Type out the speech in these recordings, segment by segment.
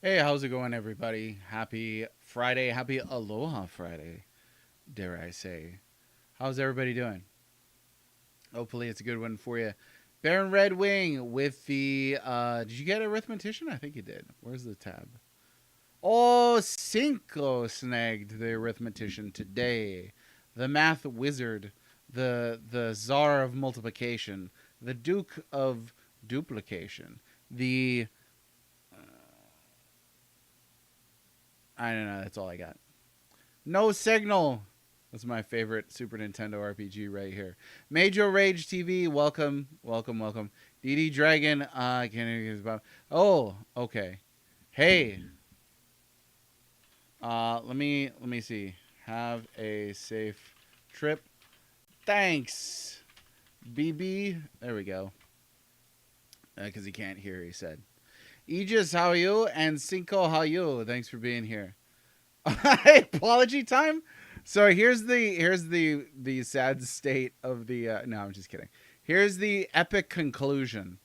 Hey, how's it going, everybody? Happy Friday. Happy Aloha Friday, dare I say. How's everybody doing? Hopefully, it's a good one for you. Baron Red Wing with the. Did you get arithmetician? I think you did. Where's the tab? Oh, Cinco snagged the arithmetician today. The math wizard, the czar of multiplication, the duke of duplication, the. I don't know. That's all I got. No signal. That's my favorite Super Nintendo RPG right here. Major Rage TV, welcome, welcome, welcome. DD Dragon, I can't hear about. Oh, okay. Hey, let me see. Have a safe trip. Thanks, BB. There we go. Because he can't hear, he said. Aegis, how are you? And Cinco, how are you? Thanks for being here. Apology time. So here's the sad state of the. No, I'm just kidding. Here's the epic conclusion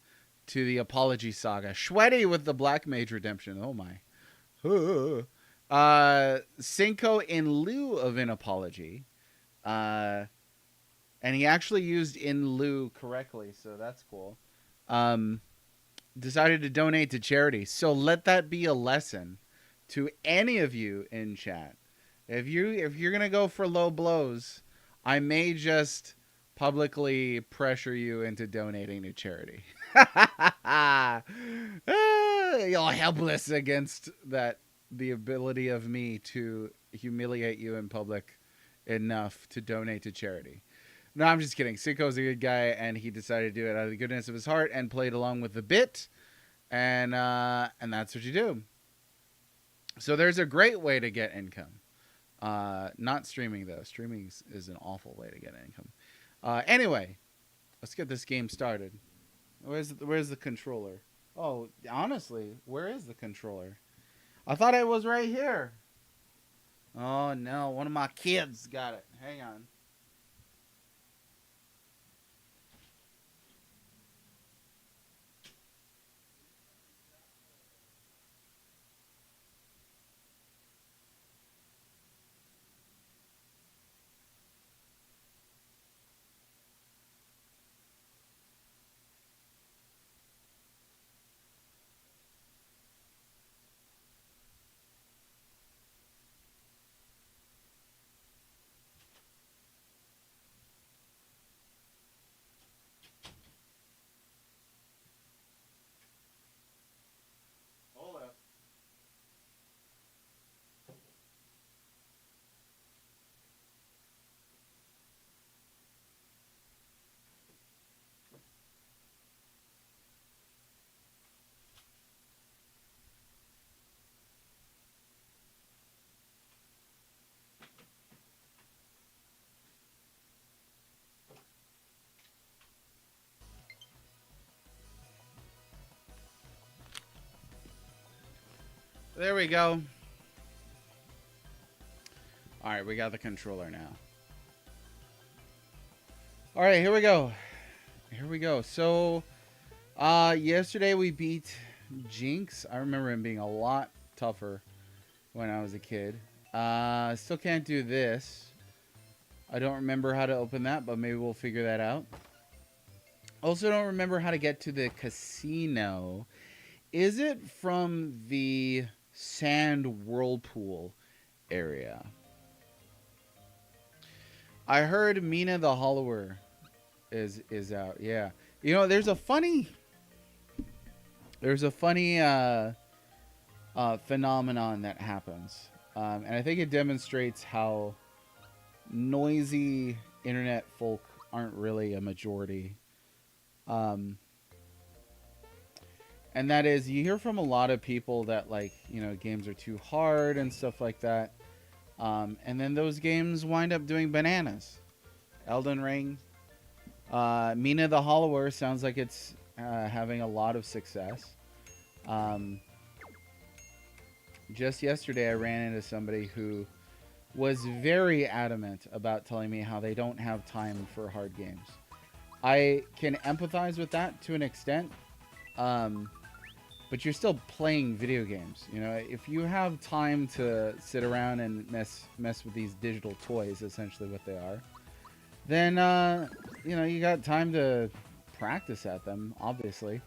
to the apology saga. Shwetty with the Black Mage redemption. Oh my. Cinco in lieu of an apology. Uh, and he actually used in lieu correctly, so that's cool. Um, Decided to donate to charity. So let that be a lesson to any of you in chat. If you're gonna go for low blows, I may just publicly pressure you into donating to charity. You're helpless against the ability of me to humiliate you in public enough to donate to charity. No, I'm just kidding. Siko's a good guy, and he decided to do it out of the goodness of his heart and played along with the bit, and that's what you do. So there's a great way to get income. Not streaming though. Streaming is an awful way to get income. Anyway, let's get this game started. Where's the controller? Oh, honestly, where is the controller? I thought it was right here. Oh no, one of my kids got it. Hang on. Hold up. There we go. All right, we got the controller now. All right, here we go. Here we go. So, yesterday we beat Jinx. I remember him being a lot tougher when I was a kid. Still can't do this. I don't remember how to open that, but maybe we'll figure that out. Also, don't remember how to get to the casino. Is it from the Sand Whirlpool area? I heard Mina the Hollower is out. Yeah, you know, there's a funny phenomenon that happens, and I think it demonstrates how noisy internet folk aren't really a majority. Um, and that is, you hear from a lot of people that, like, you know, games are too hard and stuff like that. And then those games wind up doing bananas. Elden Ring, Mina the Hollower sounds like it's having a lot of success. Um, just yesterday, I ran into somebody who was very adamant about telling me how they don't have time for hard games. I can empathize with that to an extent. Um, but you're still playing video games. You know, if you have time to sit around and mess with these digital toys, essentially what they are, then you know, you got time to practice at them. Obviously,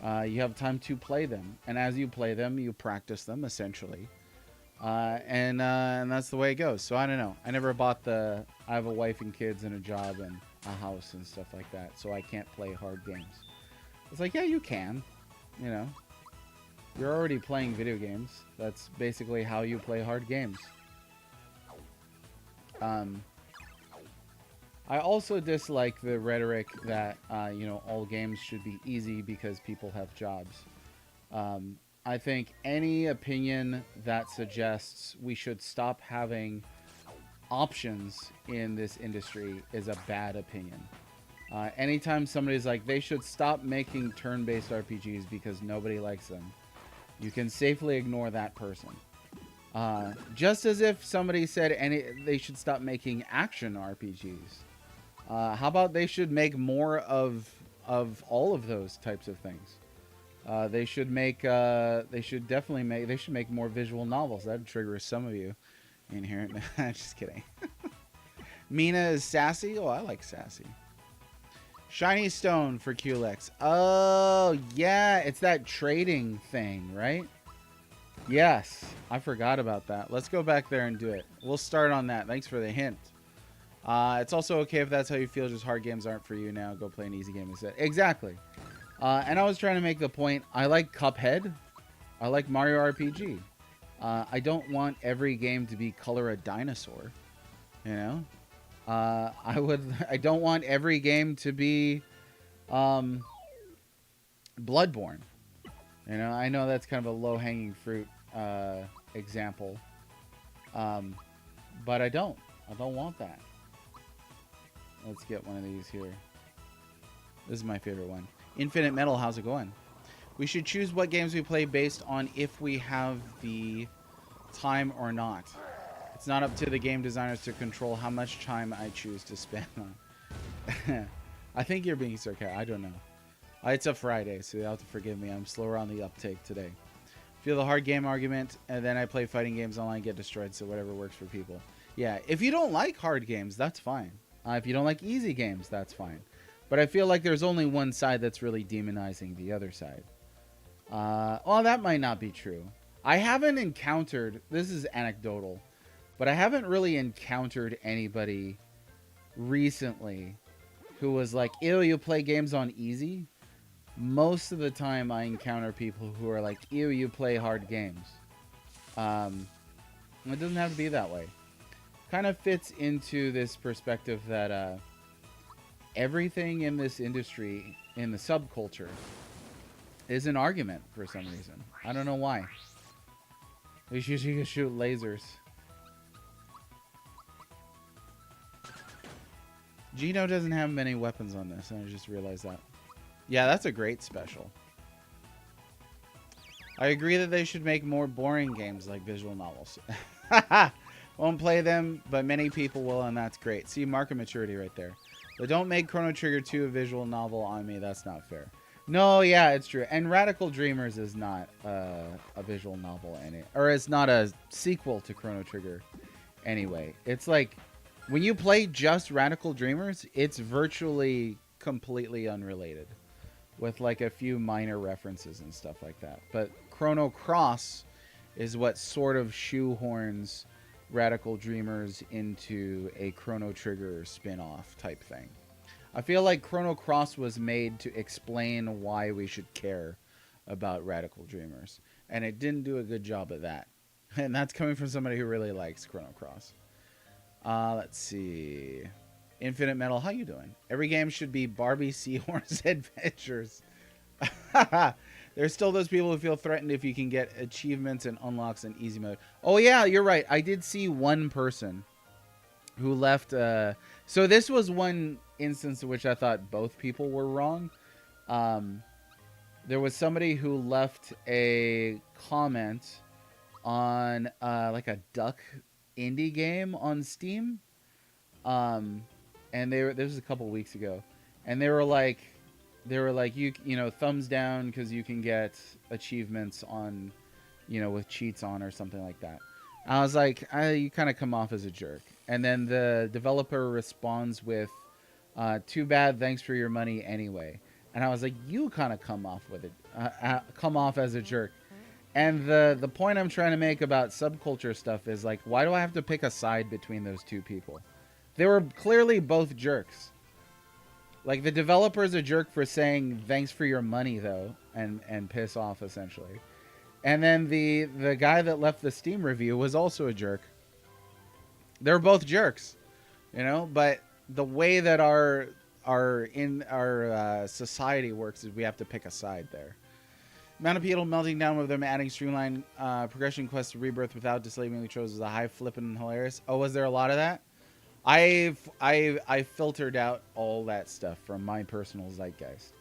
you have time to play them, and as you play them, you practice them essentially. And that's the way it goes. So I don't know. I never bought the. I have a wife and kids and a job and a house and stuff like that, so I can't play hard games. It's like, yeah, you can. You know, you're already playing video games. That's basically how you play hard games. I also dislike the rhetoric that you know, all games should be easy because people have jobs. I think any opinion that suggests we should stop having options in this industry is a bad opinion. Anytime somebody's like, they should stop making turn-based RPGs because nobody likes them, you can safely ignore that person. Just as if somebody said they should stop making action RPGs. How about they should make more of all of those types of things? They should make. They should definitely make. They should make more visual novels. That'd trigger some of you in here. Just kidding. Mina is sassy. Oh, I like sassy. Shiny stone for QLEX. Oh yeah, it's that trading thing, right? Yes, I forgot about that. Let's go back there and do it. We'll start on that. Thanks for the hint. It's also okay if that's how you feel. Just hard games aren't for you now. Go play an easy game instead. Exactly. And I was trying to make the point, I like Cuphead. I like Mario RPG. I don't want every game to be color a dinosaur. You know? I don't want every game to be Bloodborne. You know, I know that's kind of a low-hanging fruit example. But I don't want that. Let's get one of these here. This is my favorite one. Infinite Metal, how's it going? We should choose what games we play based on if we have the time or not. It's not up to the game designers to control how much time I choose to spend on. I think you're being sarcastic. I don't know. It's a Friday, so you'll have to forgive me. I'm slower on the uptake today. Feel the hard game argument, and then I play fighting games online, get destroyed, so whatever works for people. Yeah, if you don't like hard games, that's fine. If you don't like easy games, that's fine. But I feel like there's only one side that's really demonizing the other side. Well, that might not be true. I haven't encountered, this is anecdotal, but I haven't really encountered anybody recently who was like, ew, you play games on easy? Most of the time I encounter people who are like, ew, you play hard games. It doesn't have to be that way. Kind of fits into this perspective that everything in this industry, in the subculture, is an argument for some reason. I don't know why. You can shoot lasers. Gino doesn't have many weapons on this, and I just realized that. Yeah, that's a great special. I agree that they should make more boring games like visual novels. Won't play them, but many people will, and that's great. See, market maturity right there. But don't make Chrono Trigger 2 a visual novel on me. That's not fair. No, yeah, it's true. And Radical Dreamers is not a visual novel, or it's not a sequel to Chrono Trigger anyway. It's like, when you play just Radical Dreamers, it's virtually completely unrelated, with like a few minor references and stuff like that. But Chrono Cross is what sort of shoehorns Radical Dreamers into a Chrono Trigger spin-off type thing. I feel like Chrono Cross was made to explain why we should care about Radical Dreamers, and it didn't do a good job of that. And that's coming from somebody who really likes Chrono Cross. Let's see. Infinite Metal, how you doing? Every game should be Barbie Seahorse Adventures. There's still those people who feel threatened if you can get achievements and unlocks in easy mode. Oh yeah, you're right. I did see one person who left. So this was one instance in which I thought both people were wrong. There was somebody who left a comment on like a duck indie game on Steam. And this was a couple weeks ago, and they were like, They were like, you know, thumbs down because you can get achievements on, you know, with cheats on or something like that. I was like, you kind of come off as a jerk. And then the developer responds with, too bad, thanks for your money anyway. And I was like, you kind of come off with it, come off as a jerk. And the point I'm trying to make about subculture stuff is like, why do I have to pick a side between those two people? They were clearly both jerks. Like, the developer's a jerk for saying thanks for your money though, and piss off essentially. And then the guy that left the Steam review was also a jerk. They're both jerks, you know. But the way that our society works is we have to pick a side there. Amount of people melting down with them adding streamlined progression quests to rebirth without disabling the controls is a high flippin' hilarious. Oh, was there a lot of that? I filtered out all that stuff from my personal zeitgeist.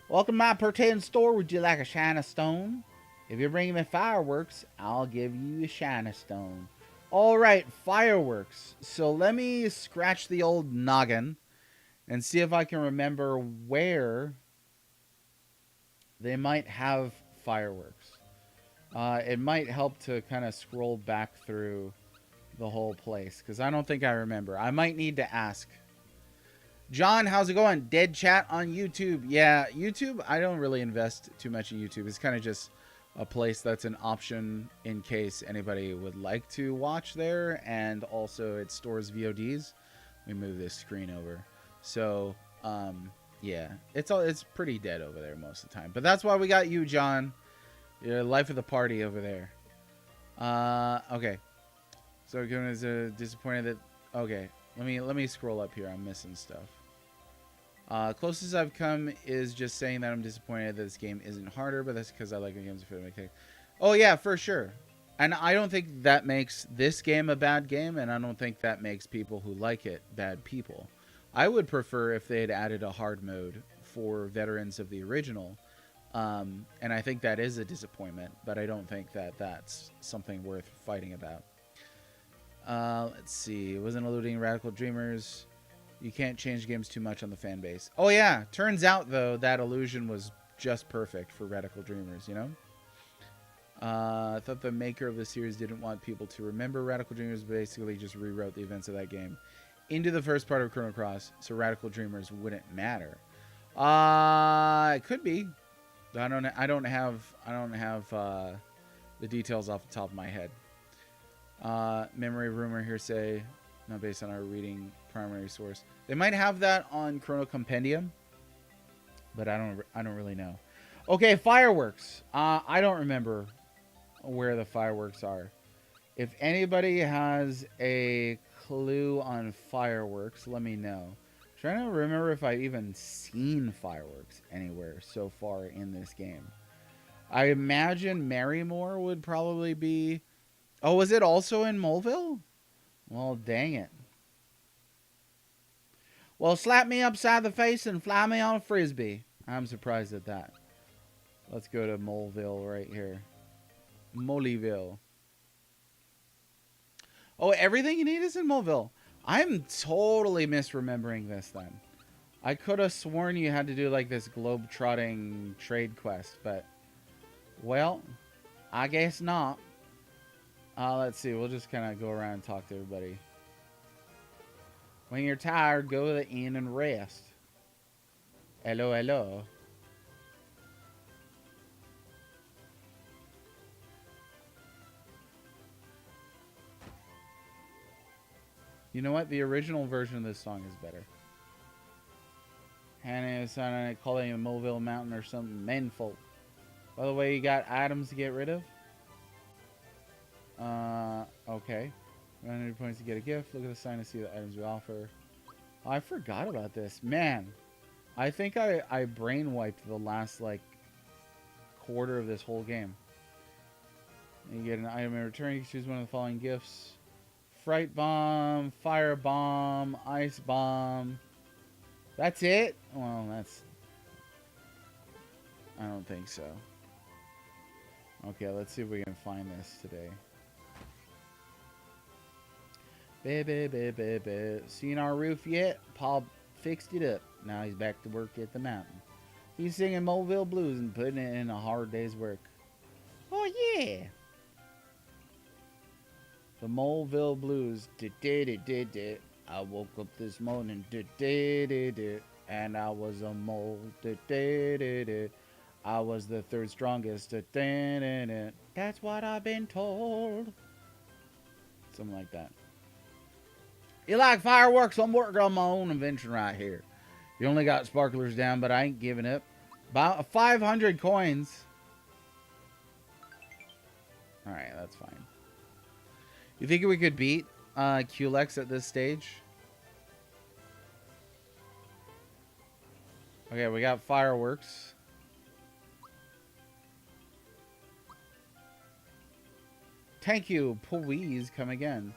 Welcome to my pretend store. Would you like a shiny stone? If you bring me fireworks, I'll give you a shiny stone. All right, fireworks. So let me scratch the old noggin and see if I can remember where they might have fireworks. It might help to kind of scroll back through the whole place because I don't think I remember. I might need to ask. John, how's it going? Dead chat on YouTube. Yeah, YouTube, I don't really invest too much in YouTube. It's kind of just a place that's an option in case anybody would like to watch there, and also it stores VODs. Let me move this screen over. So, yeah, it's pretty dead over there most of the time. But that's why we got you, John. You're life of the party over there. Okay. So Kevin is disappointed that. Okay, let me scroll up here. I'm missing stuff. Closest I've come is just saying that I'm disappointed that this game isn't harder, but that's because I like the games that fit my take. Oh yeah, for sure. And I don't think that makes this game a bad game, and I don't think that makes people who like it bad people. I would prefer if they had added a hard mode for veterans of the original, and I think that is a disappointment, but I don't think that that's something worth fighting about. Let's see. It wasn't eluding Radical Dreamers. You can't change games too much on the fan base. Oh yeah, turns out though that illusion was just perfect for Radical Dreamers, you know? I thought the maker of the series didn't want people to remember Radical Dreamers, basically just rewrote the events of that game into the first part of Chrono Cross, so Radical Dreamers wouldn't matter. It could be. I don't have the details off the top of my head. Memory, rumor, hearsay, not based on our reading primary source. They might have that on Chrono Compendium, but I don't really know. Okay, fireworks. I don't remember where the fireworks are. If anybody has a clue on fireworks, let me know. I'm trying to remember if I've even seen fireworks anywhere so far in this game. I imagine Marymore would probably be. Oh, was it also in Moleville? Well, dang it. Well, slap me upside the face and fly me on a frisbee. I'm surprised at that. Let's go to Moleville right here. Moleville. Oh, everything you need is in Moleville. I'm totally misremembering this then. I could have sworn you had to do like this globe-trotting trade quest, but... Well, I guess not. Let's see. We'll just kind of go around and talk to everybody. When you're tired, go to the inn and rest. Hello, hello. You know what? The original version of this song is better. Hannah is calling a Moleville Mountain or something. Menfolk. By the way, you got items to get rid of? Okay. 100 points to get a gift. Look at the sign to see the items we offer. Oh, I forgot about this. Man, I think I brain wiped the last, like, quarter of this whole game. You get an item in return. You can choose one of the following gifts. Fright bomb, fire bomb, ice bomb. That's it? Well, that's... I don't think so. Okay, let's see if we can find this today. Seen our roof yet? Paul fixed it up. Now he's back to work at the mountain. He's singing Mobile Blues and putting it in a hard day's work. Oh, yeah. The Moleville Blues. I woke up this morning. And I was a mole. I was the third strongest. That's what I've been told. Something like that. You like fireworks? I'm working on my own invention right here. You only got sparklers down, but I ain't giving up. About 500 coins. Alright, that's fine. You think we could beat Culex at this stage? Okay, we got fireworks. Thank you, please come again.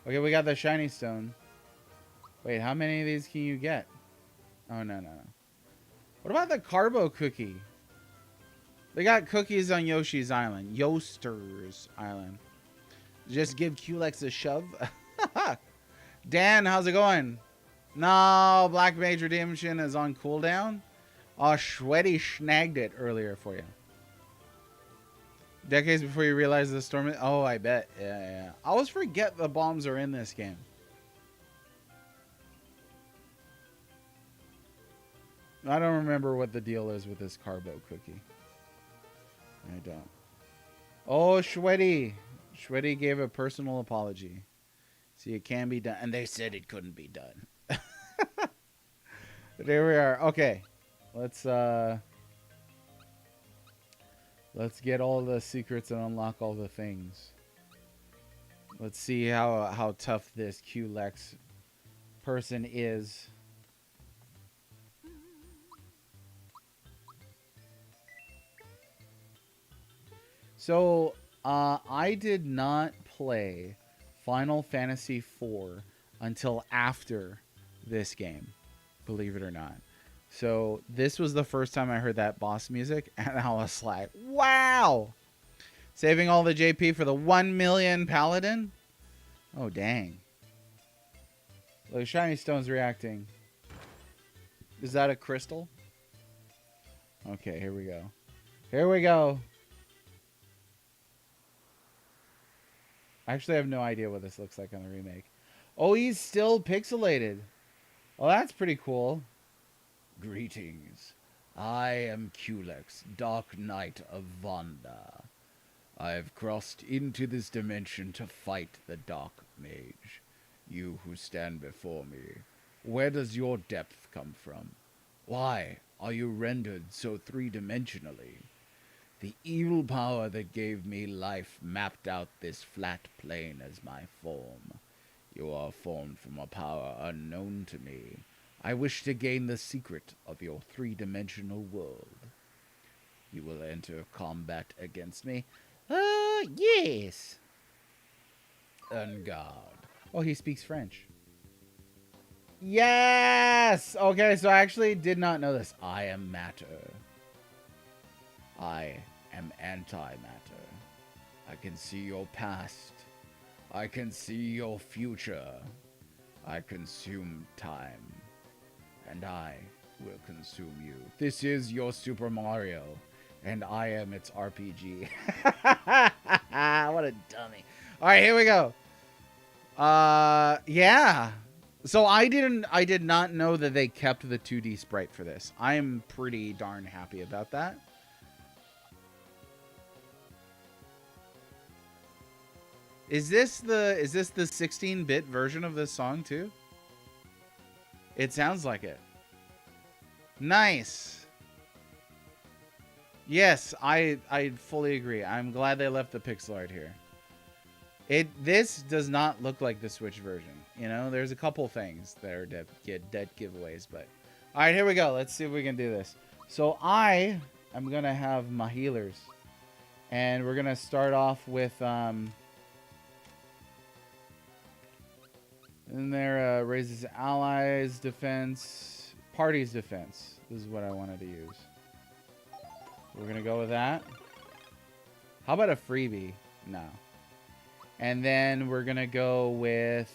Okay, we got the shiny stone. Wait, how many of these can you get? Oh, no. What about the carbo cookie? They got cookies on Yoshi's Island. Yoster's Island. Just give Culex a shove. Dan, how's it going? No, Black Mage Redemption is on cooldown. Oh, Shweddy snagged it earlier for you. Decades before you realize the storm. Oh, I bet. Yeah. I always forget the bombs are in this game. I don't remember what the deal is with this carbo cookie. I don't. Oh, Shweddy. Shweddy gave a personal apology. See, it can be done. And they said it couldn't be done. There we are. Okay. Let's get all the secrets and unlock all the things. Let's see how tough this Culex person is. So, I did not play Final Fantasy IV until after this game, believe it or not. So, this was the first time I heard that boss music, and I was like, wow! Saving all the JP for the 1 million Paladin? Oh, dang. Look, Shiny Stone's reacting. Is that a crystal? Okay, here we go. Here we go. I actually have no idea what this looks like on the remake. Oh, he's still pixelated. Oh, that's pretty cool. Greetings. I am Culex, Dark Knight of Vonda. I have crossed into this dimension to fight the Dark Mage. You who stand before me, where does your depth come from? Why are you rendered so three-dimensionally? The evil power that gave me life mapped out this flat plane as my form. You are formed from a power unknown to me. I wish to gain the secret of your three-dimensional world. You will enter combat against me. Yes. En garde. Oh, he speaks French. Yes! Okay, so I actually did not know this. I am matter. I am antimatter. I can see your past. I can see your future. I consume time. And I will consume you. This is your Super Mario. And I am its RPG. What a dummy. Alright, here we go. Yeah. So I did not know that they kept the 2D sprite for this. I'm pretty darn happy about that. Is this the 16-bit version of this song too? It sounds like it. Nice. Yes, I fully agree. I'm glad they left the pixel art here. This does not look like the Switch version. You know, there's a couple things that are dead giveaways, but all right, here we go. Let's see if we can do this. So I am gonna have my healers, and we're gonna start off with and there raises allies defense, party's defense. This is what I wanted to use. We're gonna go with that. How about a freebie? No. And then we're gonna go with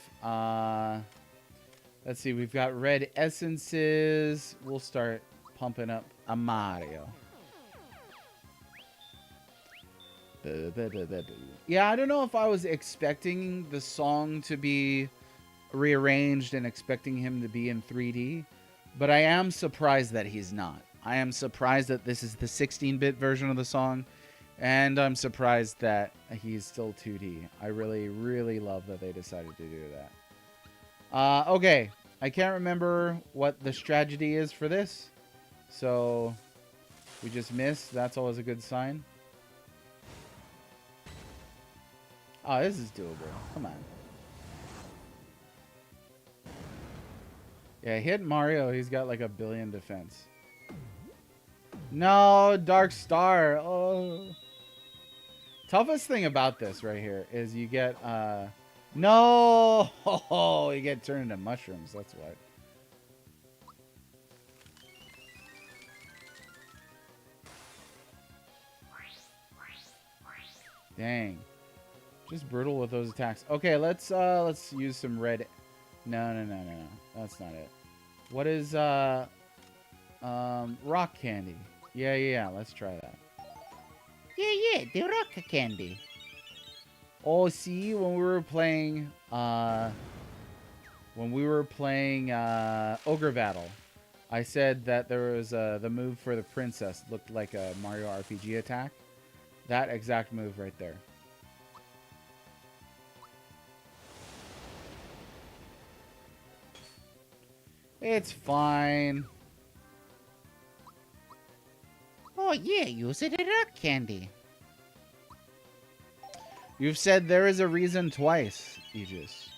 let's see, we've got red essences. We'll start pumping up a Mario. Yeah, I don't know if I was expecting the song to be rearranged and expecting him to be in 3D, but I am surprised that he's not. I am surprised that this is the 16-bit version of the song, and I'm surprised that he's still 2D. I really, really love that they decided to do that. Okay, I can't remember what the strategy is for this, so we just missed. That's always a good sign. Oh, this is doable. Come on. Yeah, hit Mario. He's got like 1 billion defense. No, Dark Star. Oh. Toughest thing about this right here is you get, no! Oh, you get turned into mushrooms. That's what. Dang. Just brutal with those attacks. Okay, let's use some red. No. That's not it. What is, rock candy? Yeah. Let's try that. Yeah, the rock candy. Oh, see, when we were playing, Ogre Battle, I said that there was, the move for the princess looked like a Mario RPG attack. That exact move right there. It's fine. Oh, yeah, use it as rock candy. You've said there is a reason twice, Aegis.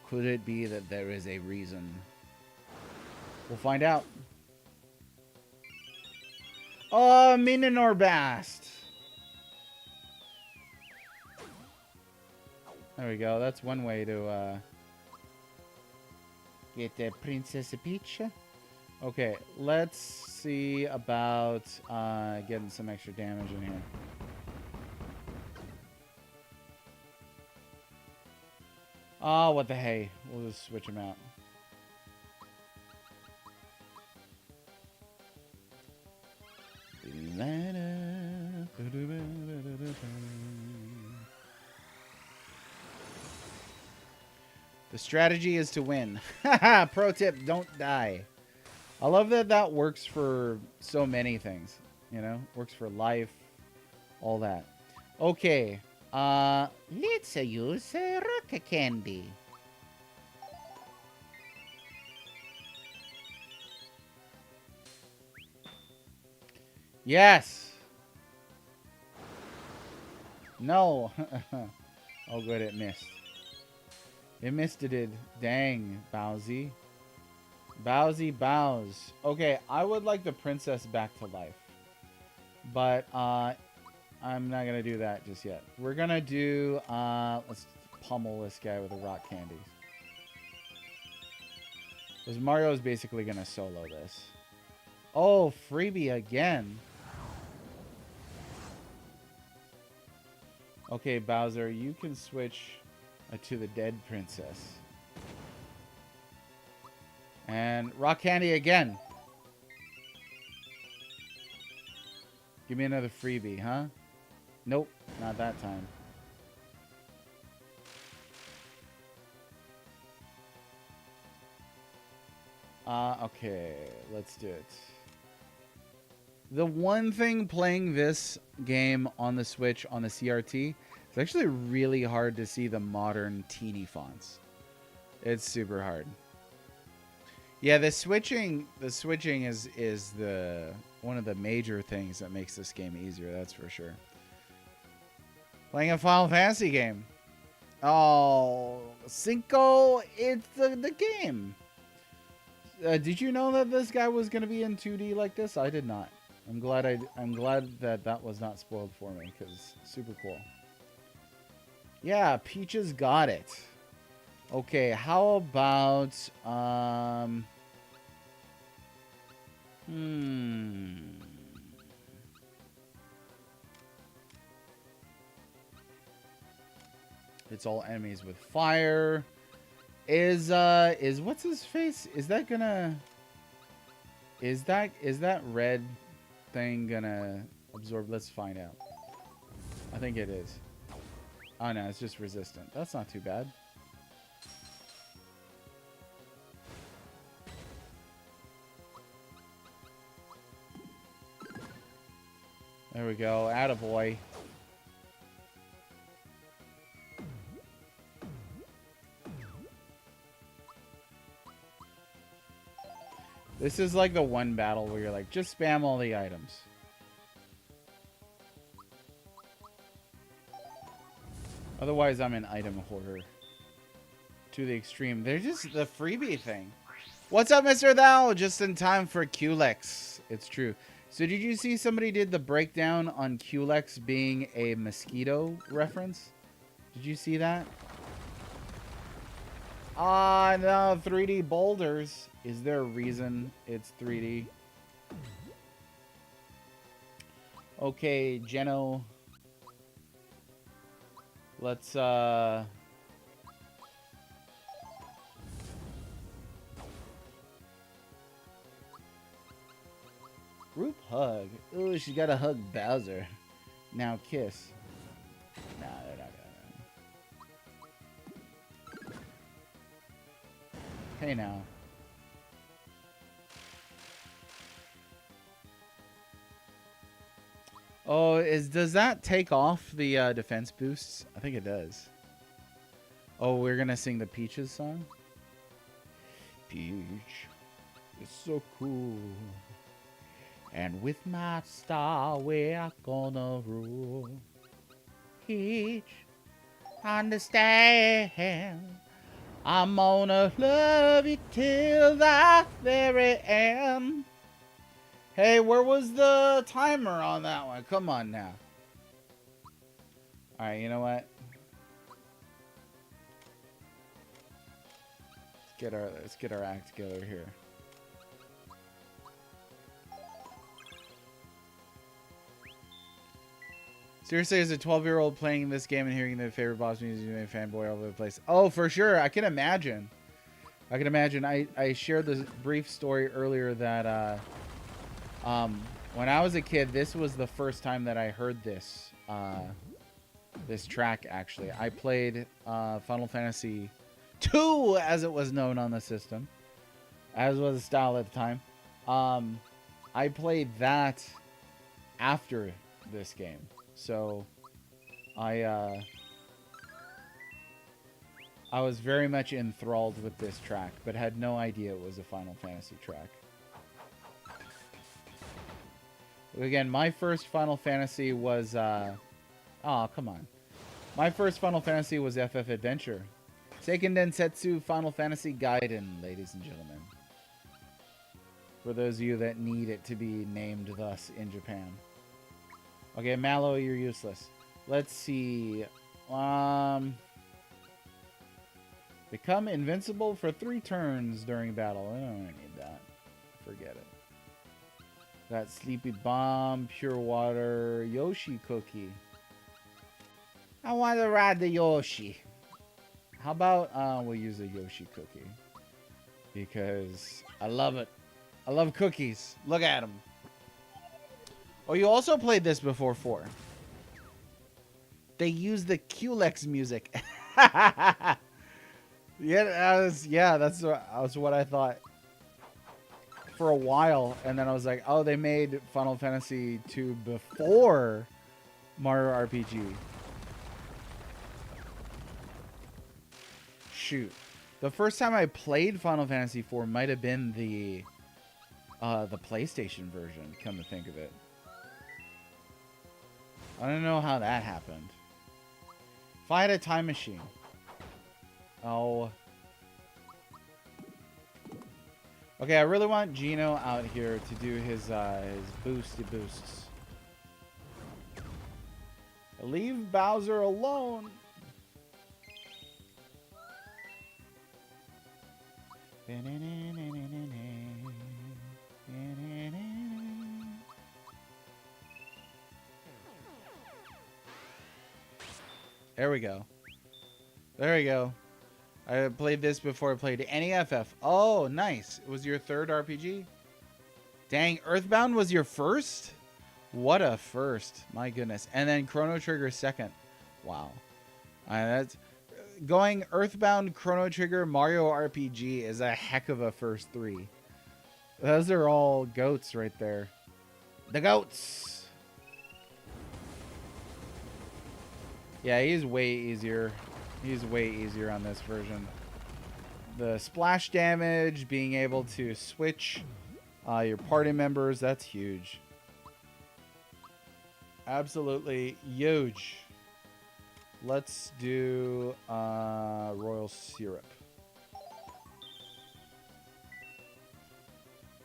Could it be that there is a reason? We'll find out. Oh, Minotaur Bast. There we go. That's one way to get the Princess Peach. Okay, let's see about getting some extra damage in here. Oh, what the hey. We'll just switch them out. The strategy is to win. Pro tip, don't die. I love that that works for so many things. You know, works for life, all that. Okay, let's use rock candy. Yes. No. Oh, good, it missed. It missed it. Dang, Bowsy. Bowsy Bows. Okay, I would like the princess back to life. But, I'm not going to do that just yet. We're going to do, let's pummel this guy with the rock candies. Because Mario is basically going to solo this. Oh, freebie again. Okay, Bowser, you can switch to the dead princess. And rock candy again. Give me another freebie, huh? Nope, not that time. Okay, let's do it. The one thing playing this game on the Switch, on the CRT, it's actually really hard to see the modern teeny fonts. It's super hard. Yeah, the switching is the one of the major things that makes this game easier, that's for sure. Playing a Final Fantasy game. Oh, Cinco, it's the game. Did you know that this guy was going to be in 2D like this? I did not. I'm glad that that was not spoiled for me, because super cool. Yeah, Peaches got it. Okay, how about it's all enemies with fire. Is what's his face? Is that gonna Is that red thing gonna absorb? Let's find out. I think it is. Oh no, it's just resistant. That's not too bad. There we go. Attaboy. This is like the one battle where you're like, just spam all the items. Otherwise, I'm an item hoarder. To the extreme. They're just the freebie thing. What's up, Mr. Thou? Just in time for Culex. It's true. So did you see somebody did the breakdown on Culex being a mosquito reference? Did you see that? Ah, no, 3D boulders. Is there a reason it's 3D? Okay, Geno. Let's, group hug. Ooh, she got to hug Bowser. Now kiss. Nah, they're not gonna. Hey now. Oh, does that take off the defense boosts? I think it does. Oh, we're gonna sing the Peaches song? Peach, it's so cool. And with my star, we're gonna rule. Peach, understand. I'm gonna love you till the very end. Hey, where was the timer on that one? Come on now. Alright, you know what? Let's get our act together here. Seriously, as a 12-year-old playing this game and hearing the favorite boss music, you fanboy all over the place. Oh, for sure. I can imagine. I can imagine. I shared this brief story earlier that when I was a kid, this was the first time that I heard this this track, actually. I played Final Fantasy II, as it was known on the system, as was the style at the time. I played that after this game. So I was very much enthralled with this track, but had no idea it was a Final Fantasy track. Again, my first Final Fantasy was oh, come on. My first Final Fantasy was FF Adventure. Seiken Densetsu Final Fantasy Gaiden, ladies and gentlemen. For those of you that need it to be named thus in Japan. Okay, Mallow, you're useless. Let's see. Become invincible for 3 turns during battle. I don't need that. Forget it. Got Sleepy Bomb, Pure Water, Yoshi Cookie. I want to ride the Yoshi. How about we'll use a Yoshi Cookie? Because I love it. I love cookies. Look at them. Oh, you also played this before 4. They used the Culex music. Yeah, that's what I thought for a while, and then I was like, oh, they made Final Fantasy 2 before Mario RPG. Shoot, the first time I played Final Fantasy 4 might have been the PlayStation version. Come to think of it. I don't know how that happened. If I had a time machine. Oh. Okay, I really want Gino out here to do his boosty boosts. Leave Bowser alone. There we go. There we go. I played this before I played any FF. Oh, nice. It was your third RPG? Dang, Earthbound was your first? What a first. My goodness. And then Chrono Trigger second. Wow. That's going Earthbound, Chrono Trigger, Mario RPG is a heck of a first three. Those are all goats right there. The goats. Yeah, he's way easier. He's way easier on this version. The splash damage, being able to switch your party members, that's huge. Absolutely huge. Let's do royal syrup.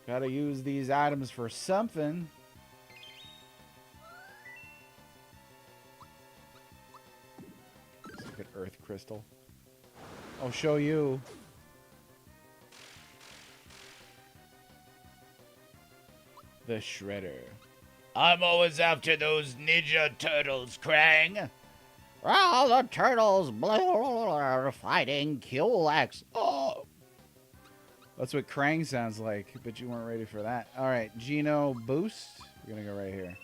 Gotta use these items for something. Let's look at earth crystal. I'll show you. The shredder. I'm always after those Ninja Turtles, Krang. Well, the turtles are fighting Kill-X. Oh. That's what Krang sounds like, but you weren't ready for that. All right, Geno boost. We're going to go right here.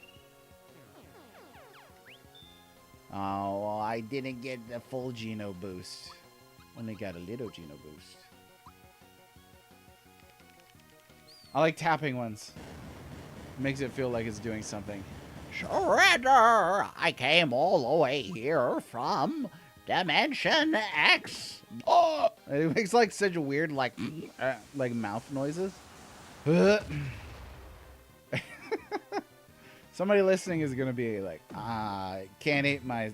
Oh, well, I didn't get the full Geno boost. Only got a little Geno boost. I like tapping ones. It makes it feel like it's doing something. Shredder! I came all the way here from Dimension X. Oh! It makes like such a weird like mouth noises. Somebody listening is gonna be like, can't eat my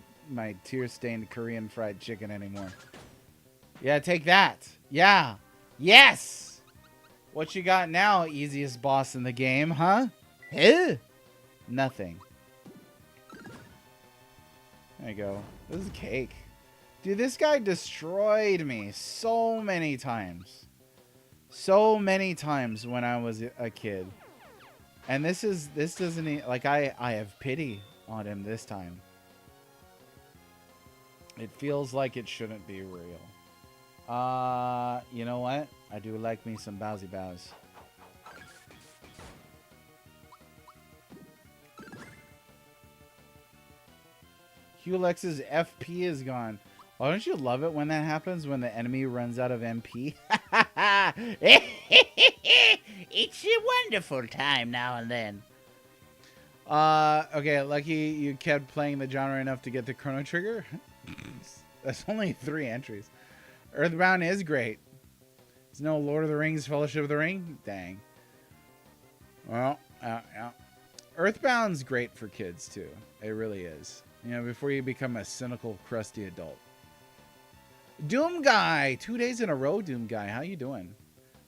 tear-stained Korean fried chicken anymore. Yeah, take that. Yeah. Yes! What you got now, easiest boss in the game, huh? Huh? Nothing. There you go. This is cake. Dude, this guy destroyed me so many times. So many times when I was a kid. And this doesn't, like, I have pity on him this time. It feels like it shouldn't be real. You know what? I do like me some Bowsy Bows. Hulex's FP is gone. Why don't you love it when that happens, when the enemy runs out of MP? It's a wonderful time now and then. Okay, lucky you kept playing the genre enough to get the Chrono Trigger. That's only 3 entries. Earthbound is great. There's no Lord of the Rings, Fellowship of the Ring? Dang. Well, yeah. Earthbound's great for kids, too. It really is. You know, before you become a cynical, crusty adult. Doom Guy! 2 days in a row, Doom Guy. How you doing?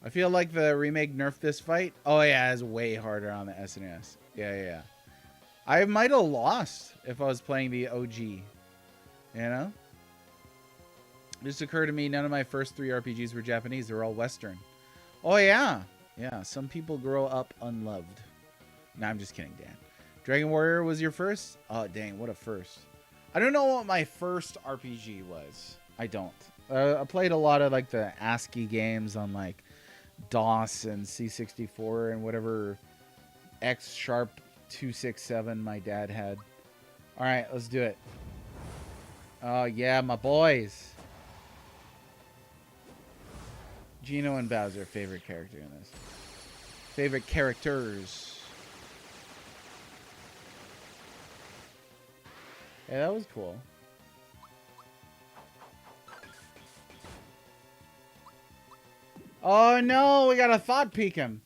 I feel like the remake nerfed this fight. Oh, yeah, it's way harder on the SNES. Yeah. I might have lost if I was playing the OG. You know? It just occurred to me none of my first 3 RPGs were Japanese. They were all Western. Oh, yeah. Yeah, some people grow up unloved. Nah, I'm just kidding, Dan. Dragon Warrior was your first? Oh, dang, what a first. I don't know what my first RPG was. I don't. I played a lot of, like, the ASCII games on, like, DOS and C64 and whatever X Sharp 267 my dad had. All right, let's do it. Oh, yeah, my boys. Geno and Bowser, favorite character in this. Favorite characters. Yeah, that was cool. Oh no, we gotta thought peek him.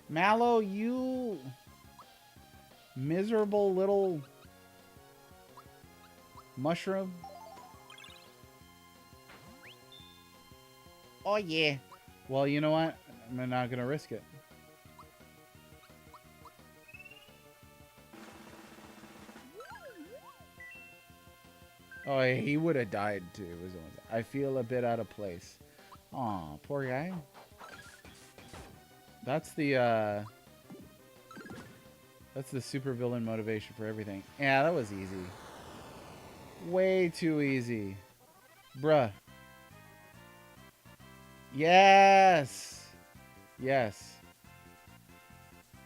Mallow, you miserable little mushroom. Oh yeah. Well, you know what? I'm not gonna risk it. Oh, he would have died too. I feel a bit out of place. Aw, poor guy. That's the super villain motivation for everything. Yeah, that was easy. Way too easy. Bruh. Yes! Yes.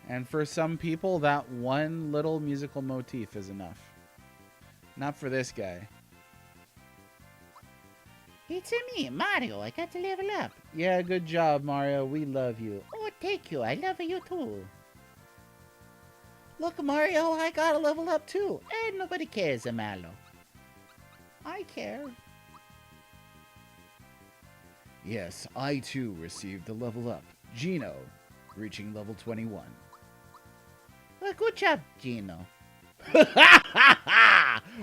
And for some people, that one little musical motif is enough. Not for this guy. It's me, Mario. I got to level up. Yeah, good job, Mario. We love you. Oh, thank you. I love you too. Look, Mario, I got to level up too. And nobody cares, Amalo. I care. Yes, I too received a level up. Gino, reaching level 21. Well, good job, Gino.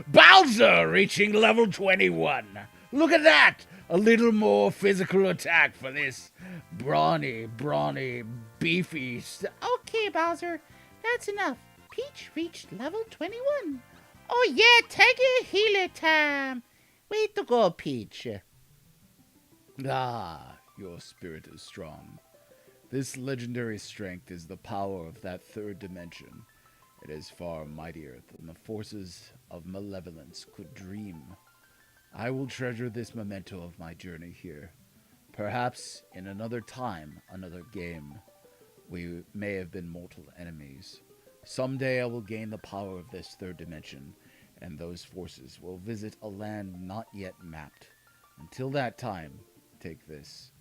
Bowser reaching level 21. Look at that! A little more physical attack for this brawny, beefy. Okay, Bowser. That's enough. Peach reached level 21. Oh, yeah, take your healer time. Way to go, Peach. Ah, your spirit is strong. This legendary strength is the power of that third dimension. It is far mightier than the forces of malevolence could dream. I will treasure this memento of my journey here. Perhaps in another time, another game, we may have been mortal enemies. Someday I will gain the power of this third dimension, and those forces will visit a land not yet mapped. Until that time, take this.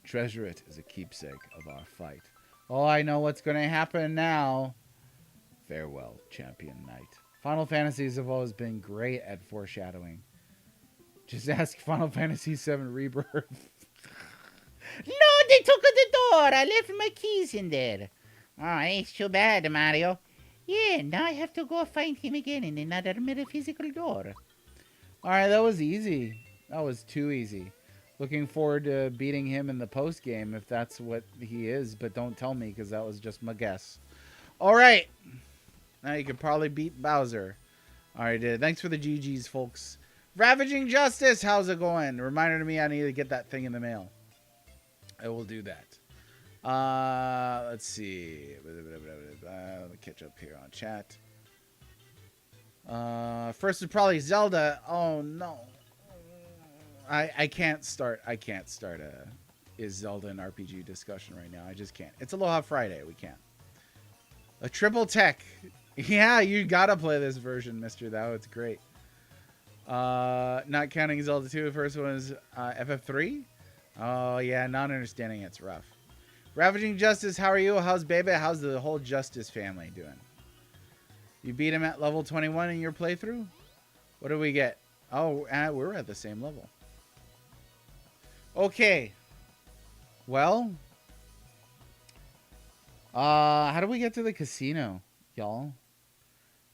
Treasure it as a keepsake of our fight. Oh, I know what's going to happen now. Farewell, Champion Knight. Final Fantasies have always been great at foreshadowing. Just ask Final Fantasy VII Rebirth. No, they took the door. I left my keys in there. Oh, it's too bad, Mario. Yeah, now I have to go find him again in another metaphysical door. Alright, that was easy. That was too easy. Looking forward to beating him in the post game if that's what he is, but don't tell me because that was just my guess. Alright. Now you can probably beat Bowser. Alright, thanks for the GGs, folks. Ravaging Justice, how's it going? Reminder to me I need to get that thing in the mail. I will do that. Let's see. Let me catch up here on chat. First is probably Zelda. Oh no. I can't start a is Zelda an RPG discussion right now. I just can't. It's Aloha Friday. We can't. A triple tech. Yeah, you gotta play this version, Mr. Thou. It's great. Not counting Zelda 2. The first one is FF3. Oh yeah, not understanding it's rough. Ravaging Justice, how are you? How's Baby? How's the whole Justice family doing? You beat him at level 21 in your playthrough? What do we get? Oh, we're at the same level. Okay. Well. How do we get to the casino, y'all?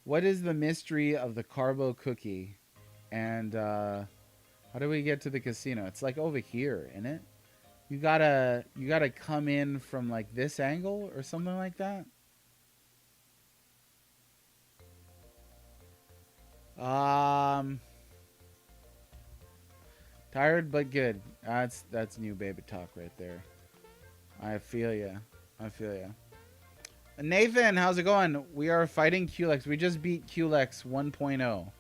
What is the mystery of the Carbo cookie? And, how do we get to the casino? It's like over here, isn't it? You gotta come in from like this angle or something like that. Tired but good. That's new baby talk right there. I feel ya. I feel ya. Nathan, how's it going? We are fighting Culex. We just beat Culex 1.0.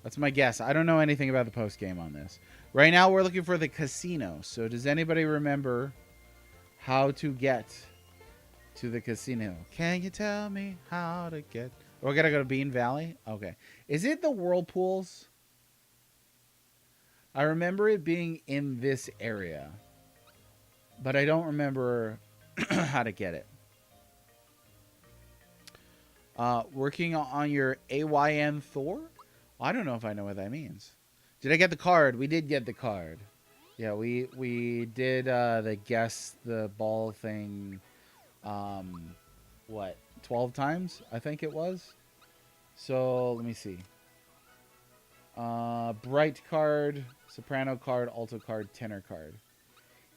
That's my guess. I don't know anything about the post game on this. Right now we're looking for the casino. So does anybody remember how to get to the casino? Can you tell me how to get... Oh, I gotta go to Bean Valley? Okay. Is it the whirlpools? I remember it being in this area. But I don't remember how to get it. Working on your AYN Thor? I don't know if I know what that means. Did I get the card? We did get the card. Yeah, we did the guess the ball thing, what, 12 times? I think it was. So, let me see. Bright card, soprano card, alto card, tenor card.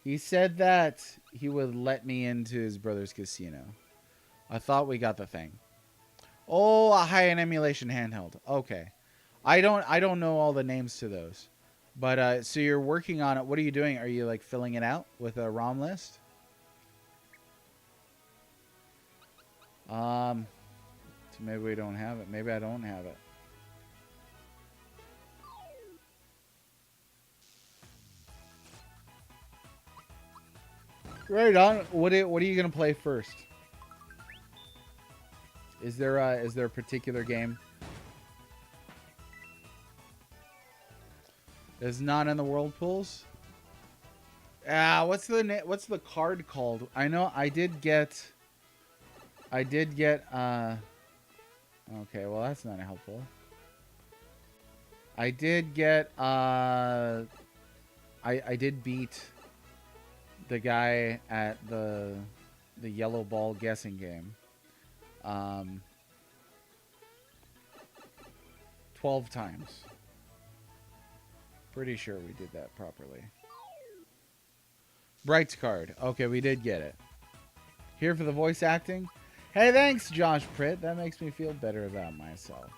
He said that he would let me into his brother's casino. I thought we got the thing. Oh, a high-end emulation handheld. Okay. I don't know all the names to those. But so you're working on it. What are you doing? Are you like filling it out with a ROM list? So maybe we don't have it. Maybe I don't have it. Right on. What are you gonna play first? Is there a particular game? It's not in the whirlpools. What's the card called? I know I did get. Okay, well that's not helpful. I did get. I did beat the guy at the yellow ball guessing game. 12 times. Pretty sure we did that properly. Bright's card. Okay, we did get it. Here for the voice acting. Hey, thanks, Josh Pritt. That makes me feel better about myself.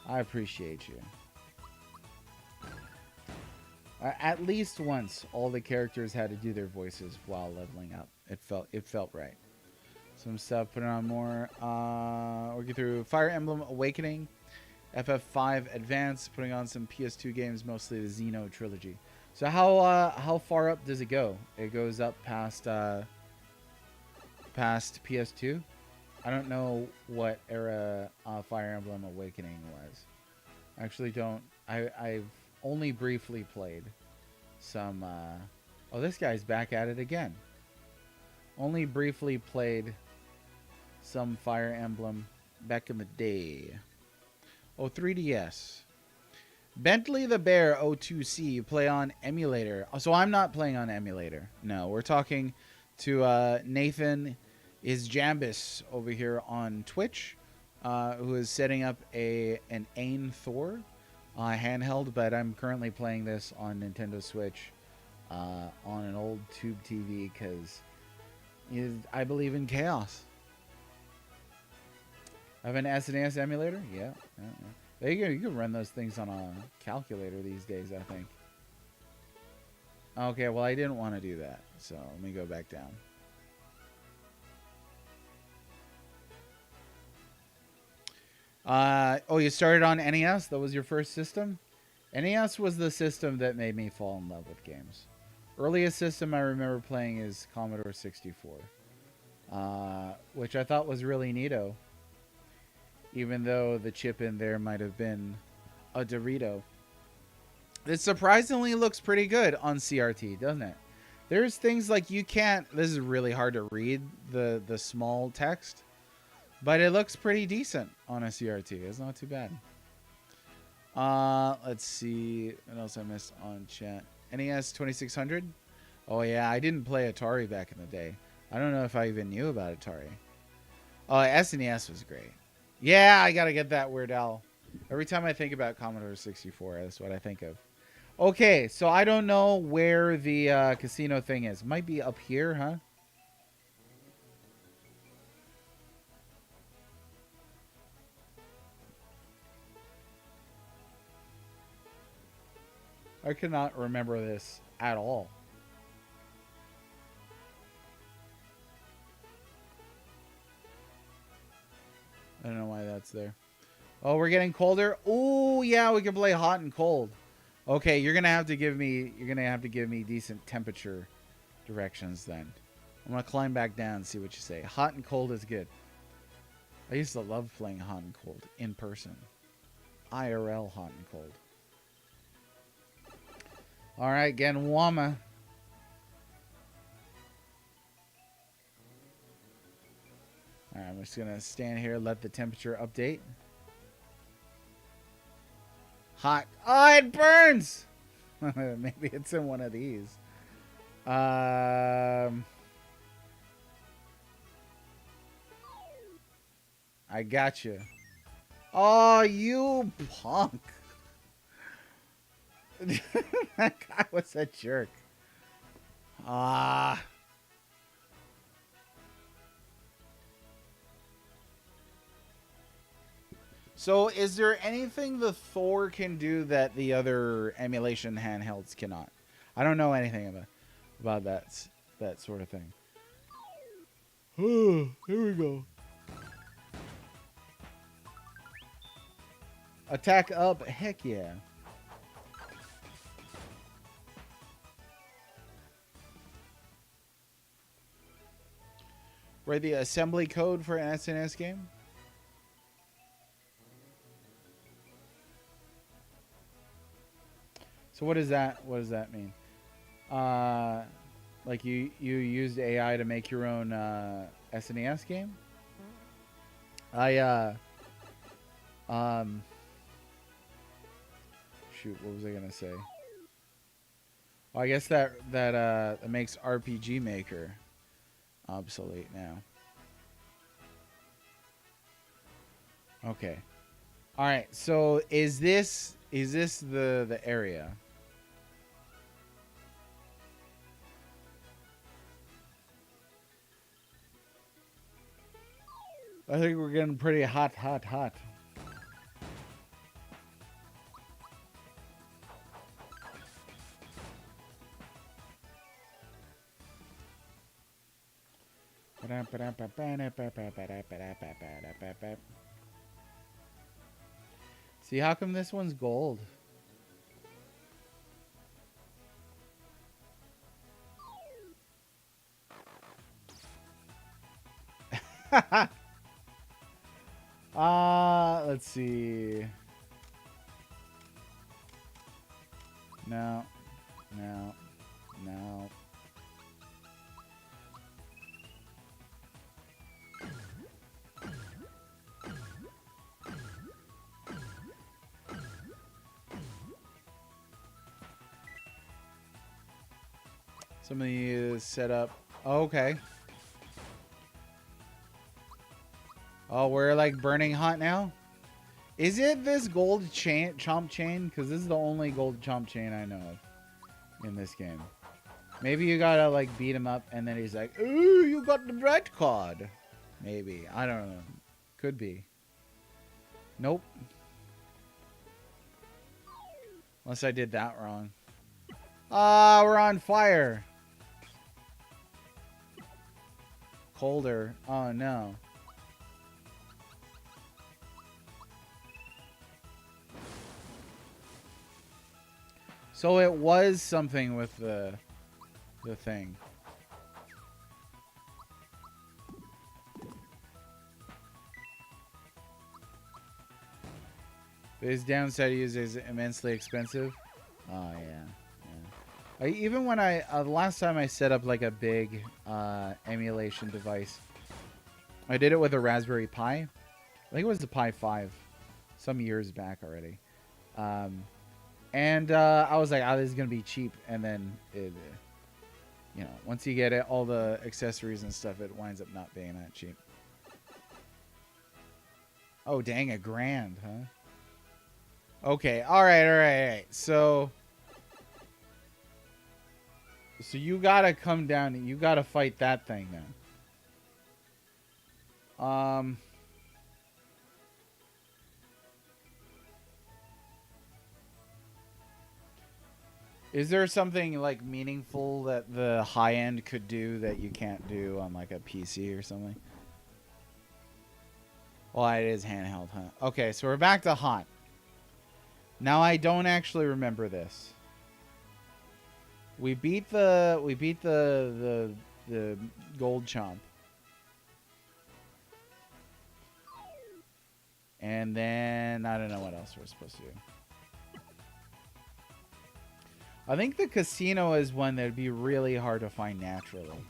I appreciate you. At least once, all the characters had to do their voices while leveling up. It felt right. Some stuff. Put it on more. Working through Fire Emblem Awakening, FF5 Advance. Putting on some PS2 games, mostly the Xeno trilogy. So how far up does it go? It goes up past PS2. I don't know what era Fire Emblem Awakening was. I actually don't. I've only briefly played some. Oh, this guy's back at it again. Only briefly played some Fire Emblem back in the day. Oh, 3DS. Bentley the Bear 02C. Play on emulator. So I'm not playing on emulator. No, we're talking to Nathan is Jambus over here on Twitch, who is setting up an Ain Thor handheld, but I'm currently playing this on Nintendo Switch on an old tube TV because I believe in chaos. I have an SNES emulator? Yeah. You can run those things on a calculator these days, I think. Okay, well, I didn't want to do that, so let me go back down. Oh, you started on NES? That was your first system? NES was the system that made me fall in love with games. Earliest system I remember playing is Commodore 64, which I thought was really neato, even though the chip in there might have been a Dorito. It surprisingly looks pretty good on CRT, doesn't it? There's things like you can't... This is really hard to read, the small text. But it looks pretty decent on a CRT. It's not too bad. Let's see. What else I missed on chat? NES 2600? Oh, yeah. I didn't play Atari back in the day. I don't know if I even knew about Atari. Oh, SNES was great. Yeah, I got to get that Weird Al. Every time I think about Commodore 64, that's what I think of. Okay, so I don't know where the casino thing is. Might be up here, huh? I cannot remember this at all. I don't know why that's there. Oh, we're getting colder. Oh, yeah, we can play hot and cold. Okay, you're gonna have to give me decent temperature directions then. I'm gonna climb back down and see what you say. Hot and cold is good. I used to love playing hot and cold in person. IRL hot and cold. All right, getting warmer. All right, I'm just gonna stand here, let the temperature update. Hot. Oh, it burns. Maybe it's in one of these. I got you. Oh, you punk. That guy was a jerk. So is there anything the Thor can do that the other emulation handhelds cannot? I don't know anything about that sort of thing. Oh, here we go. Attack up, heck yeah. Write the assembly code for an SNES game? So what does that mean? Like you used AI to make your own SNES game? Shoot, what was I gonna say? Well, I guess that makes RPG Maker obsolete now. Okay. All right. So is this the area? I think we're getting pretty hot. See, how come this one's gold? Let's see. No. Somebody is set up. Oh, okay. Oh, we're like burning hot now? Is it this gold chain, chomp chain? Because this is the only gold chomp chain I know of in this game. Maybe you gotta like beat him up and then he's like, ooh, you got the red card. Maybe. I don't know. Could be. Nope. Unless I did that wrong. Ah, we're on fire. Colder. Oh no. So it was something with the thing. His downside is immensely expensive. Oh yeah. Even when the last time I set up like a big emulation device, I did it with a Raspberry Pi. I think it was the Pi 5, some years back already. And I was like, oh, this is gonna be cheap, and then it, you know, once you get it, all the accessories and stuff, it winds up not being that cheap. Oh dang, $1,000, huh? Okay, all right. So you gotta come down and you gotta fight that thing then. Is there something like meaningful that the high end could do that you can't do on like a PC or something? Well, it is handheld, huh? Okay, so we're back to hot. Now I don't actually remember this. We beat the gold chomp. And then I don't know what else we're supposed to do. I think the casino is one that'd be really hard to find naturally.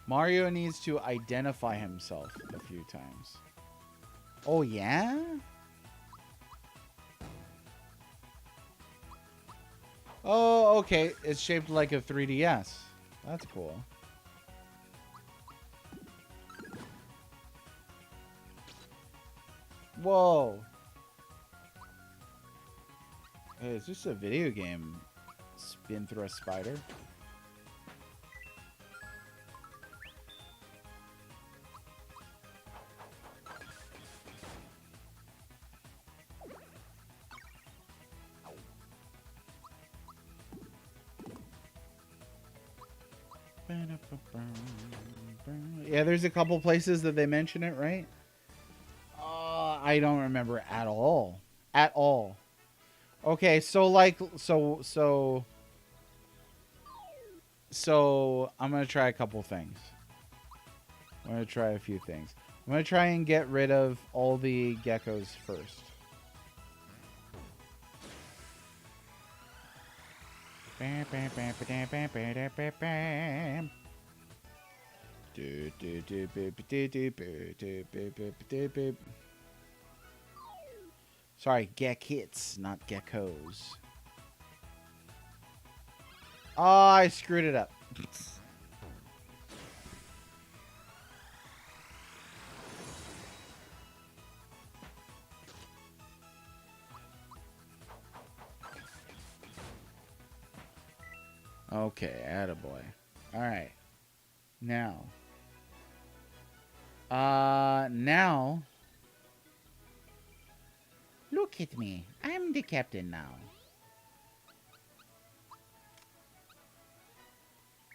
Mario needs to identify himself a few times. Oh, yeah? Oh, okay. It's shaped like a 3DS. That's cool. Whoa. Hey, is this a video game? Spin through a spider? Yeah, there's a couple places that they mention it, right? I don't remember at all. At all. Okay, so like so I'm gonna try a couple things. I'm gonna try a few things. I'm gonna try and get rid of all the geckos first. Sorry, geckits, not geckos. Oh, I screwed it up. Okay, attaboy. Alright. Now. Now. Look at me. I'm the captain now.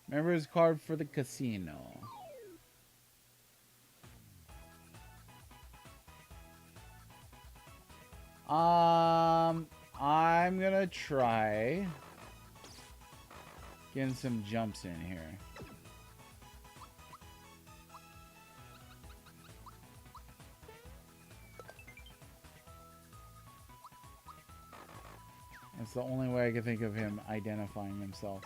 Members card for the casino. I'm gonna try getting some jumps in here. That's the only way I can think of him identifying himself.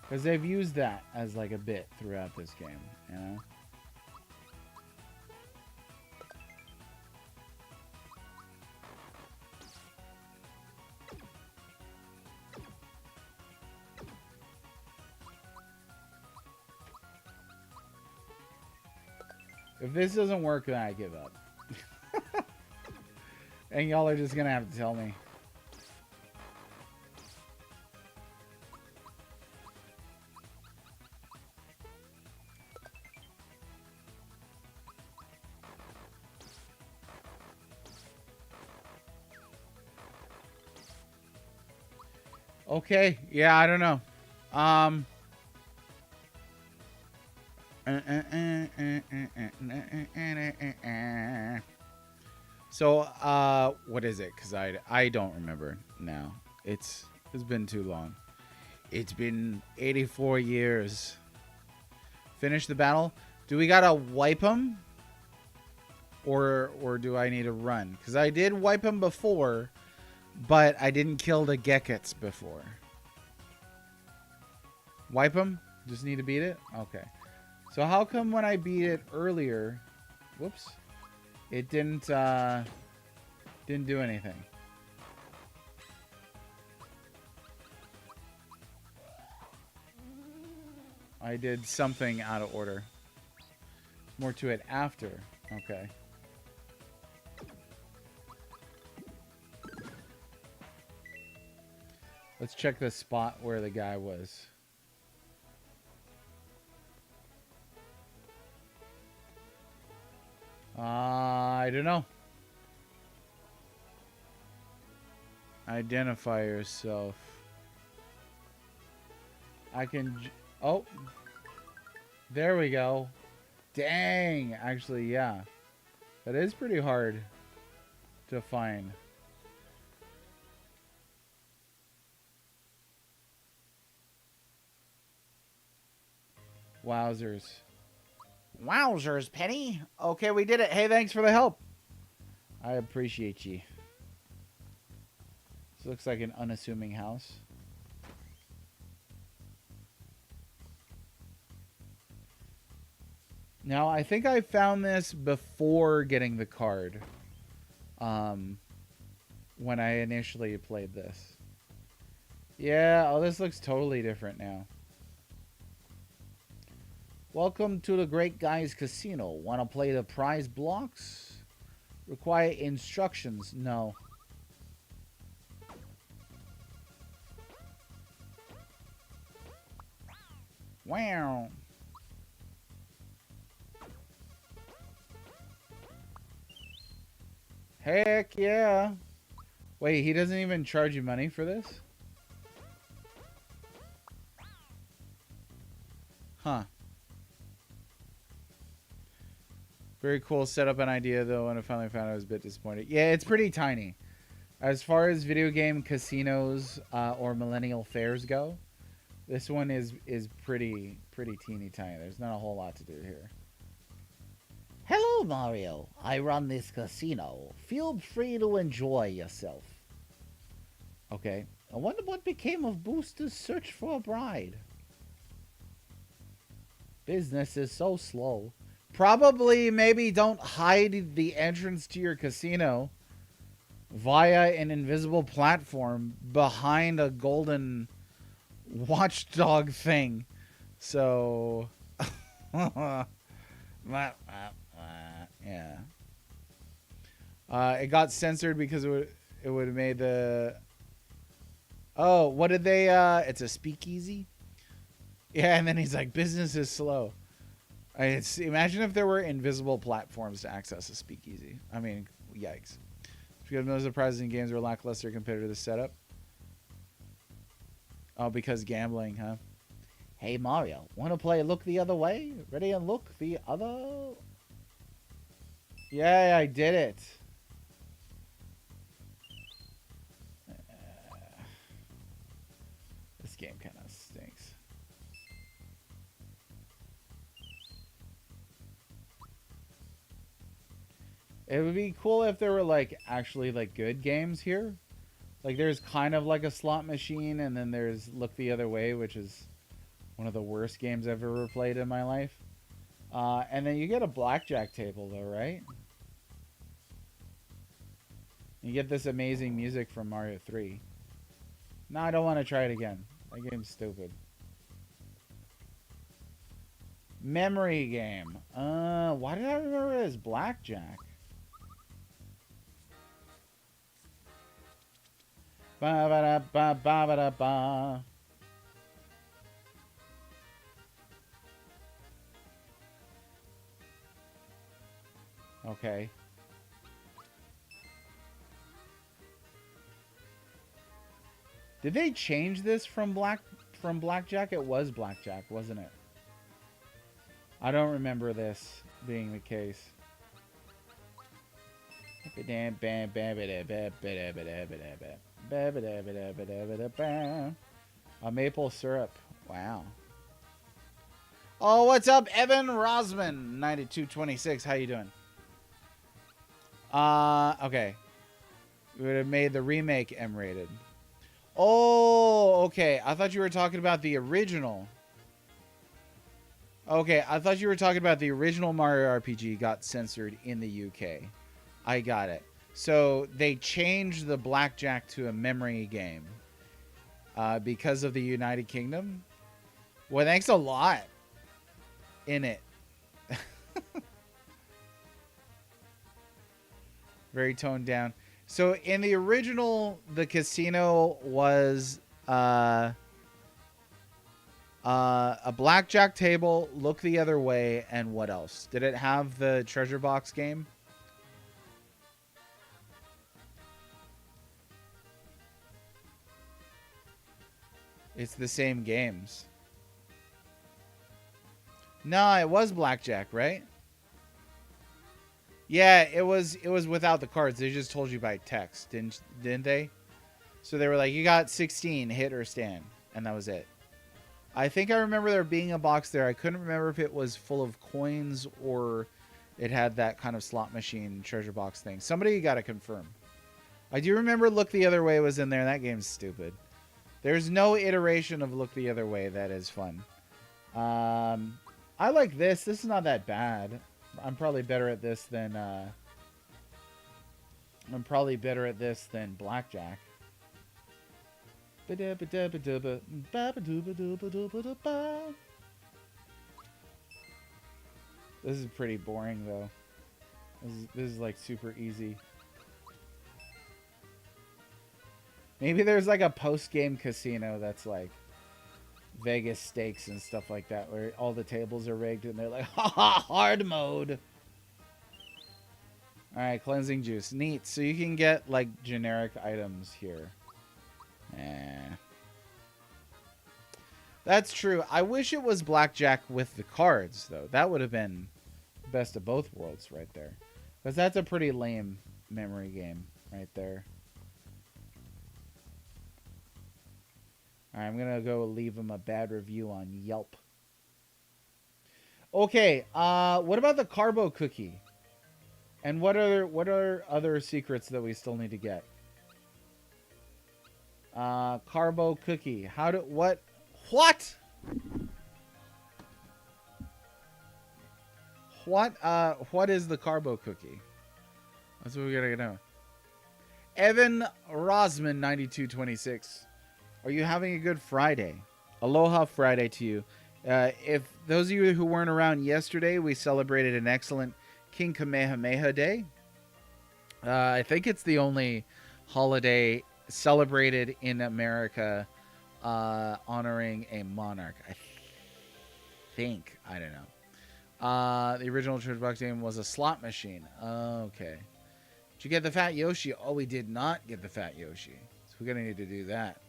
Because they've used that as like a bit throughout this game, you know? If this doesn't work, then I give up. And y'all are just gonna have to tell me. Okay, yeah, I don't know. So, what is it? Because I don't remember now. It's been too long. It's been 84 years. Finish the battle. Do we gotta wipe him? Or do I need to run? Because I did wipe him before, but I didn't kill the geckets before. Wipe him? Just need to beat it? Okay. So how come when I beat it earlier, whoops, it didn't do anything? I did something out of order. More to it after. Okay. Let's check the spot where the guy was. I don't know. Identify yourself. I can... Oh. There we go. Dang. Actually, yeah. That is pretty hard to find. Wowzers. Wowzers, Penny. Okay, we did it. Hey, thanks for the help. I appreciate you. This looks like an unassuming house. Now, I think I found this before getting the card. When I initially played this. Yeah, oh, this looks totally different now. Welcome to the Great Guys Casino. Want to play the prize blocks? Require instructions? No. Wow. Heck yeah. Wait, he doesn't even charge you money for this? Huh. Very cool setup and idea, though. When I finally found it, I was a bit disappointed. Yeah, it's pretty tiny. As far as video game casinos or millennial fairs go, this one is pretty teeny tiny. There's not a whole lot to do here. Hello, Mario. I run this casino. Feel free to enjoy yourself. Okay. I wonder what became of Booster's search for a bride. Business is so slow. Probably maybe don't hide the entrance to your casino via an invisible platform behind a golden watchdog thing. So, yeah. It got censored because it would have made the... Oh, what did they... It's a speakeasy? Yeah, and then he's like, business is slow. Imagine if there were invisible platforms to access a speakeasy. I mean, yikes. Because no surprising games were lackluster compared to the setup. Oh, because gambling, huh? Hey, Mario, want to play Look the Other Way? Ready and look the other... Yeah, I did it. This game kind of stinks. It would be cool if there were like actually like good games here. Like there's kind of like a slot machine, and then there's Look the Other Way, which is one of the worst games I've ever played in my life. And then you get a blackjack table though, right? You get this amazing music from Mario 3. No, I don't want to try it again. That game's stupid. Memory game. Why did I remember it as blackjack? Ba ba da ba ba ba da ba. Okay. Did they change this from blackjack? It was blackjack, wasn't it? I don't remember this being the case. A maple syrup. Wow. Oh, what's up, Evan Rosman, 9226? How you doing? Okay. We would have made the remake M-rated. Oh, okay. I thought you were talking about the original. Okay, I thought you were talking about the original Mario RPG got censored in the UK. I got it. So they changed the blackjack to a memory game because of the United Kingdom. Well, thanks a lot in it. Very toned down. So in the original, the casino was a blackjack table, Look the Other Way, and what else? Did it have the treasure box game? It's the same games. No, it was blackjack, right? Yeah, it was without the cards. They just told you by text, didn't they? So they were like, you got 16, hit or stand, and that was it. I think I remember there being a box there. I couldn't remember if it was full of coins or it had that kind of slot machine treasure box thing. Somebody got to confirm. I do remember Look the Other Way was in there. That game's stupid. There's no iteration of Look the Other Way that is fun. I like this. This is not that bad. I'm probably better at this than blackjack. This is pretty boring though. This is like super easy. Maybe there's like a post-game casino that's like Vegas stakes and stuff like that, where all the tables are rigged and they're like, haha, hard mode. Alright, cleansing juice. Neat. So you can get like generic items here. That's true. I wish it was blackjack with the cards, though. That would have been best of both worlds right there. Because that's a pretty lame memory game right there. Alright, I'm going to go leave him a bad review on Yelp. Okay, what about the Carbo Cookie? And what are other secrets that we still need to get? Carbo Cookie. What is the Carbo Cookie? That's what we gotta know. Evan Rosman 9226. Are you having a good Friday? Aloha Friday to you. If those of you who weren't around yesterday, we celebrated an excellent King Kamehameha Day. I think it's the only holiday celebrated in America honoring a monarch. I think. I don't know. The original Church Box game was a slot machine. Okay. Did you get the Fat Yoshi? Oh, we did not get the Fat Yoshi. So we're going to need to do that.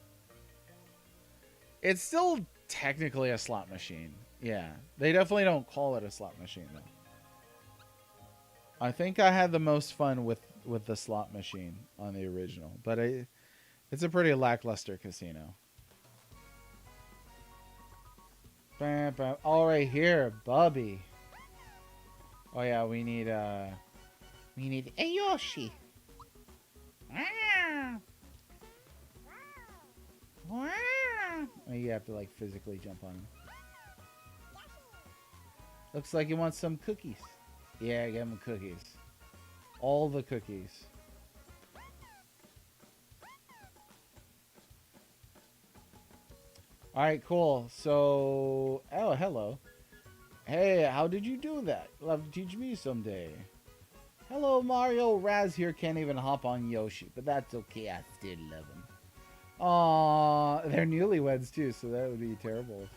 It's still technically a slot machine. Yeah. They definitely don't call it a slot machine, though. I think I had the most fun with the slot machine on the original. But it's a pretty lackluster casino. All right, here, Bubby. Oh, yeah, we need a Yoshi. Wow. Wow. You have to, like, physically jump on him. Looks like he wants some cookies. Yeah, give him cookies. All the cookies. Alright, cool. So... Oh, hello. Hey, how did you do that? You'll have to teach me someday. Hello, Mario. Raz here can't even hop on Yoshi, but that's okay. I still love him. Aww, they're newlyweds too, so that would be terrible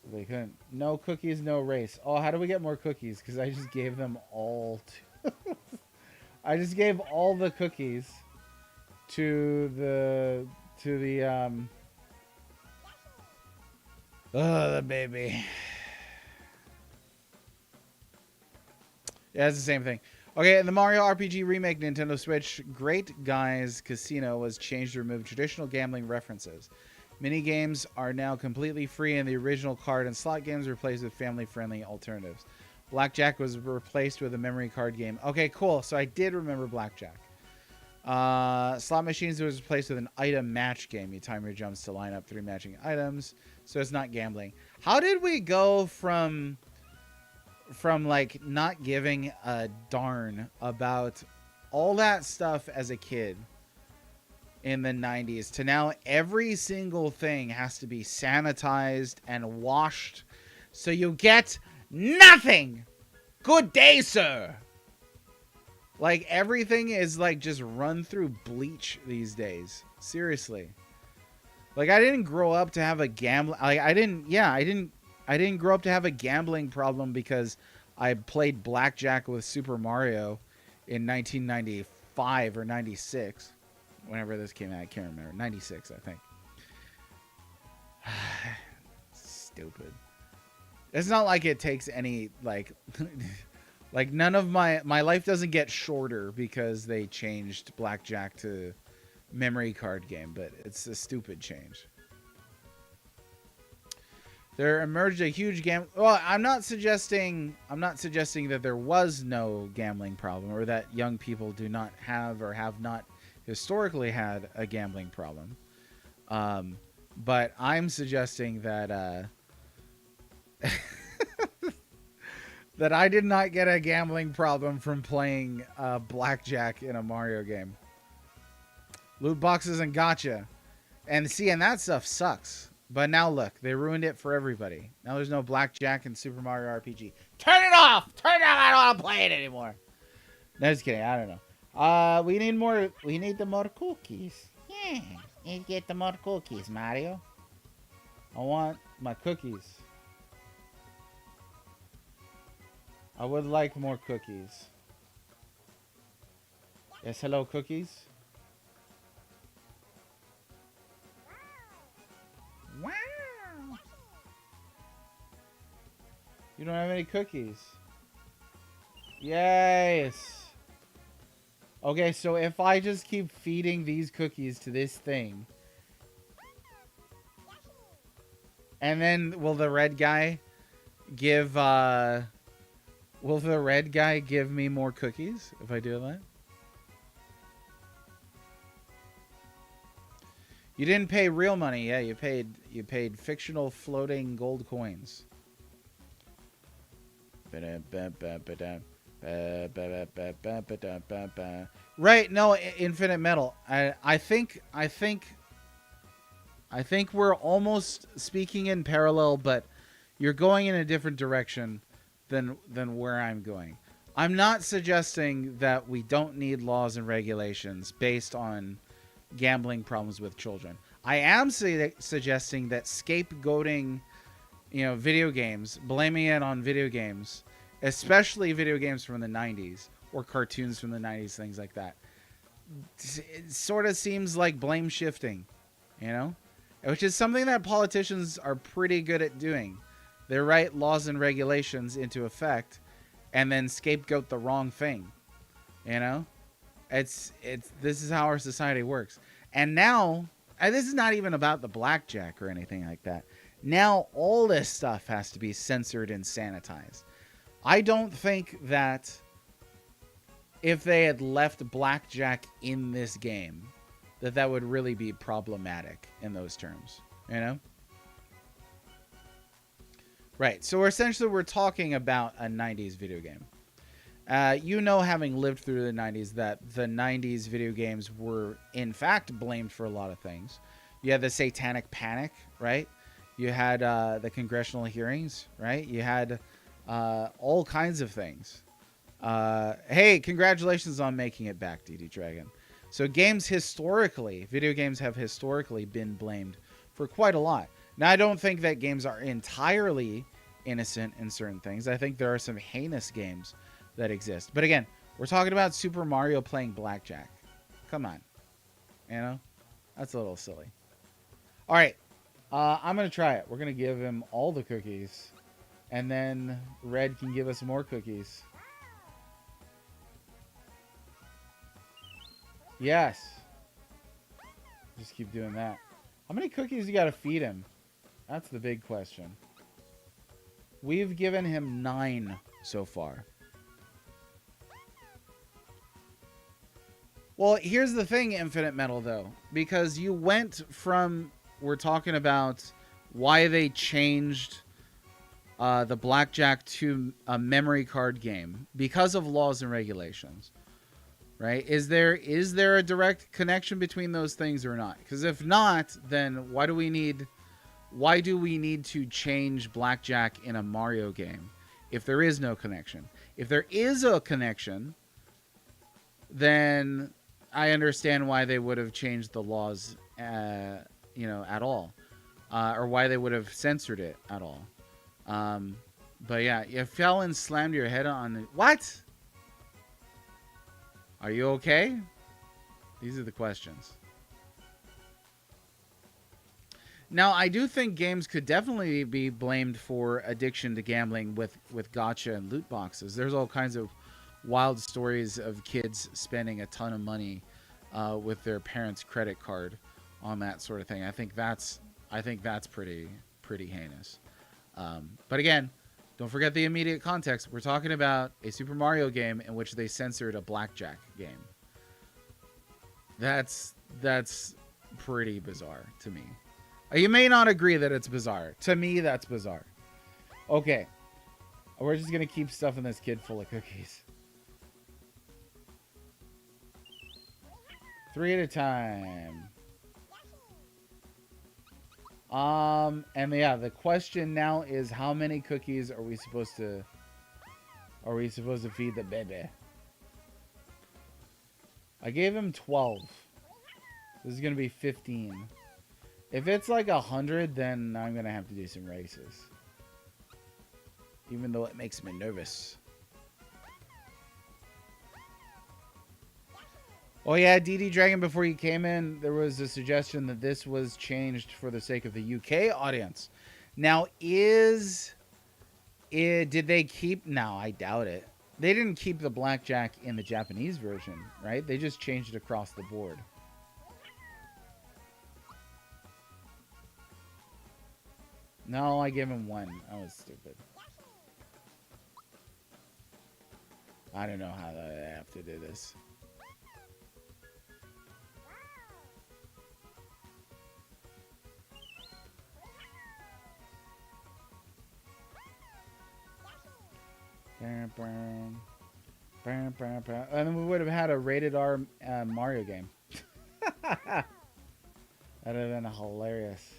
if they couldn't. No cookies, no race. Oh, how do we get more cookies? Because I just gave them all to... I just gave all the cookies to the oh, the baby. Yeah, it's the same thing. Okay, the Mario RPG Remake Nintendo Switch Great Guys Casino was changed to remove traditional gambling references. Mini games are now completely free, and the original card and slot games replaced with family-friendly alternatives. Blackjack was replaced with a memory card game. Okay, cool. So I did remember Blackjack. Slot machines was replaced with an item match game. You time your jumps to line up 3 matching items, so it's not gambling. How did we go from like not giving a darn about all that stuff as a kid in the 90s to now every single thing has to be sanitized and washed so you get nothing? Good day, sir. Like everything is like just run through bleach these days. Seriously. Like I didn't grow up to have a I didn't grow up to have a gambling problem because I played blackjack with Super Mario in 1995 or 96. Whenever this came out, I can't remember. 96, I think. Stupid. It's not like it takes any, like... like, none of my life doesn't get shorter because they changed blackjack to memory card game, but it's a stupid change. There emerged a huge well, I'm not suggesting that there was no gambling problem or that young people do not have or have not historically had a gambling problem. But I'm suggesting that that I did not get a gambling problem from playing blackjack in a Mario game. Loot boxes and gotcha. And that stuff sucks. But now look, they ruined it for everybody. Now there's no blackjack in Super Mario RPG. Turn it off! Turn it off! I don't want to play it anymore. No, just kidding. I don't know. We need the more cookies. Yeah, you get the more cookies, Mario. I want my cookies. I would like more cookies. Yes, hello, cookies. Wow. You don't have any cookies. Yes. Okay, so if I just keep feeding these cookies to this thing, and then will the red guy give me more cookies if I do that? You didn't pay real money, yeah, you paid fictional floating gold coins. Right, no, Infinite Metal. I think we're almost speaking in parallel, but you're going in a different direction than where I'm going. I'm not suggesting that we don't need laws and regulations based on gambling problems with children. I am suggesting that scapegoating, video games, blaming it on video games, especially video games from the 90s or cartoons from the 90s, things like that. It sort of seems like blame shifting, you know? Which is something that politicians are pretty good at doing. They write laws and regulations into effect and then scapegoat the wrong thing. You know? This is how our society works. And now, and this is not even about the blackjack or anything like that. Now all this stuff has to be censored and sanitized. I don't think that if they had left blackjack in this game, that would really be problematic in those terms, you know? Right, so we're talking about a 90s video game. Having lived through the 90s, that the 90s video games were, in fact, blamed for a lot of things. You had the Satanic Panic, right? You had the congressional hearings, right? You had all kinds of things. Hey, congratulations on making it back, DD Dragon. So video games have historically been blamed for quite a lot. Now, I don't think that games are entirely innocent in certain things. I think there are some heinous games that exist. But again, we're talking about Super Mario playing blackjack. Come on. That's a little silly. All right. I'm going to try it. We're going to give him all the cookies. And then Red can give us more cookies. Yes. Just keep doing that. How many cookies you got to feed him? That's the big question. We've given him 9 so far. Well, here's the thing, Infinite Metal, though. Because you went from... We're talking about why they changed the blackjack to a memory card game. Because of laws and regulations. Right? Is there a direct connection between those things or not? Because if not, then why do we need to change blackjack in a Mario game if there is no connection? If there is a connection, then I understand why they would have changed the laws, at all, or why they would have censored it at all. But yeah, you fell and slammed your head on what? Are you okay? These are the questions. Now, I do think games could definitely be blamed for addiction to gambling with gacha and loot boxes. There's all kinds of wild stories of kids spending a ton of money with their parents' credit card on that sort of thing. I think that's pretty heinous. But again, don't forget the immediate context. We're talking about a Super Mario game in which they censored a blackjack game. That's pretty bizarre to me. You may not agree that it's bizarre. To me, that's bizarre. Okay. We're just going to keep stuffing this kid full of cookies. 3 at a time. And yeah, the question now is how many cookies are we supposed to feed the baby? I gave him 12. This is going to be 15. If it's like 100, then I'm going to have to do some races. Even though it makes me nervous. Oh yeah, DD Dragon, before you came in, there was a suggestion that this was changed for the sake of the UK audience. Now, did they keep... No, I doubt it. They didn't keep the blackjack in the Japanese version, right? They just changed it across the board. No, I gave him 1. I was stupid. I don't know how I have to do this. And then we would have had a rated R Mario game. That'd have been hilarious.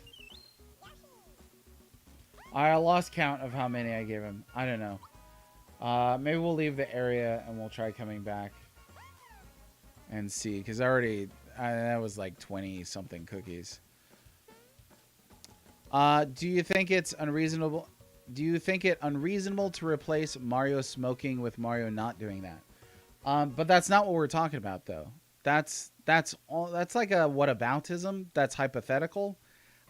I lost count of how many I gave him. I don't know. Maybe we'll leave the area and we'll try coming back and see. Because that was like 20 something cookies. Do you think it's unreasonable? Do you think it unreasonable to replace Mario smoking with Mario not doing that? But that's not what we're talking about, though. That's like a whataboutism. That's hypothetical.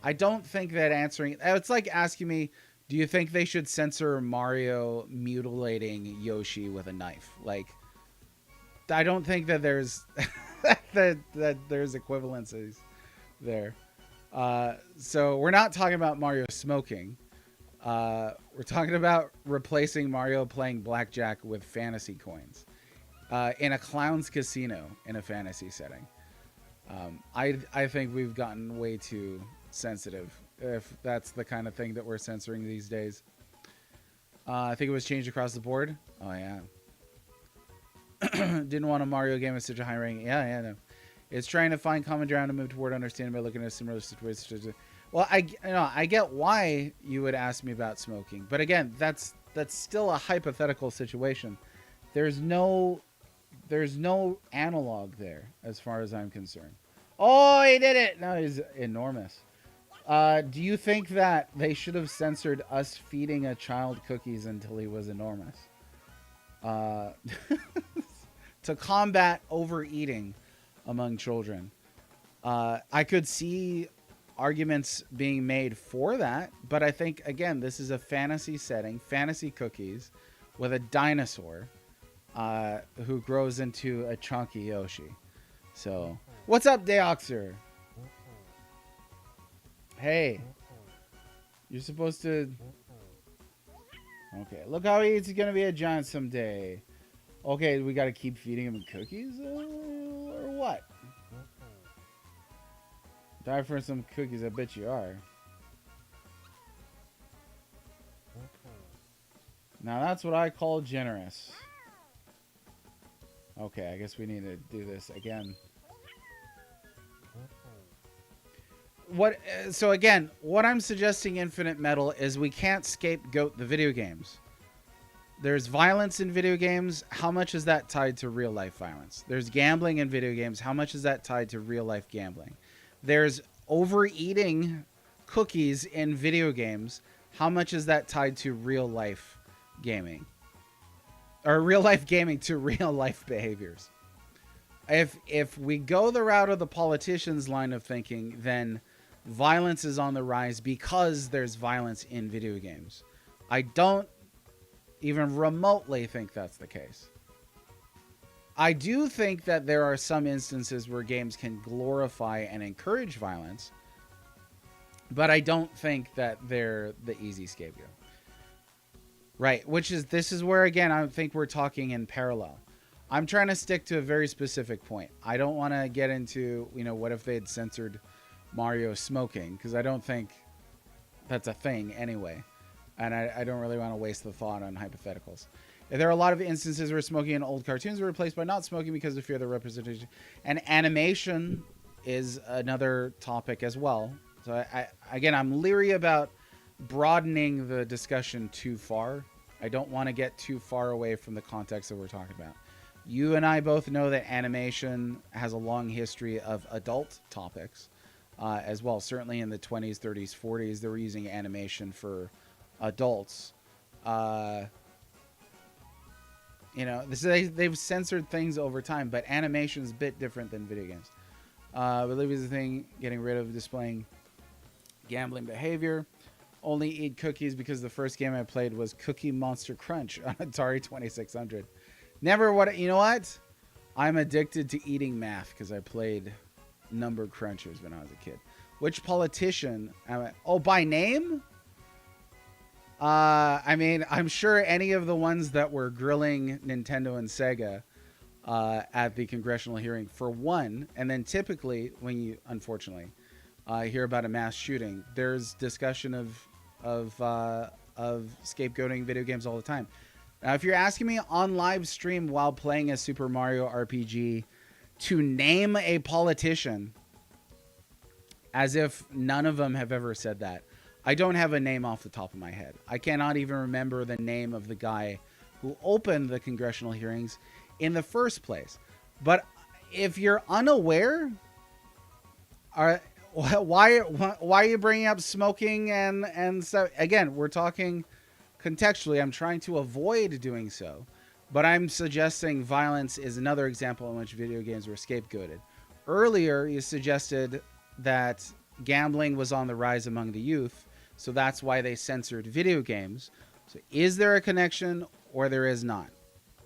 I don't think that answering... It's like asking me, do you think they should censor Mario mutilating Yoshi with a knife? Like, I don't think that there's... that there's equivalencies there. So we're not talking about Mario smoking. We're talking about replacing Mario playing blackjack with fantasy coins in a clown's casino in a fantasy setting. I think we've gotten way too sensitive if that's the kind of thing that we're censoring these days. I think it was changed across the board. Oh yeah. Didn't want a Mario game with such a high rating. Yeah, no. It's trying to find common ground and move toward understanding by looking at similar situations. Well, I get why you would ask me about smoking, but again, that's still a hypothetical situation. There's no analog there as far as I'm concerned. Oh, he did it! No, he's enormous. Do you think that they should have censored us feeding a child cookies until he was enormous? To combat overeating among children. I could see arguments being made for that, but I think, again, this is a fantasy setting, fantasy cookies, with a dinosaur who grows into a chunky Yoshi. So, what's up, Deoxer? Hey, you're supposed to... Okay, look how he eats. He's gonna be a giant someday. Okay, we gotta keep feeding him cookies? Or what? Die for some cookies, I bet you are. Now that's what I call generous. Okay, I guess we need to do this again. So again, what I'm suggesting Infinite Metal is we can't scapegoat the video games. There's violence in video games. How much is that tied to real life violence? There's gambling in video games. How much is that tied to real life gambling? There's overeating cookies in video games. How much is that tied to real life gaming? Or real life gaming to real life behaviors? If we go the route of the politicians' line of thinking, then violence is on the rise because there's violence in video games. I don't even remotely think that's the case. I do think that there are some instances where games can glorify and encourage violence, but I don't think that they're the easy scapegoat. Right, this is where, again, I think we're talking in parallel. I'm trying to stick to a very specific point. I don't want to get into, what if they had censored Mario smoking, because I don't think that's a thing anyway. And I don't really want to waste the thought on hypotheticals. There are a lot of instances where smoking in old cartoons were replaced by not smoking because of fear of the representation. And animation is another topic as well. So I'm leery about broadening the discussion too far. I don't want to get too far away from the context that we're talking about. You and I both know that animation has a long history of adult topics as well. Certainly in the 20s, 30s, 40s, they were using animation for adults. They've censored things over time, but animation is a bit different than video games. I believe is the thing, getting rid of displaying gambling behavior. only eat cookies because the first game I played was Cookie Monster Crunch on Atari 2600. Never what you know what? I'm addicted to eating math because I played number crunchers when I was a kid. Which politician? Oh, by name? I mean, I'm sure any of the ones that were grilling Nintendo and Sega at the congressional hearing for one, and then typically when you, unfortunately, hear about a mass shooting, there's discussion of scapegoating video games all the time. Now, if you're asking me on live stream while playing a Super Mario RPG to name a politician, as if none of them have ever said that, I don't have a name off the top of my head. I cannot even remember the name of the guy who opened the congressional hearings in the first place. But if you're unaware, why are you bringing up smoking and so again, we're talking contextually. I'm trying to avoid doing so, but I'm suggesting violence is another example in which video games were scapegoated. Earlier, you suggested that gambling was on the rise among the youth, so that's why they censored video games. So is there a connection or there is not?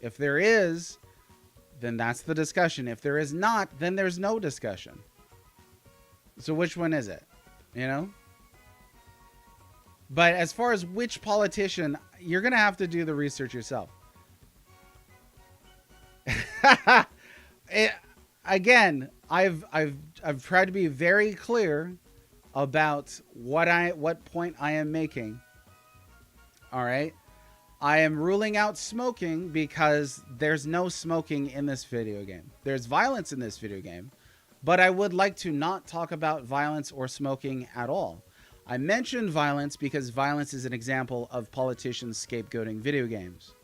If there is, then that's the discussion. If there is not, then there's no discussion. So which one is it? You know? But as far as which politician, you're going to have to do the research yourself. Again, I've tried to be very clear about what point I am making. All right? I am ruling out smoking because there's no smoking in this video game. There's violence in this video game, but I would like to not talk about violence or smoking at all. I mentioned violence because violence is an example of politicians scapegoating video games.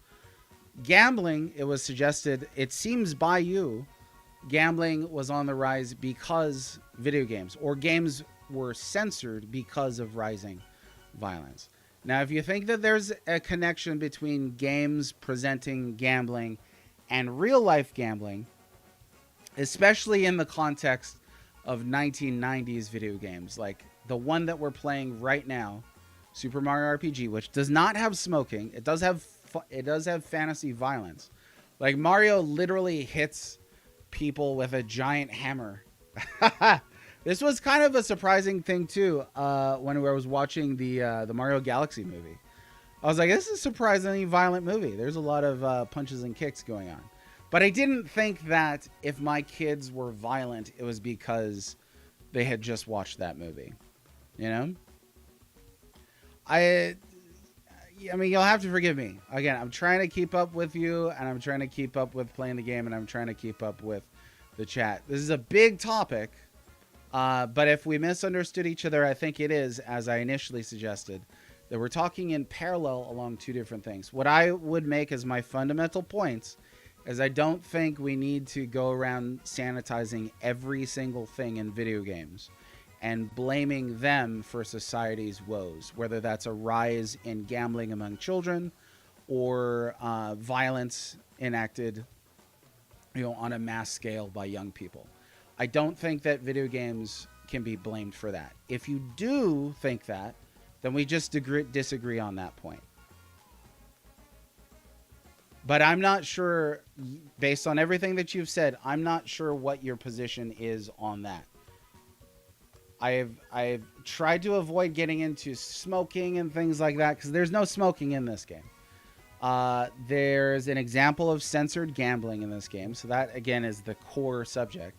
Gambling, it was suggested, it seems by you, gambling was on the rise because video games, or games were censored because of rising violence. Now, if you think that there's a connection between games presenting gambling and real life gambling, especially in the context of 1990s video games, like the one that we're playing right now, Super Mario RPG, which does not have smoking, it does have fantasy violence. Like Mario literally hits people with a giant hammer. This was kind of a surprising thing too. When I was watching the Mario Galaxy movie, I was like, "This is a surprisingly violent movie." There's a lot of punches and kicks going on, but I didn't think that if my kids were violent, it was because they had just watched that movie. You know, I mean, you'll have to forgive me. Again, I'm trying to keep up with you, and I'm trying to keep up with playing the game, and I'm trying to keep up with the chat. This is a big topic. But if we misunderstood each other, I think it is, as I initially suggested, that we're talking in parallel along two different things. What I would make as my fundamental points is I don't think we need to go around sanitizing every single thing in video games and blaming them for society's woes, whether that's a rise in gambling among children or violence enacted, on a mass scale by young people. I don't think that video games can be blamed for that. If you do think that, then we just disagree on that point. But I'm not sure, based on everything that you've said, I'm not sure what your position is on that. I've tried to avoid getting into smoking and things like that because there's no smoking in this game. There's an example of censored gambling in this game, so that again is the core subject.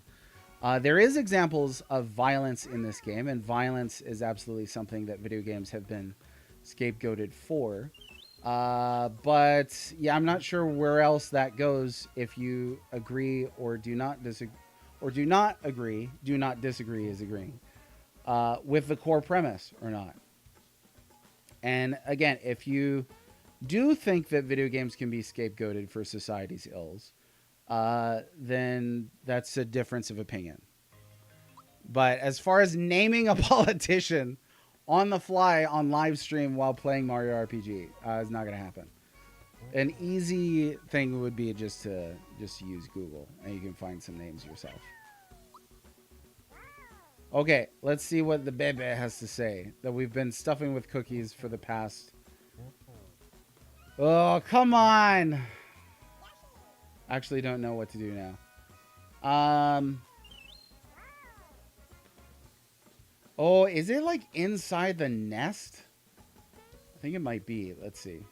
There is examples of violence in this game, and violence is absolutely something that video games have been scapegoated for. But yeah, I'm not sure where else that goes if you agree or do not disagree, or do not agree, do not disagree is agreeing, with the core premise or not. And again, if you do think that video games can be scapegoated for society's ills, then that's a difference of opinion. But as far as naming a politician on the fly on live stream while playing Mario RPG, is not going to happen. An easy thing would be just use Google, and you can find some names yourself. Okay, let's see what the Bebe has to say that we've been stuffing with cookies for the past. Oh, come on. Actually don't know what to do now. Oh, is it like inside the nest? I think it might be. Let's see.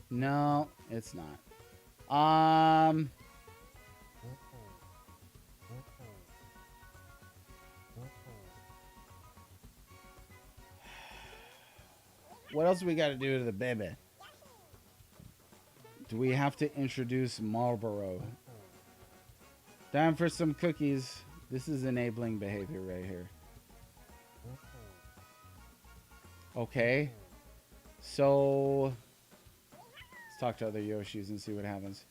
No, it's not. What else do we got to do to the baby? Do we have to introduce Marlboro? Time for some cookies. This is enabling behavior right here. Okay. So let's talk to other Yoshis and see what happens.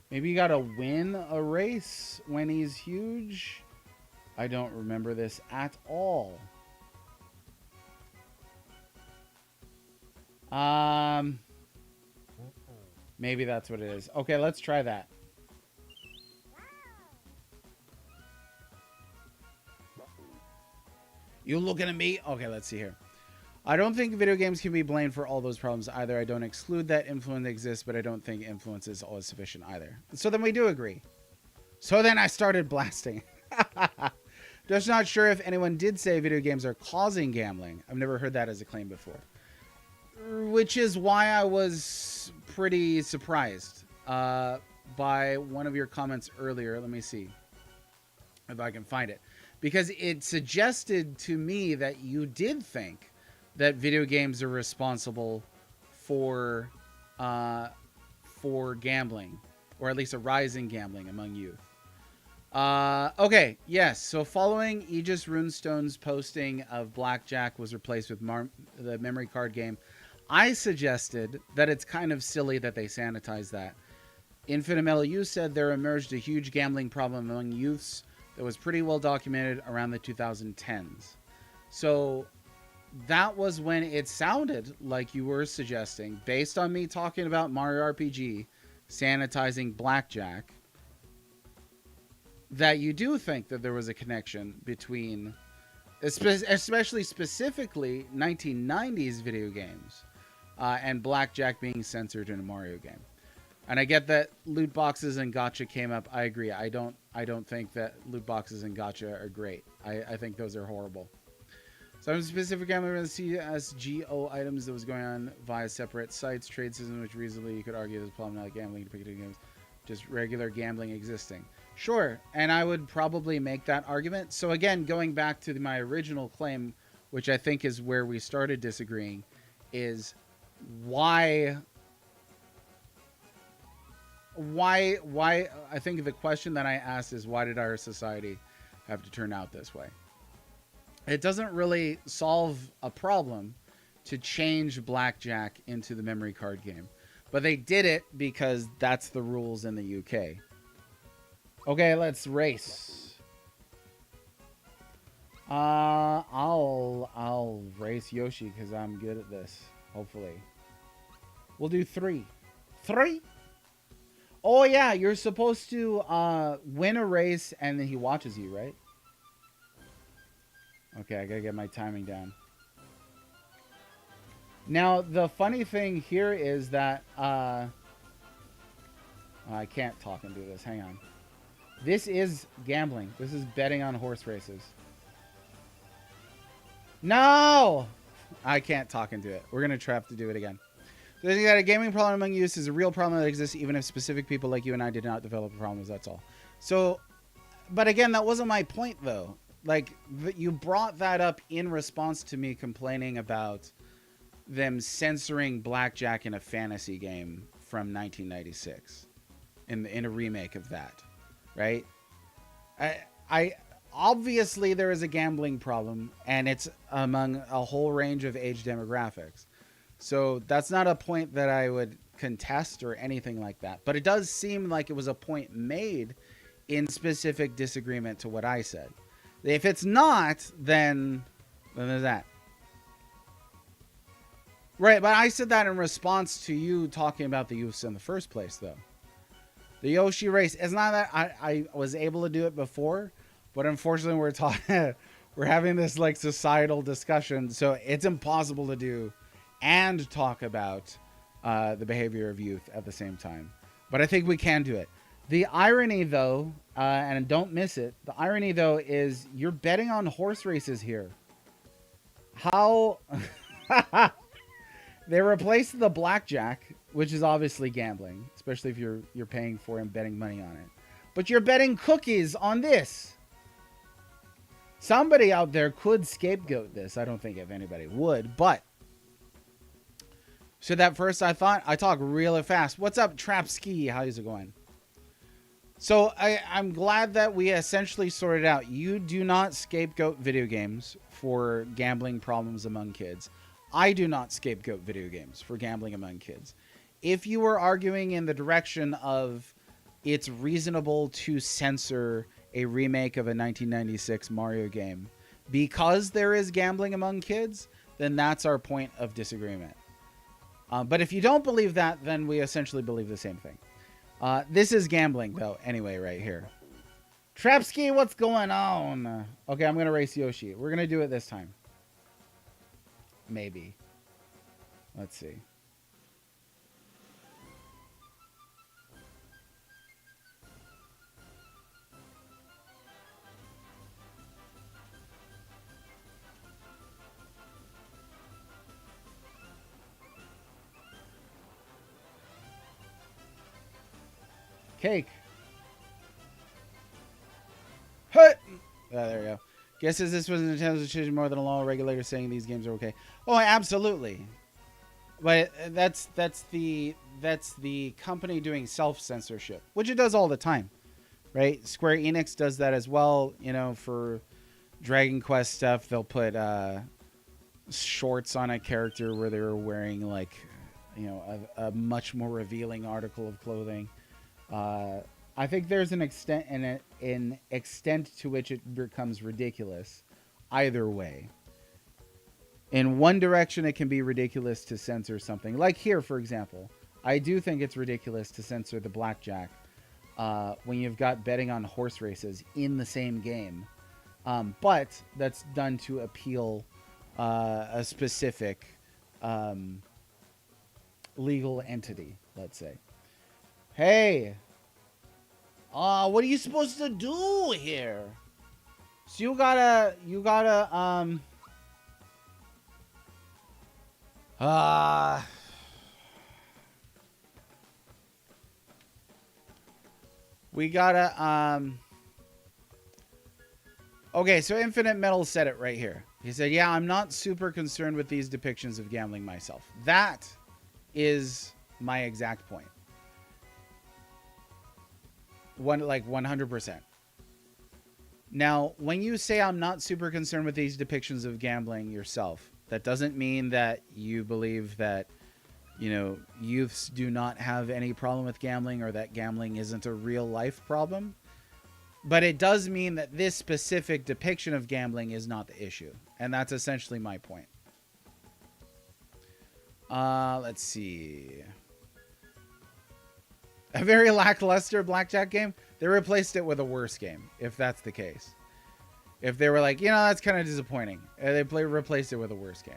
Maybe you gotta win a race when he's huge. I don't remember this at all. Maybe that's what it is. Okay, let's try that. You looking at me? Okay, let's see here. I don't think video games can be blamed for all those problems either. I don't exclude that influence exists, but I don't think influence is always sufficient either. So then we do agree. So then I started blasting. Just not sure if anyone did say video games are causing gambling. I've never heard that as a claim before. Which is why I was pretty surprised by one of your comments earlier. Let me see if I can find it. Because it suggested to me that you did think that video games are responsible for gambling, or at least a rise in gambling among youth. Okay, yes. So following Aegis Runestone's posting of Blackjack was replaced with the memory card game, I suggested that it's kind of silly that they sanitize that. Infinite Metal U said there emerged a huge gambling problem among youths that was pretty well documented around the 2010s. So that was when it sounded like you were suggesting, based on me talking about Mario RPG sanitizing Blackjack, that you do think that there was a connection between, especially specifically 1990s video games, and Blackjack being censored in a Mario game. And I get that loot boxes and gacha came up. I agree. I don't think that loot boxes and gacha are great. I think those are horrible. Some specific gambling around the CSGO items that was going on via separate sites, trade systems, which reasonably you could argue is a problem, not gambling to pick games, just regular gambling existing. Sure, and I would probably make that argument. So again, going back to my original claim, which I think is where we started disagreeing, is why I think the question that I asked is, why did our society have to turn out this way? It doesn't really solve a problem to change Blackjack into the memory card game, but they did it because that's the rules in the UK. Okay, let's race. I'll race Yoshi because I'm good at this. Hopefully, we'll do 3. 3. Oh yeah, you're supposed to win a race and then he watches you, right? Okay, I gotta get my timing down. Now, the funny thing here is that I can't talk and do this. Hang on. This is gambling. This is betting on horse races. No! I can't talk and do it. We're gonna have to do it again. So you got a gaming problem among youth is a real problem that exists even if specific people like you and I did not develop problems, that's all. So, but again, that wasn't my point though. Like, you brought that up in response to me complaining about them censoring Blackjack in a fantasy game from 1996 in a remake of that, right? I obviously there is a gambling problem and it's among a whole range of age demographics. So that's not a point that I would contest or anything like that. But it does seem like it was a point made in specific disagreement to what I said. If it's not, then there's that. Right, but I said that in response to you talking about the youths in the first place, though. The Yoshi race, it's not that I was able to do it before, but unfortunately we're talking, we're having this like societal discussion, so it's impossible to do and talk about the behavior of youth at the same time. But I think we can do it. The irony, though, and don't miss it, the irony, though, is you're betting on horse races here. How... They replaced the blackjack, which is obviously gambling, especially if you're paying for and betting money on it. But you're betting cookies on this. Somebody out there could scapegoat this. I don't think if anybody would, but... So that first I thought, I talk really fast. What's up, Trapski? How's it going? So I'm glad that we essentially sorted out. You do not scapegoat video games for gambling problems among kids. I do not scapegoat video games for gambling among kids. If you were arguing in the direction of it's reasonable to censor a remake of a 1996 Mario game because there is gambling among kids, then that's our point of disagreement. But if you don't believe that, then we essentially believe the same thing. This is gambling, though, anyway, right here. Trapski, what's going on? Okay, I'm going to race Yoshi. We're going to do it this time. Maybe. Let's see. Cake. Hut. There we go. Guesses this was an attempt to change more than a law regulator saying these games are okay. Oh, absolutely. But that's the company doing self-censorship, which it does all the time, right? Square Enix does that as well. You know, for Dragon Quest stuff, they'll put shorts on a character where they're wearing like, you know, a much more revealing article of clothing. I think there's an extent to which it becomes ridiculous. Either way, in one direction, it can be ridiculous to censor something. Like here, for example, I do think it's ridiculous to censor the blackjack when you've got betting on horse races in the same game. But that's done to appeal a specific legal entity, let's say. Hey, what are you supposed to do here? So you gotta, we gotta, okay, so Infinite Metal said it right here. He said, yeah, I'm not super concerned with these depictions of gambling myself. That is my exact point. Like 100%. Now, when you say I'm not super concerned with these depictions of gambling yourself, that doesn't mean that you believe that, you know, youths do not have any problem with gambling or that gambling isn't a real life problem. But it does mean that this specific depiction of gambling is not the issue. And that's essentially my point. Let's see. A very lackluster blackjack game. They replaced it with a worse game, if that's the case. If they were like, you know, that's kind of disappointing. They replaced it with a worse game.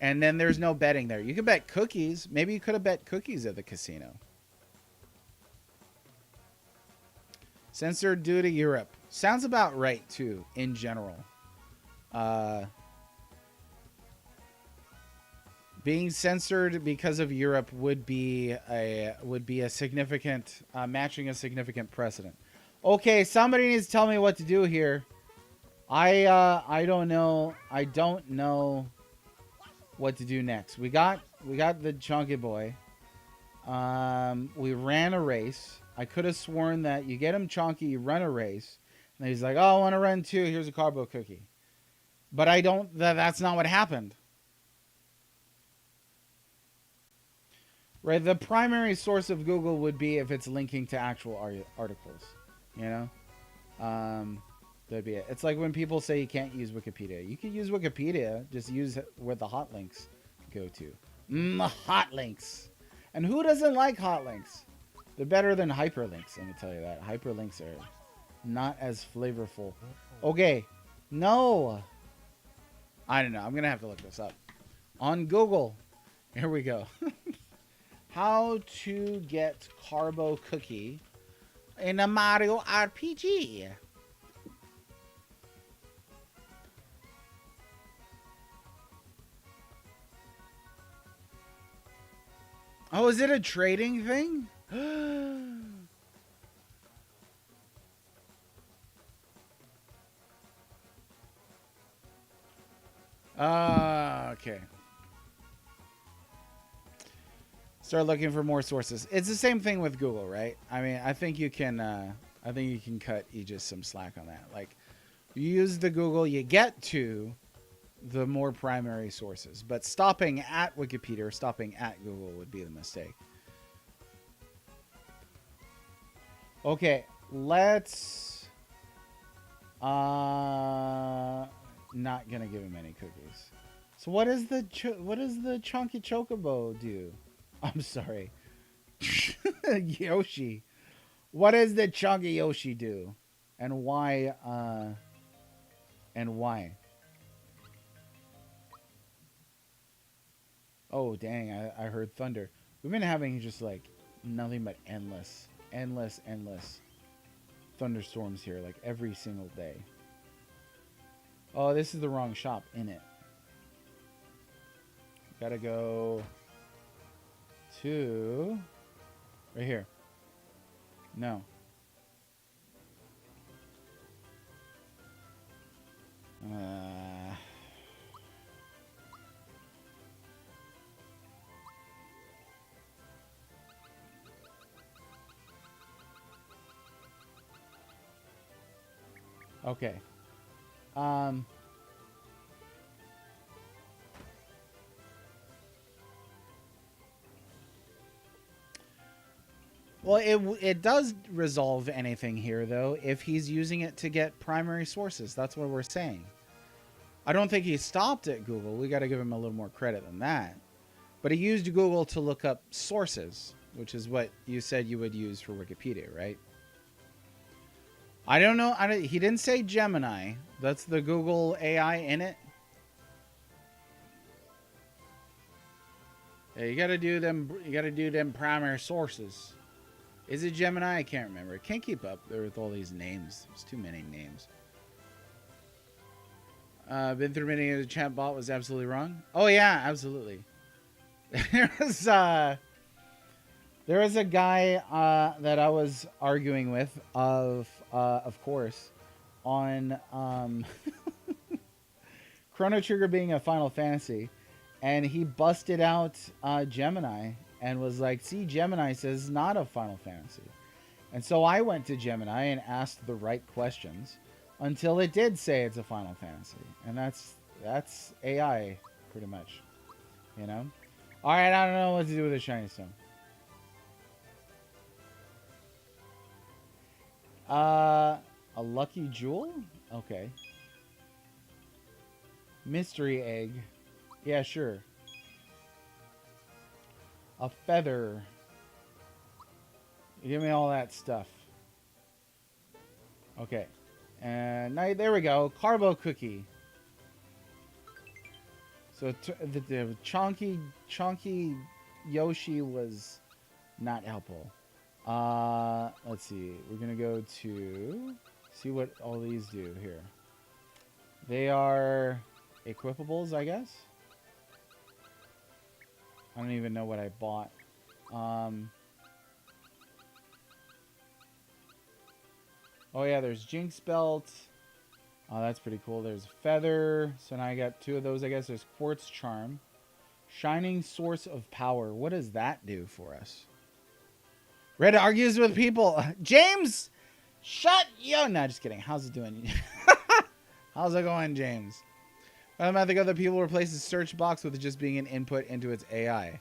And then there's no betting there. You could bet cookies. Maybe you could have bet cookies at the casino. Censored due to Europe. Sounds about right, too, in general. Being censored because of Europe would be a significant matching a significant precedent. Okay, somebody needs to tell me what to do here. I don't know. I don't know what to do next. We got the chunky boy. We ran a race. I could have sworn that you get him chunky, you run a race, and he's like, "Oh, I want to run too. Here's a carbo cookie." But I don't. That's not what happened. Right, the primary source of Google would be if it's linking to actual articles, you know? That'd be it. It's like when people say you can't use Wikipedia. You can use Wikipedia, just use it with the hot links. go to. Hot links. And who doesn't like hot links? They're better than hyperlinks, let me tell you that. Hyperlinks are not as flavorful. Okay. No. I don't know. I'm going to have to look this up. On Google. Here we go. How to get Carbo Cookie in a Mario RPG. Oh, is it a trading thing? Okay. Start looking for more sources. It's the same thing with Google, right? I mean, I think you can cut Aegis some slack on that. Like, you use the Google you get to, the more primary sources. But stopping at Wikipedia or stopping at Google would be the mistake. Okay, let's not gonna give him any cookies. So what does the chunky chocobo do? I'm sorry. Yoshi. What does the chunky Yoshi do? And why Oh, dang, I heard thunder. We've been having just like nothing but endless thunderstorms here, like every single day. Oh, this is the wrong shop in it. Gotta go to right here. No. Okay. Well, it does resolve anything here, though, if he's using it to get primary sources. That's what we're saying. I don't think he stopped at Google. We got to give him a little more credit than that. But he used Google to look up sources, which is what you said you would use for Wikipedia, right? I don't know. He didn't say Gemini. That's the Google AI in it. Yeah, you got to do them. You got to do them primary sources. Is it Gemini? I can't remember. I can't keep up there with all these names. There's too many names. Been through many of the chat bot was absolutely wrong. Oh yeah, absolutely. There was a guy that I was arguing with, of course, on Chrono Trigger being a Final Fantasy, and he busted out Gemini and was like, "See, Gemini says not a Final Fantasy," and so I went to Gemini and asked the right questions until it did say it's a Final Fantasy, and that's AI pretty much, you know. All right, I don't know what to do with a shiny stone. A lucky jewel? Okay. Mystery egg. Yeah, sure. A feather. Give me all that stuff. Okay. And there we go. Carbo cookie. So the chunky Yoshi was not helpful. Let's see. We're gonna go to see what all these do here. They are equipables, I guess. I don't even know what I bought. Oh yeah, there's Jinx Belt. Oh, that's pretty cool. There's Feather. So now I got two of those, I guess. There's Quartz Charm. Shining Source of Power. What does that do for us? Red argues with people. James! Shut yo. No, just kidding. How's it doing? How's it going, James? I think other people replace the search box with just being an input into its AI.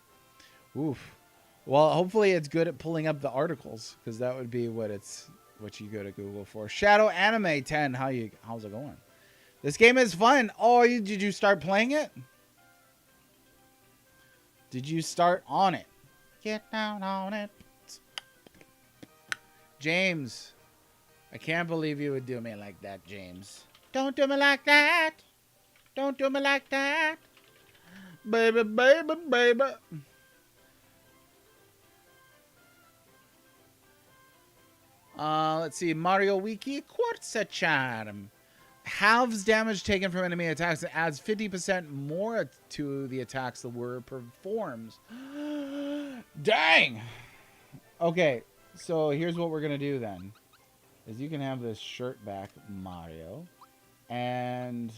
Oof. Well, hopefully it's good at pulling up the articles, because that would be what you go to Google for. Shadow Anime 10. How's it going? This game is fun. Oh, did you start playing it? Did you start on it? Get down on it. James, I can't believe you would do me like that, James. Don't do me like that. Don't do me like that. Baby, baby, baby. Let's see. Mario Wiki, Quartz Charm. Halves damage taken from enemy attacks and adds 50% more to the attacks the wearer performs. Dang! Okay, so here's what we're going to do then. Is you can have this shirt back, Mario. And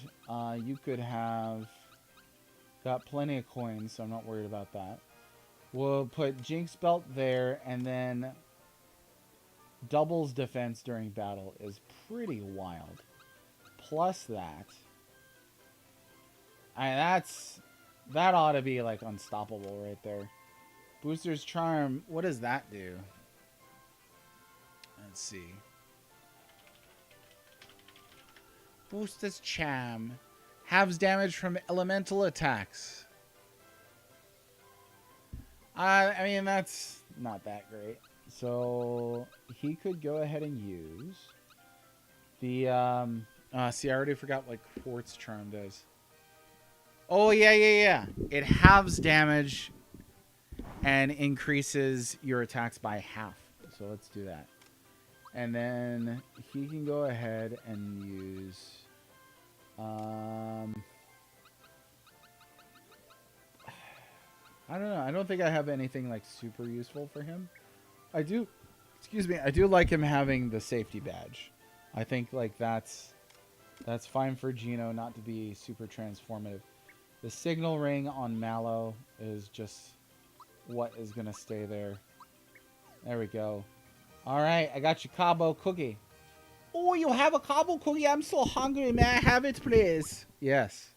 you could have... Got plenty of coins, so I'm not worried about that. We'll put Jinx Belt there, and then... Doubles defense during battle is pretty wild. Plus that, that ought to be like unstoppable right there. Booster's Charm, what does that do? Let's see. Booster's Charm halves damage from elemental attacks. I mean, that's not that great. So he could go ahead and use the see, I already forgot what Quartz Charm does. Oh yeah. It halves damage and increases your attacks by half. So let's do that. And then he can go ahead and use I don't know. I don't think I have anything like super useful for him. I do like him having the safety badge. I think like that's fine for Geno not to be super transformative. The signal ring on Mallow is just what is going to stay there. There we go. All right, I got you Cabo cookie. Oh, you have a Cabo cookie? I'm so hungry. May I have it, please? Yes.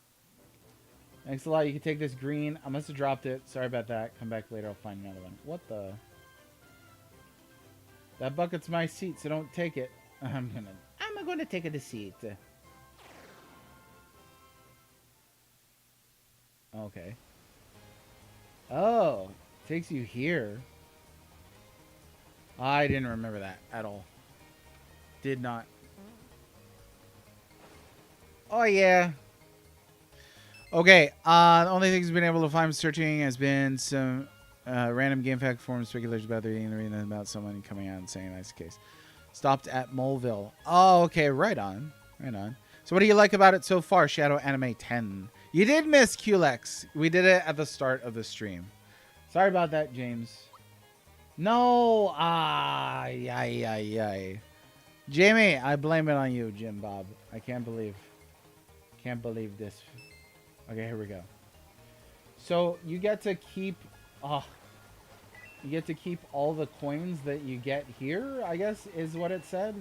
Thanks a lot. You can take this green. I must have dropped it. Sorry about that. Come back later. I'll find another one. What the... That bucket's my seat, so don't take it. I'm gonna take the seat. Okay. Oh, takes you here. I didn't remember that at all. Did not. Oh yeah. Okay. The only thing he's been able to find searching has been some random game fact forums, speculation about the arena about someone coming out and saying that's the case. Stopped at Moleville. Oh, okay. Right on. Right on. So what do you like about it so far, Shadow Anime 10? You did miss QLEX. We did it at the start of the stream. Sorry about that, James. No. Jamie, I blame it on you, Jim Bob. I can't believe this. Okay, here we go. So you get to keep you get to keep all the coins that you get here, I guess is what it said.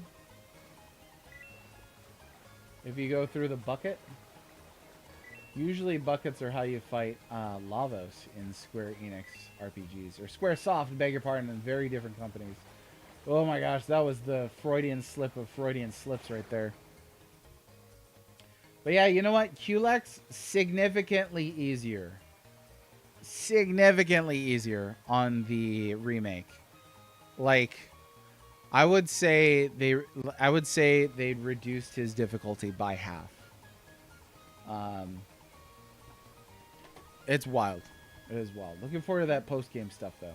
If you go through the bucket. Usually buckets are how you fight Lavos in Square Enix RPGs. Or Squaresoft, beg your pardon, in very different companies. Oh my gosh, that was the Freudian slip of Freudian slips right there. But yeah, you know what? QLEX, significantly easier. Significantly easier on the remake. Like, I would say they'd reduced his difficulty by half. It's wild. It is wild. Looking forward to that post-game stuff, though.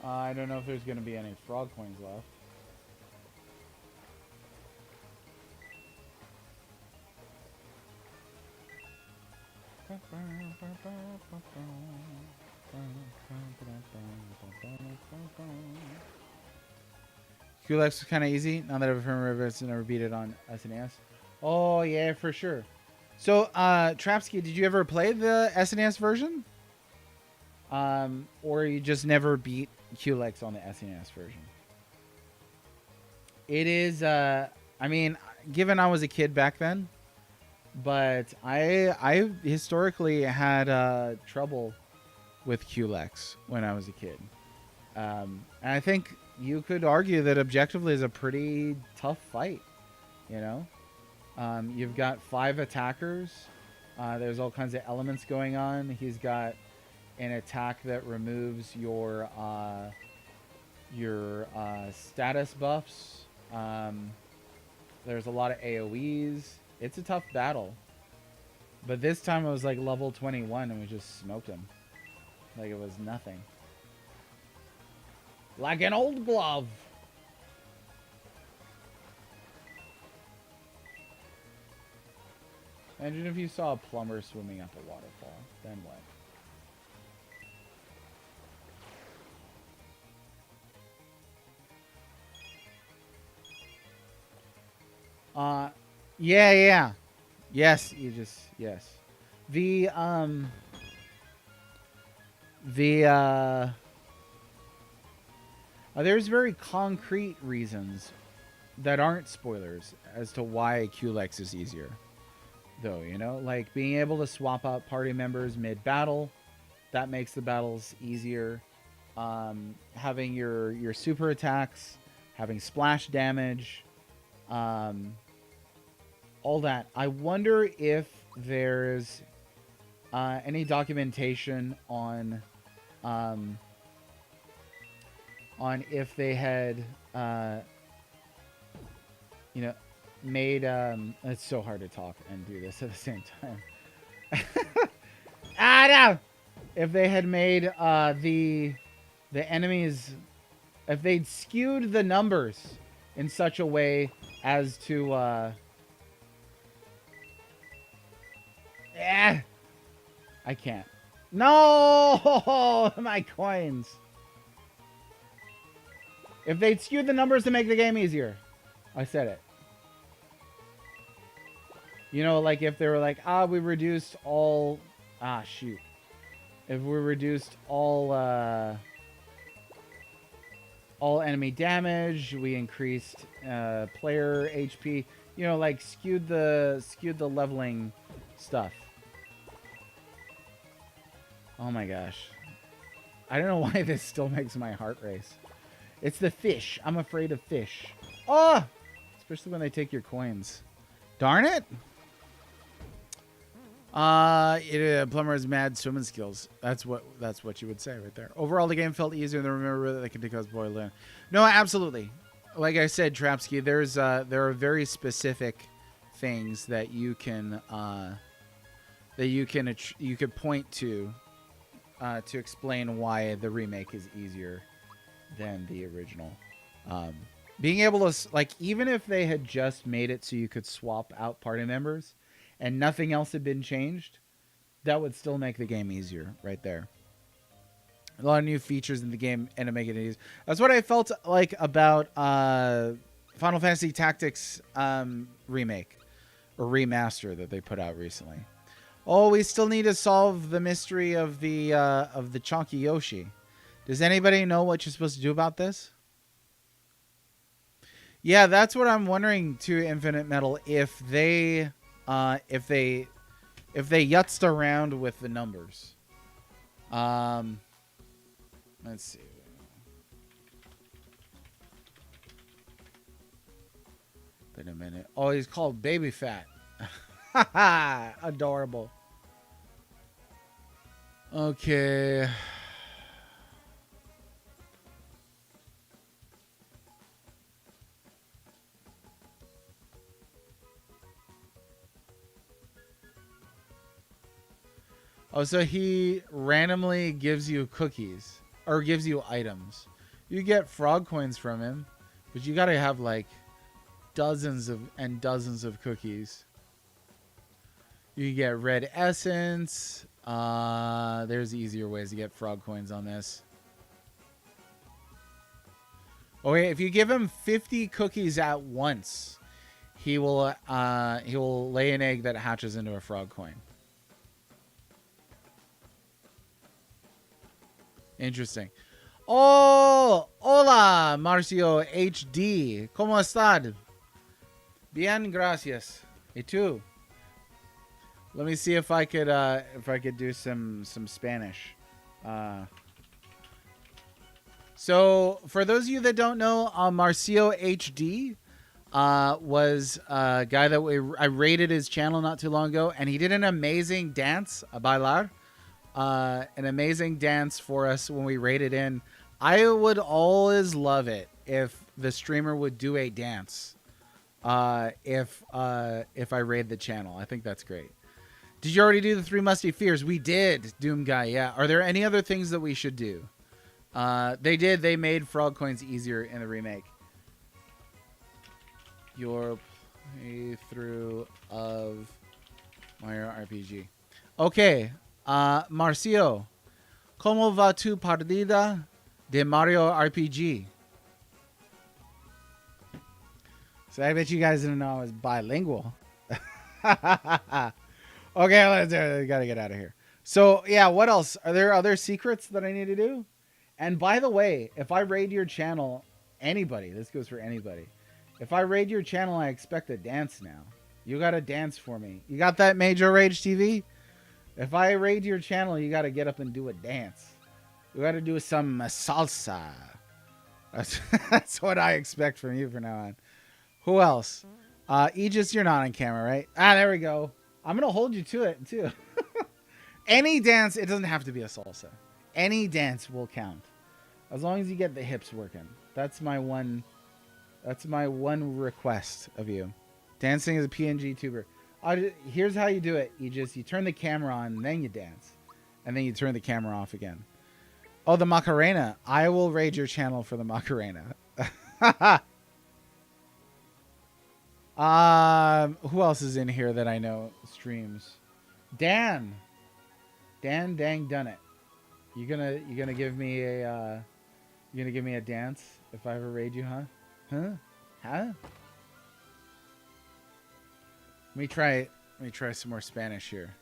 I don't know if there's going to be any frog coins left. QLEX was kind of easy. Now that I've remembered, it's never beat it on SNES. Oh yeah, for sure. So, Trapsky, did you ever play the SNES version? Or you just never beat QLEX on the SNES version? It is, I mean, given I was a kid back then, but I historically had trouble with QLEX when I was a kid. And I think you could argue that objectively is a pretty tough fight, you know? You've got 5 attackers. There's all kinds of elements going on. He's got an attack that removes your status buffs. There's a lot of AoEs. It's a tough battle. But this time it was like level 21 and we just smoked him. Like it was nothing. Like an old glove. Imagine if you saw a plumber swimming up a waterfall. Then what? Yeah. Yes, yes. There's very concrete reasons that aren't spoilers as to why QLEX is easier. Though, you know, like being able to swap out party members mid-battle, that makes the battles easier. Having your super attacks, having splash damage, all that. I wonder if there's any documentation on if they had you know, made it's so hard to talk and do this at the same time. No! If they had made the enemies, if they'd skewed the numbers in such a way as to I can't. No, my coins. If they'd skewed the numbers to make the game easier. I said it. You know, like if they were like, we reduced all... shoot. If we reduced all enemy damage, we increased player HP. You know, like skewed the leveling stuff. Oh my gosh. I don't know why this still makes my heart race. It's the fish. I'm afraid of fish. Oh! Especially when they take your coins. Darn it! Plumber's mad swimming skills. That's what you would say right there. Overall, the game felt easier than remember that they could because boy. No, absolutely. Like I said, Trapsky, there are very specific things that you can could point to explain why the remake is easier than the original. Being able to, like, even if they had just made it so you could swap out party members and nothing else had been changed, that would still make the game easier right there. A lot of new features in the game and to make it easy. That's what I felt like about Final Fantasy Tactics remake or remaster that they put out recently. Oh, we still need to solve the mystery of the Chonky Yoshi. Does anybody know what you're supposed to do about this? Yeah, that's what I'm wondering to Infinite Metal, if they yutzed around with the numbers. Let's see. Wait a minute. Oh, he's called Baby Fat. Adorable. Okay. Oh, so he randomly gives you cookies or gives you items. You get frog coins from him, but you got to have like dozens and dozens of cookies. You get red essence. There's easier ways to get frog coins on this. Oh wait, if you give him 50 cookies at once, he will lay an egg that hatches into a frog coin. Interesting. Oh, hola, Marcio HD. ¿Cómo estás? Bien, gracias. ¿Y tú? Let me see if I could do some Spanish. So for those of you that don't know, Marcio HD, was a guy that I rated his channel not too long ago, and he did an amazing dance, a bailar, an amazing dance for us when we rated in. I would always love it if the streamer would do a dance. If I raid the channel, I think that's great. Did you already do the 3 Musty Fears? We did, Doom Guy. Yeah. Are there any other things that we should do? They did. They made frog coins easier in the remake. Your playthrough of Mario RPG. Okay. Marcio, ¿cómo va tu partida de Mario RPG? So I bet you guys didn't know I was bilingual. Okay, let's do it. We gotta get out of here. So yeah, what else? Are there other secrets that I need to do? And by the way, if I raid your channel, anybody, this goes for anybody. If I raid your channel, I expect a dance now. You gotta dance for me. You got that, Major Rage TV? If I raid your channel, you gotta get up and do a dance. You gotta do some salsa. That's what I expect from you from now on. Who else? Aegis, you're not on camera, right? Ah, there we go. I'm going to hold you to it, too. Any dance, it doesn't have to be a salsa. Any dance will count. As long as you get the hips working. That's my one request of you. Dancing as a PNG tuber. Here's how you do it. You turn the camera on, and then you dance. And then you turn the camera off again. Oh, the Macarena. I will raid your channel for the Macarena. Who else is in here that I know streams? Dan dang done it. You gonna give me a dance if I ever raid you, huh? Let me try some more Spanish here.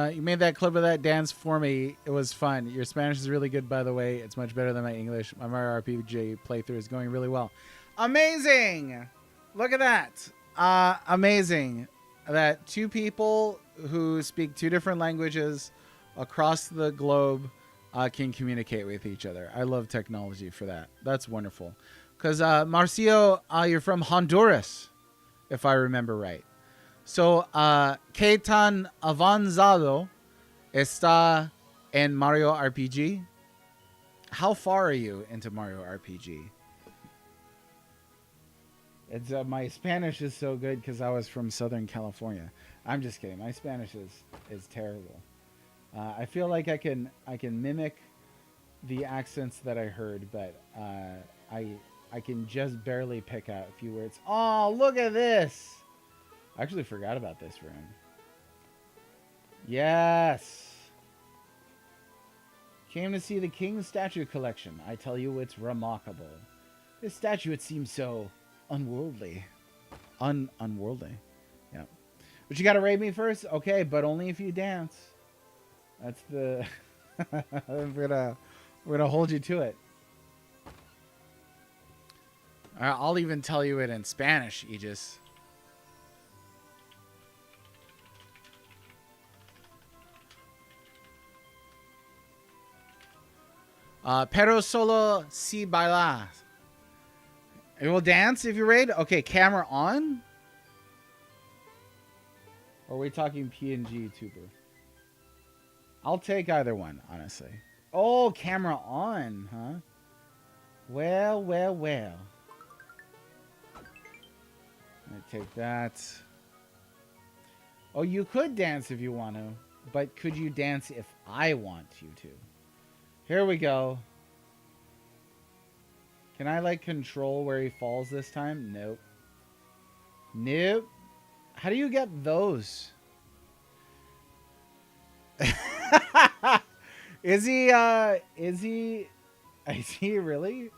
You made that clip of that dance for me. It was fun. Your Spanish is really good, by the way. It's much better than my English. My Mario RPG playthrough is going really well. Amazing! Look at that. Amazing that 2 people who speak 2 different languages across the globe can communicate with each other. I love technology for that. That's wonderful. Because, Marcio, you're from Honduras, if I remember right. So, ¿qué tan avanzado está en Mario RPG? How far are you into Mario RPG? It's my Spanish is so good because I was from Southern California. I'm just kidding. My Spanish is terrible. I feel like I can mimic the accents that I heard, but I can just barely pick out a few words. Oh, look at this! I actually forgot about this room. Yes. Came to see the King statue collection. I tell you, it's remarkable. This statue, it seems so unworldly. Unworldly. Yeah. But you gotta raid me first? Okay, but only if you dance. That's the... we're gonna hold you to it. I'll even tell you it in Spanish, Aegis. Pero solo si bailas. It will dance if you raid? Okay, camera on? Or are we talking PNG tuber? I'll take either one, honestly. Oh, camera on, huh? Well, well, well. I take that. Oh, you could dance if you want to. But could you dance if I want you to? Here we go. Can I, like, control where he falls this time? Nope. Nope. How do you get those? Is he really?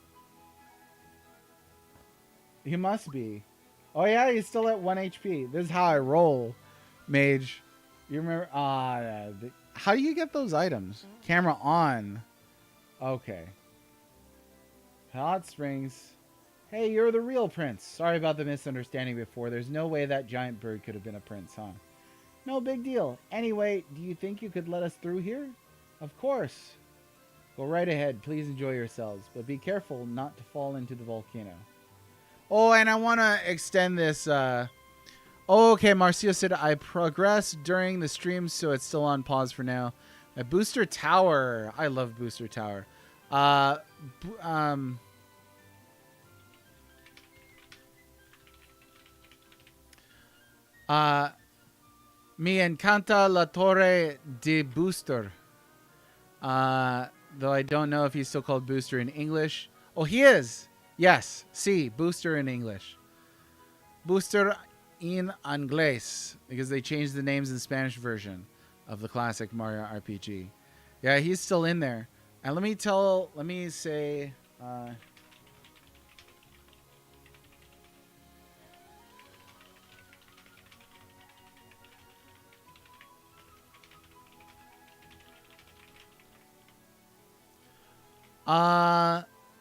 He must be. Oh, yeah, he's still at 1 HP. This is how I roll, Mage. You remember? How do you get those items? Camera on. Okay. Hot springs. Hey, you're the real prince. Sorry about the misunderstanding before. There's no way that giant bird could have been a prince, huh? No big deal. Anyway, do you think you could let us through here? Of course. Go right ahead. Please enjoy yourselves. But be careful not to fall into the volcano. Oh, and I want to extend this. Oh, okay. Marcio said I progressed during the stream, so it's still on pause for now. A Booster Tower. I love Booster Tower. Me encanta la torre de Booster. Though I don't know if he's still called Booster in English. Oh, he is. Yes. Sí, Booster in English. Booster in Inglés. Because they changed the names in the Spanish version of the classic Mario RPG. Yeah, he's still in there. And let me say...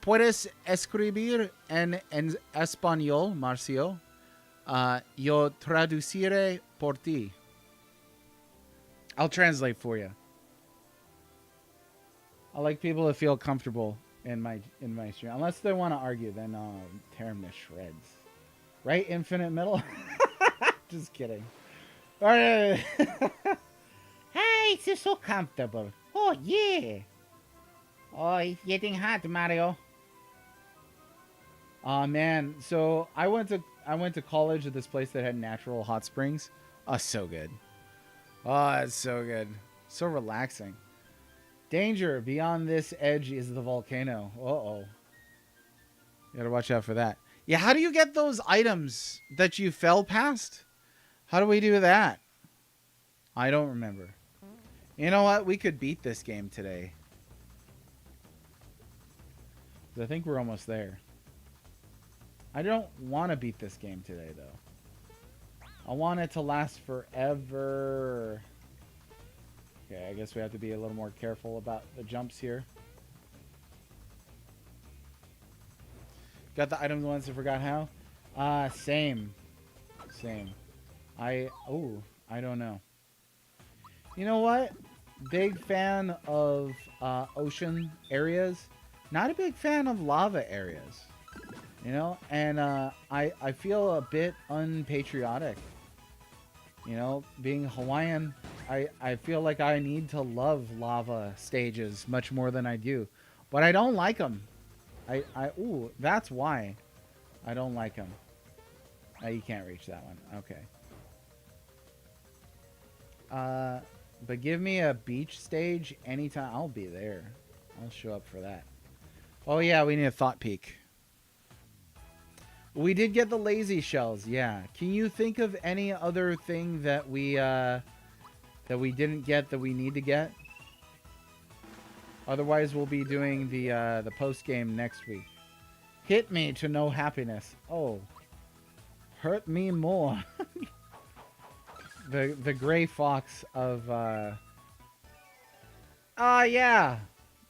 puedes escribir en español, Marcio. Yo traduciré por ti. I'll translate for you. I like people to feel comfortable in my stream. Unless they want to argue, then I'll tear them to shreds. Right, Infinite Middle? Just kidding. All right. Hey, it's just so comfortable. Oh, yeah. Oh, it's getting hot, Mario. Oh man, so I went to college at this place that had natural hot springs. Oh, so good. Oh, it's so good. So relaxing. Danger, beyond this edge is the volcano. Uh-oh. You gotta watch out for that. Yeah, how do you get those items that you fell past? How do we do that? I don't remember. You know what? We could beat this game today. I think we're almost there. I don't want to beat this game today, though. I want it to last forever. Okay, I guess we have to be a little more careful about the jumps here. Got the items once, I forgot how. Same. I don't know. You know what? Big fan of ocean areas. Not a big fan of lava areas. You know? And I feel a bit unpatriotic. You know, being Hawaiian, I feel like I need to love lava stages much more than I do. But I don't like them. Ooh, that's why I don't like them. You can't reach that one. Okay. But give me a beach stage anytime. I'll be there. I'll show up for that. Oh, yeah, we need a thought peak. We did get the lazy shells, yeah. Can you think of any other thing that we didn't get that we need to get? Otherwise, we'll be doing the post game next week. Hit me to know happiness. Oh, hurt me more. the gray fox of. Yeah.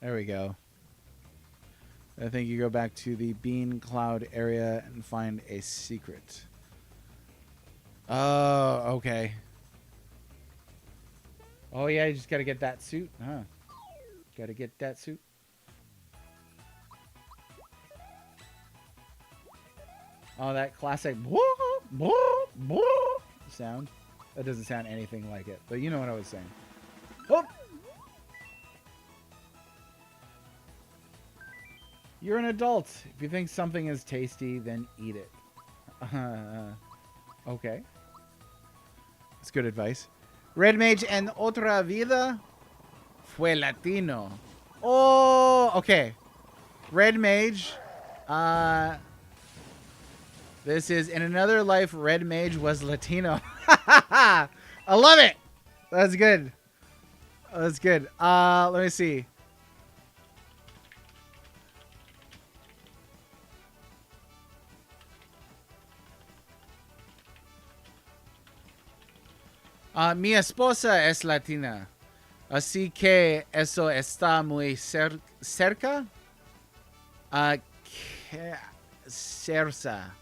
There we go. I think you go back to the bean cloud area and find a secret. Oh, okay. Oh, yeah, you just gotta get that suit, huh? Gotta get that suit. Oh, that classic sound. That doesn't sound anything like it, but you know what I was saying. Oh! You're an adult. If you think something is tasty, then eat it. Okay. That's good advice. Red Mage en otra vida fue latino. Oh, okay. Red Mage. This is in another life. Red Mage was Latino. I love it. That's good. That's good. Let me see. Mi esposa es latina, así que eso está muy cerca. Cersa.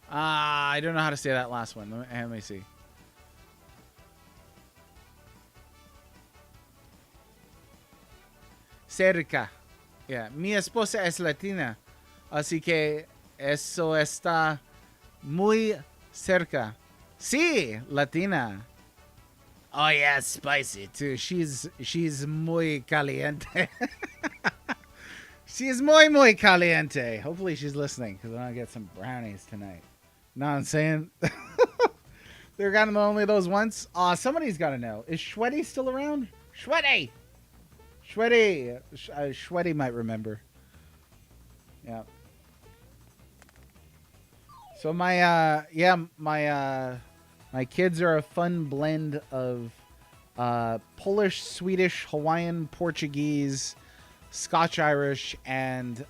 I don't know how to say that last one. Let me see. Cerca. Yeah. Mi esposa es latina. Así que eso está muy cerca. Sí, latina. Oh yeah, spicy too. She's muy caliente. She's muy caliente. Hopefully she's listening because I want to get some brownies tonight. Know what I'm saying? They're kind of only those once. Somebody's got to know. Is Shweddy still around? Shweddy! Shweddy might remember. Yeah. So my kids are a fun blend of Polish, Swedish, Hawaiian, Portuguese, Scotch Irish, and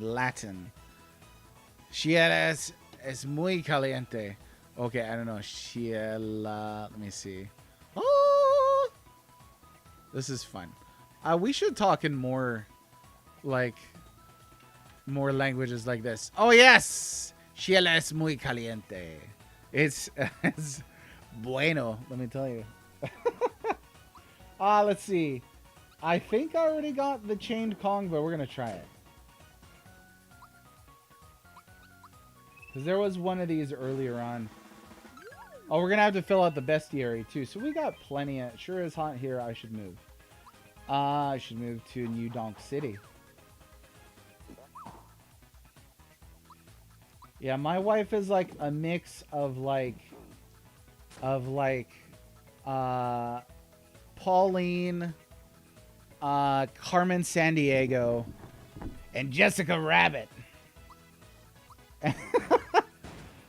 Latin. Chiela es muy caliente. Okay, I don't know. Chiela. Let me see. Oh, this is fun. We should talk in more languages like this. Oh yes, Chiela es muy caliente. It's bueno. Let me tell you. Let's see. I think I already got the chained Kong, but we're going to try it. Because there was one of these earlier on. Oh, we're going to have to fill out the bestiary, too. So we got plenty of... Sure is hot here. I should move. I should move to New Donk City. Yeah, my wife is like a mix of Pauline... Carmen Sandiego, and Jessica Rabbit.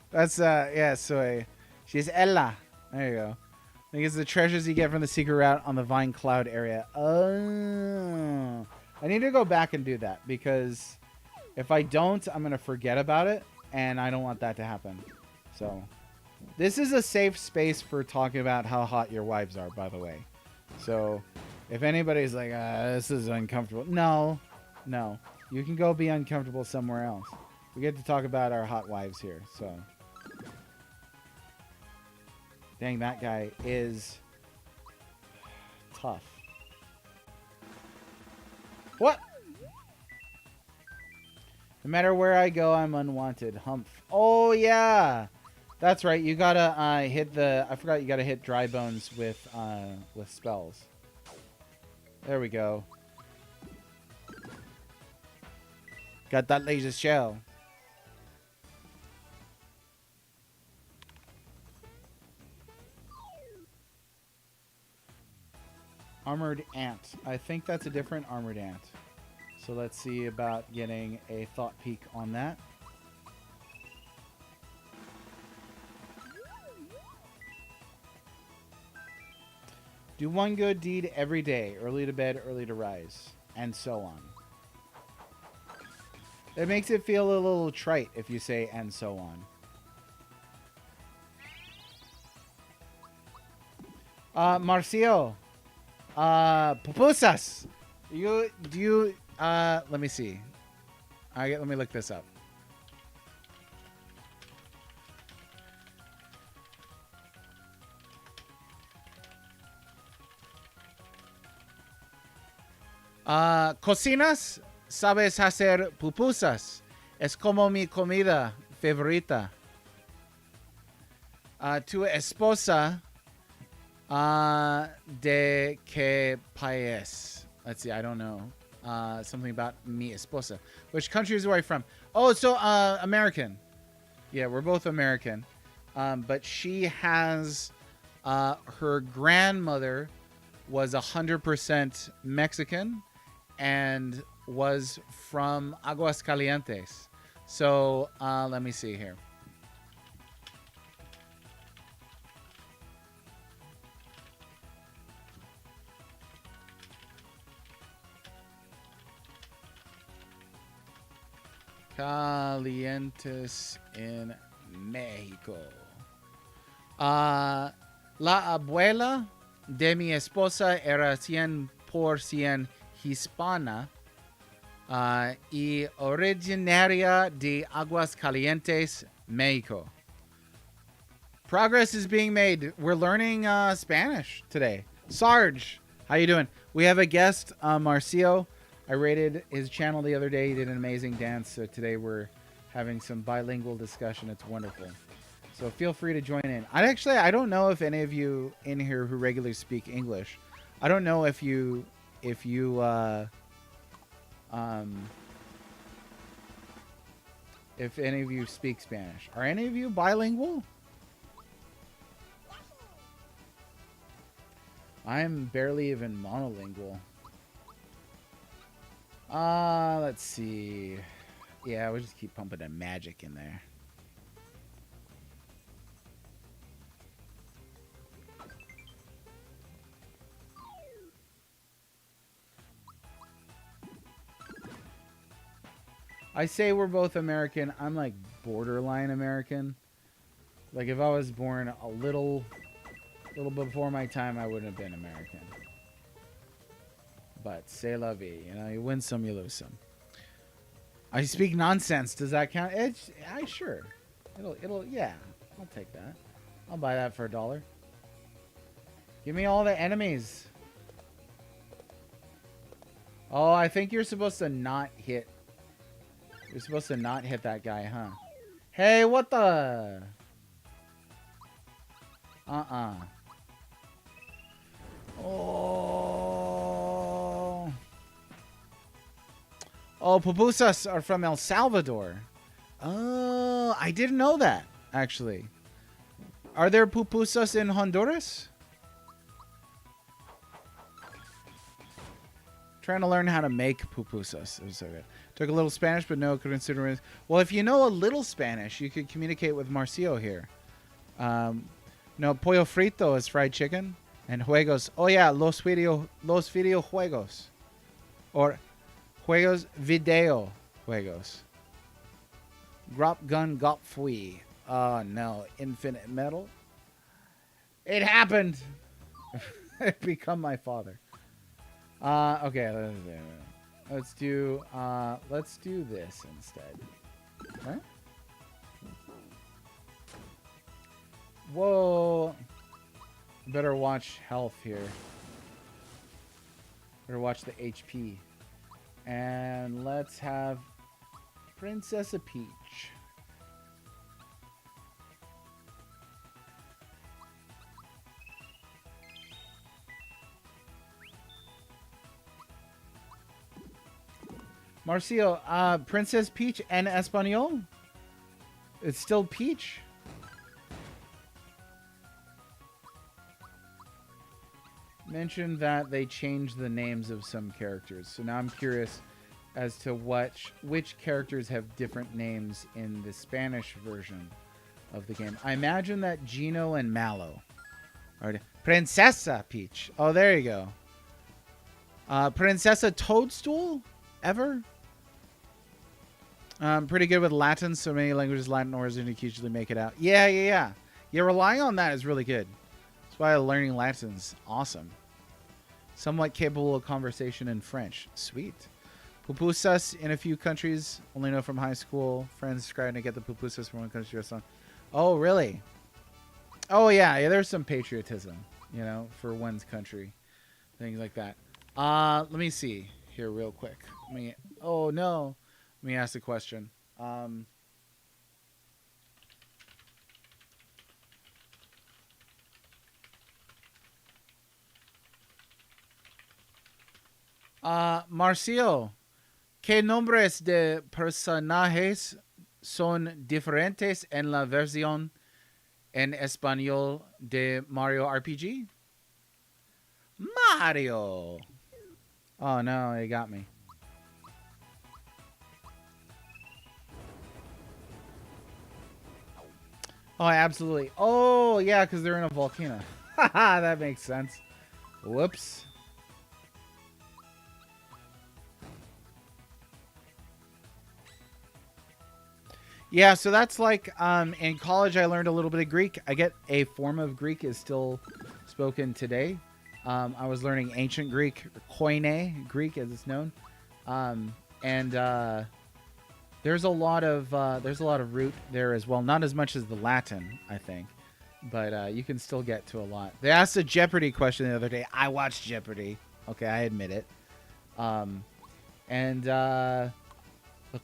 That's yeah. So she's Ella. There you go. I think it's the treasures you get from the secret route on the Vine Cloud area. Oh, I need to go back and do that because if I don't, I'm gonna forget about it, and I don't want that to happen. So this is a safe space for talking about how hot your wives are, by the way. So. If anybody's like, this is uncomfortable. No. You can go be uncomfortable somewhere else. We get to talk about our hot wives here, so. Dang, that guy is tough. What? No matter where I go, I'm unwanted. Humph. Oh, yeah. That's right. You gotta hit the... I forgot you gotta hit dry bones with spells. There we go. Got that laser shell. Armored ant. I think that's a different armored ant. So let's see about getting a thought peek on that. Do one good deed every day. Early to bed, early to rise. And so on. It makes it feel a little trite if you say and so on. Marcio. Pupusas. Let me see. Let me look this up. Cocinas, sabes hacer pupusas. Es como mi comida favorita. Tu esposa de qué país? Let's see, I don't know. Something about mi esposa. Which country is where I'm from? Oh, so American. Yeah, we're both American. But she has her grandmother was 100% Mexican and was from Aguascalientes. So let me see here. Calientes in Mexico. La abuela de mi esposa era 100% hispana. Y originaria de Aguascalientes, Mexico. Progress is being made. We're learning Spanish today. Sarge, how you doing? We have a guest, Marcio. I rated his channel the other day. He did an amazing dance. So today we're having some bilingual discussion. It's wonderful. So feel free to join in. I don't know if any of you in here who regularly speak English, I don't know if any of you speak Spanish. Are any of you bilingual? I'm barely even monolingual. Let's see. Yeah, we'll just keep pumping the magic in there. I say we're both American. I'm like borderline American. Like if I was born a little before my time, I wouldn't have been American. But c'est la vie, you know, you win some, you lose some. I speak nonsense. Does that count? Sure. Yeah. I'll take that. I'll buy that for $1. Give me all the enemies. Oh, I think you're supposed to not hit. You're supposed to not hit that guy, huh? Hey, what the? Oh, pupusas are from El Salvador. Oh, I didn't know that, actually. Are there pupusas in Honduras? Trying to learn how to make pupusas. It was so good. Took a little Spanish, but no consideration. Well, if you know a little Spanish, you could communicate with Marcio here. No, pollo frito is fried chicken. And juegos. Oh, yeah, los video juegos. Or juegos video juegos. Grop gun gop fui. Oh, no. Infinite metal. It happened. It become my father. Okay. Let's do this instead. Huh? Whoa. Better watch health here. Better watch the HP. And let's have Princess Peach. Marcio, Princess Peach en Espanol? It's still Peach? Mentioned that they changed the names of some characters. So now I'm curious as to which characters have different names in the Spanish version of the game. I imagine that Gino and Mallow are Princesa Peach. Oh, there you go. Princesa Toadstool? Ever? Pretty good with Latin. So many languages, Latin origin, you can usually make it out. Yeah. Relying on that is really good. That's why learning Latin's awesome. Somewhat capable of conversation in French. Sweet. Pupusas in a few countries. Only know from high school. Friends trying to get the pupusas from one country or something. Oh, really? Oh, yeah. There's some patriotism, you know, for one's country. Things like that. Let me see here real quick. Oh, no. Let me ask a question. Marcio, ¿qué nombres de personajes son diferentes en la versión en español de Mario RPG? Mario. Oh, no, they got me. Oh, absolutely. Oh, yeah, because they're in a volcano. Haha, that makes sense. Whoops. Yeah, so that's like in college I learned a little bit of Greek. I get a form of Greek is still spoken today. I was learning ancient Greek, Koine Greek as it's known. and there's a lot of root there as well. Not as much as the Latin, I think, but you can still get to a lot. They asked a Jeopardy question the other day. I watched Jeopardy. Okay, I admit it. And the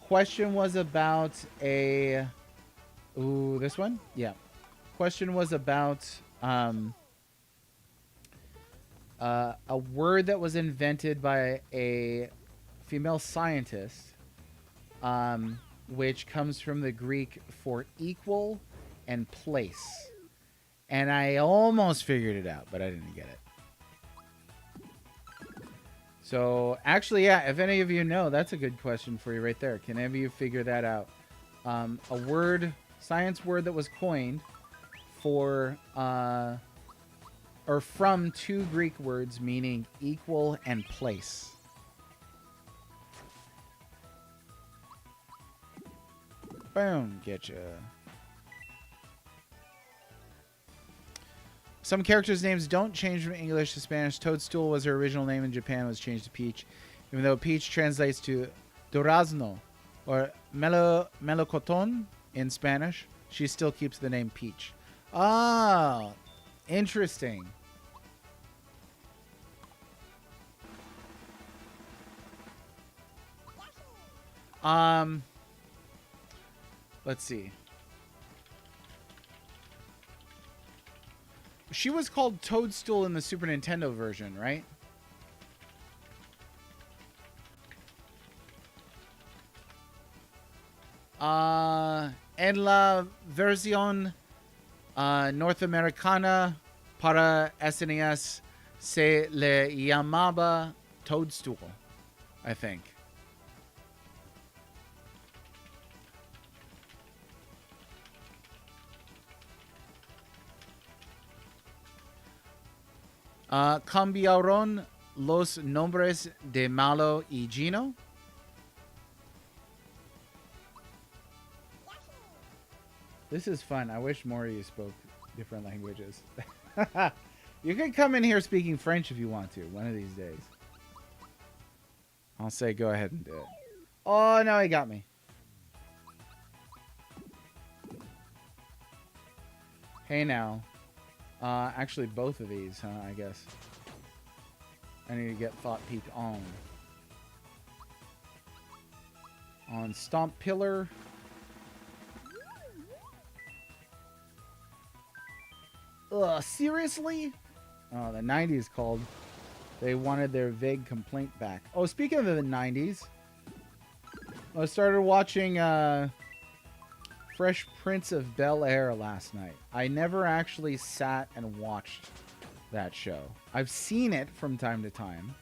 question was about a... Ooh, this one? Yeah. Question was about a word that was invented by a female scientist, which comes from the Greek for equal and place. And I almost figured it out, but I didn't get it. So, actually, yeah, if any of you know, that's a good question for you right there. Can any of you figure that out? A word, science word that was coined for, or from two Greek words meaning equal and place. Boom, getcha. Some characters' names don't change from English to Spanish. Toadstool was her original name in Japan, was changed to Peach. Even though Peach translates to durazno or melocotón in Spanish, she still keeps the name Peach. Oh, interesting. Let's see. She was called Toadstool in the Super Nintendo version, right? En la versión norteamericana para SNES se le llamaba Toadstool, I think. Cambiaron los nombres de Malo y Gino. This is fun. I wish more of you spoke different languages. You can come in here speaking French if you want to, one of these days. I'll say go ahead and do it. Oh, no, he got me. Hey, now. Actually, both of these, huh, I guess. I need to get Thought Peak on. On Stomp Pillar. Ugh, seriously? Oh, the 90s called. They wanted their vague complaint back. Oh, speaking of the 90s, I started watching Fresh Prince of Bel-Air last night. I never actually sat and watched that show. I've seen it from time to time,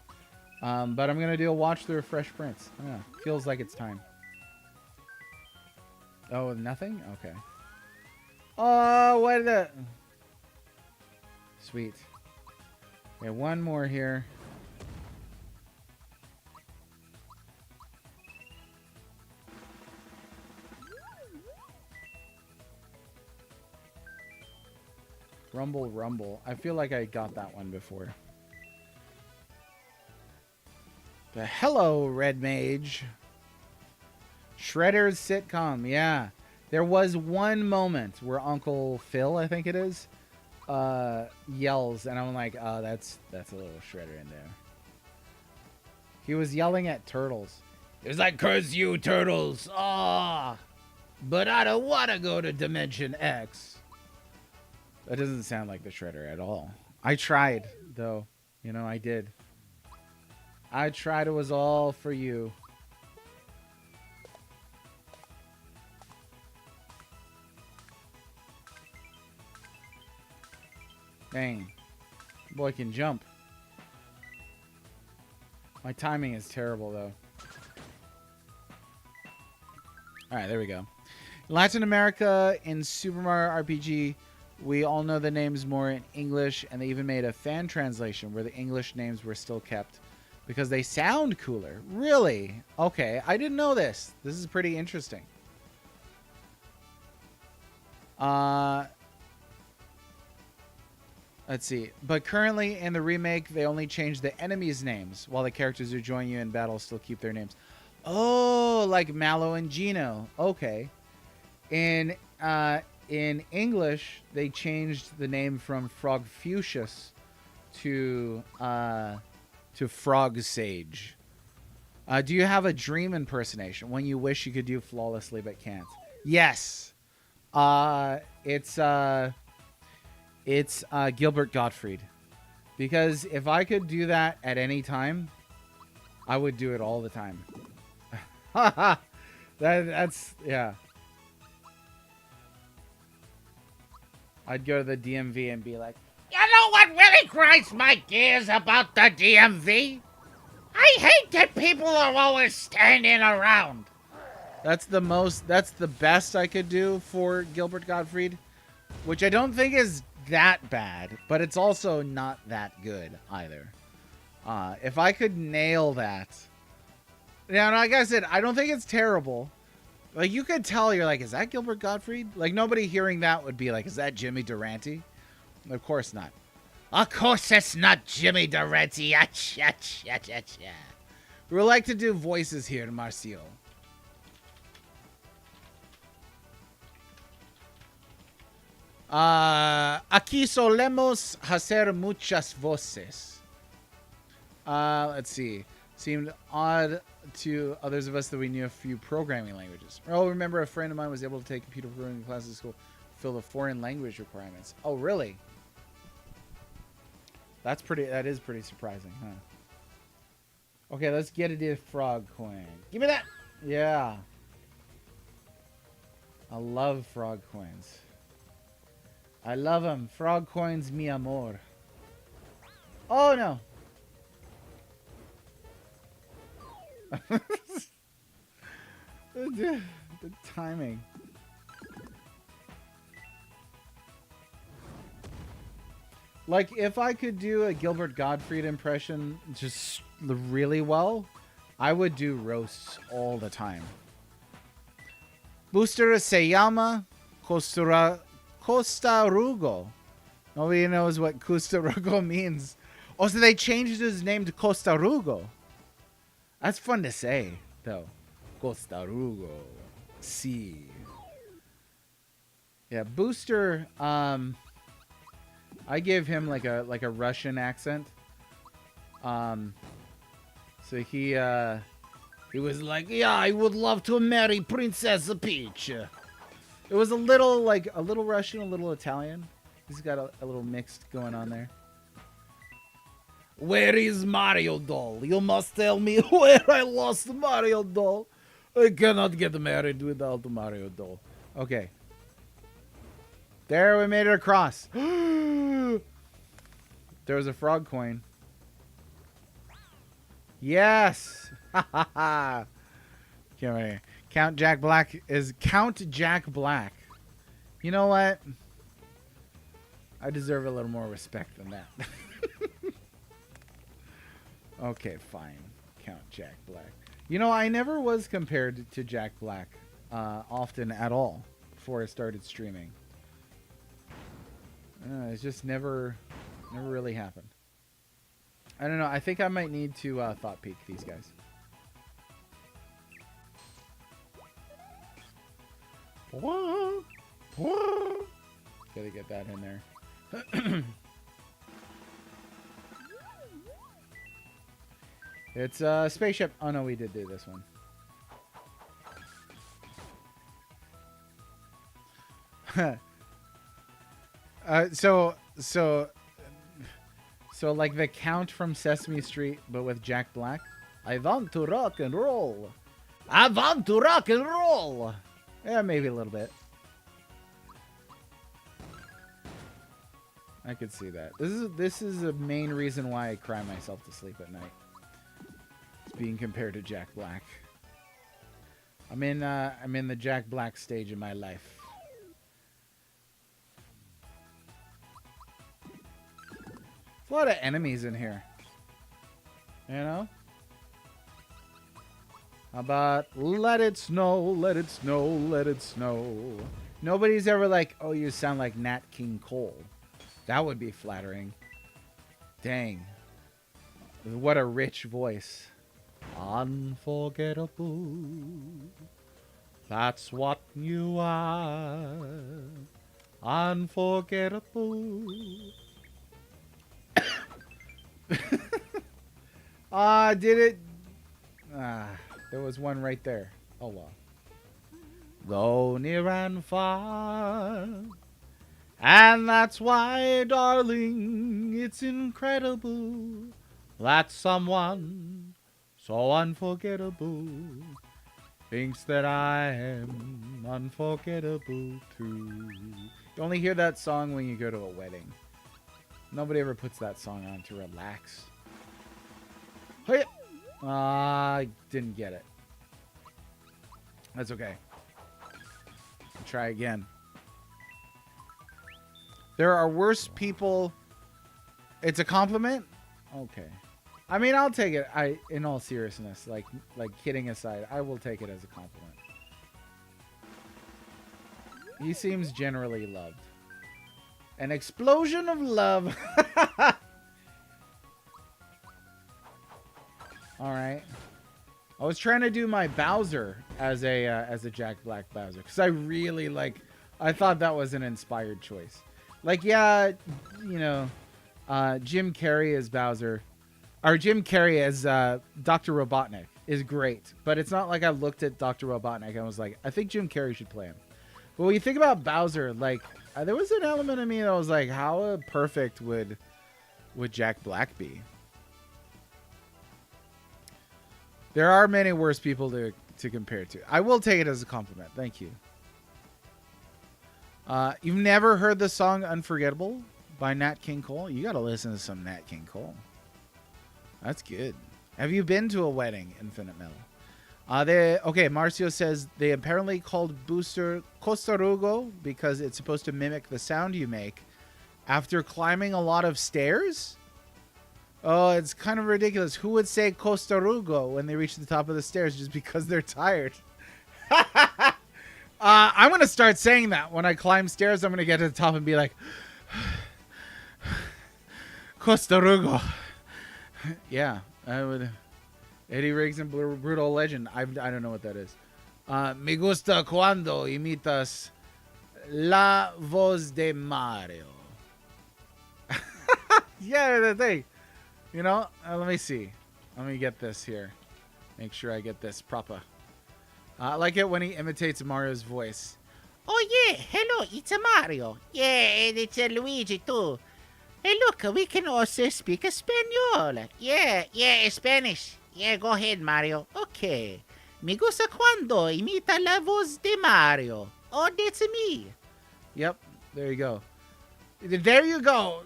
but I'm going to do a watch through of Fresh Prince. I don't know. Feels like it's time. Oh, nothing? Okay. Oh, what the... Sweet. Okay, one more here. Rumble, rumble. I feel like I got that one before. The hello, Red Mage. Shredder's sitcom. Yeah. There was one moment where Uncle Phil, I think it is, yells, and I'm like, oh, that's a little Shredder in there. He was yelling at Turtles. It's like, curse you, Turtles. Ah, but I don't want to go to Dimension X. That doesn't sound like the Shredder at all. I tried, though. You know, I did. I tried. It was all for you. Dang. Boy can jump. My timing is terrible, though. Alright, there we go. Latin America in Super Mario RPG, we all know the names more in English, and they even made a fan translation where the English names were still kept because they sound cooler. Really? Okay, I didn't know this. This is pretty interesting. Let's see. But currently in the remake, they only change the enemies' names, while the characters who join you in battle still keep their names. Oh, like Mallow and Gino. Okay. In English, they changed the name from Frogfucius to Frog Sage. Do you have a dream impersonation when you wish you could do flawlessly but can't? Yes. It's Gilbert Gottfried. Because if I could do that at any time, I would do it all the time. That's yeah. I'd go to the DMV and be like, You know what really grinds my gears about the DMV? I hate that people are always standing around. that's the best I could do for Gilbert Gottfried, which I don't think is that bad, but it's also not that good either. If I could nail that. Yeah, like I said, I don't think it's terrible. Like, you could tell, you're like, is that Gilbert Gottfried? Like, nobody hearing that would be like, is that Jimmy Durante? Of course not. Of course it's not Jimmy Durante. We like to do voices here, Marcio. Aquí solemos hacer muchas voces. Let's see. Seemed odd to others of us that we knew a few programming languages. Oh, remember a friend of mine was able to take computer programming classes at school, fill the foreign language requirements. Oh, really? That is pretty surprising, huh? Okay, let's get a frog coin. Give me that! Yeah. I love frog coins. I love them. Frog coins, mi amor. Oh, no. the timing. Like, if I could do a Gilbert Gottfried impression just really well, I would do roasts all the time. Booster se llama Costarugo. Nobody knows what Costarugo means. Oh, so they changed his name to Costarugo. That's fun to say, though. Costarugo. C. Yeah, Booster, I give him like a Russian accent. So he was like, yeah, I would love to marry Princess Peach. It was a little Russian, a little Italian. He's got a little mixed going on there. Where is Mario doll? You must tell me where I lost Mario doll. I cannot get married without Mario doll. Okay. There, we made it across. There was a frog coin. Yes. Come here. Count Jack Black is Count Jack Black. You know what? I deserve a little more respect than that. Okay, fine. Count Jack Black. You know, I never was compared to Jack Black often at all before I started streaming. It's just never really happened. I don't know. I think I might need to thought peek these guys. Gotta get that in there. It's a spaceship. Oh no, we did do this one. So like the Count from Sesame Street, but with Jack Black. I want to rock and roll. I want to rock and roll. Yeah, maybe a little bit. I could see that. This is the main reason why I cry myself to sleep at night. It's being compared to Jack Black. I'm in the Jack Black stage of my life. There's a lot of enemies in here. You know? How about let it snow, let it snow, let it snow. Nobody's ever like, oh, you sound like Nat King Cole. That would be flattering. Dang. What a rich voice. Unforgettable. That's what you are. Unforgettable. Did it? There was one right there. Oh well. Though near and far. And that's why, darling, it's incredible that someone so unforgettable thinks that I am unforgettable too. You only hear that song when you go to a wedding. Nobody ever puts that song on to relax. Hey! I didn't get it. That's okay. I'll try again. There are worse people. It's a compliment? Okay. I mean, I'll take it. In all seriousness, like kidding aside, I will take it as a compliment. He seems generally loved. An explosion of love. All right. I was trying to do my Bowser as a Jack Black Bowser because I really I thought that was an inspired choice. Like, yeah, you know, Jim Carrey as Bowser, or Jim Carrey as Dr. Robotnik is great, but it's not like I looked at Dr. Robotnik and was like, I think Jim Carrey should play him. But when you think about Bowser, like, there was an element of me that was like, how perfect would Jack Black be? There are many worse people to compare to. I will take it as a compliment. Thank you. You've never heard the song Unforgettable by Nat King Cole? You got to listen to some Nat King Cole. That's good. Have you been to a wedding, Infinite Metal? Okay, Marcio says they apparently called Booster Costarugo because it's supposed to mimic the sound you make after climbing a lot of stairs? Oh, it's kind of ridiculous. Who would say Costarugo when they reach the top of the stairs just because they're tired? I'm going to start saying that when I climb stairs. I'm going to get to the top and be like, Costarugo. Yeah, I would. Eddie Riggs and Brutal Legend. I don't know what that is. Me gusta cuando imitas la voz de Mario. Yeah, the thing. You know, let me see. Let me get this here. Make sure I get this proper. I like it when he imitates Mario's voice. Oh, yeah. Hello, it's a Mario. Yeah, and it's a Luigi, too. Hey, look, we can also speak Espanol. Yeah, Spanish. Yeah, go ahead, Mario. Okay. Me gusta cuando imita la voz de Mario. Oh, that's me. Yep, there you go. There you go.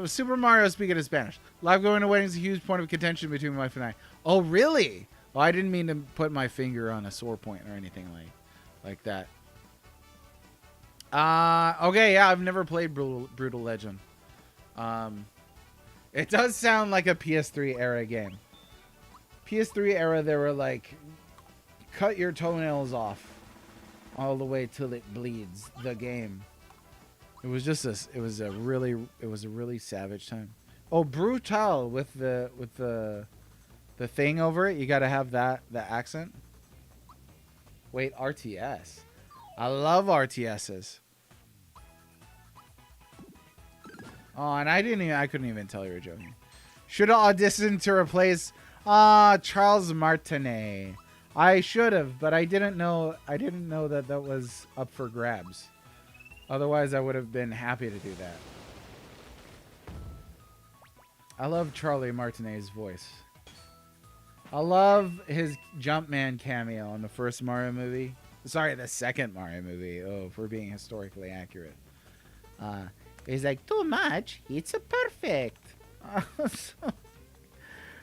Super Mario speaking in Spanish. Live going to weddings is a huge point of contention between my wife and I. Oh, really? Well, I didn't mean to put my finger on a sore point or anything like that. Okay, yeah, I've never played Brutal Legend. It does sound like a PS3 era game. PS3 era, they were like, cut your toenails off all the way till it bleeds. The game. It was just it was a really savage time. Oh, Brutal with the thing over it. You got to have the accent. Wait, RTS. I love RTSs. Oh, and I couldn't even tell you were joking. Should have auditioned to replace Charles Martinet. I should have, but I didn't know that was up for grabs. Otherwise, I would have been happy to do that. I love Charlie Martinet's voice. I love his Jumpman cameo in the first Mario movie. Sorry, the second Mario movie. Oh, if we're being historically accurate. He's like, too much. It's a perfect.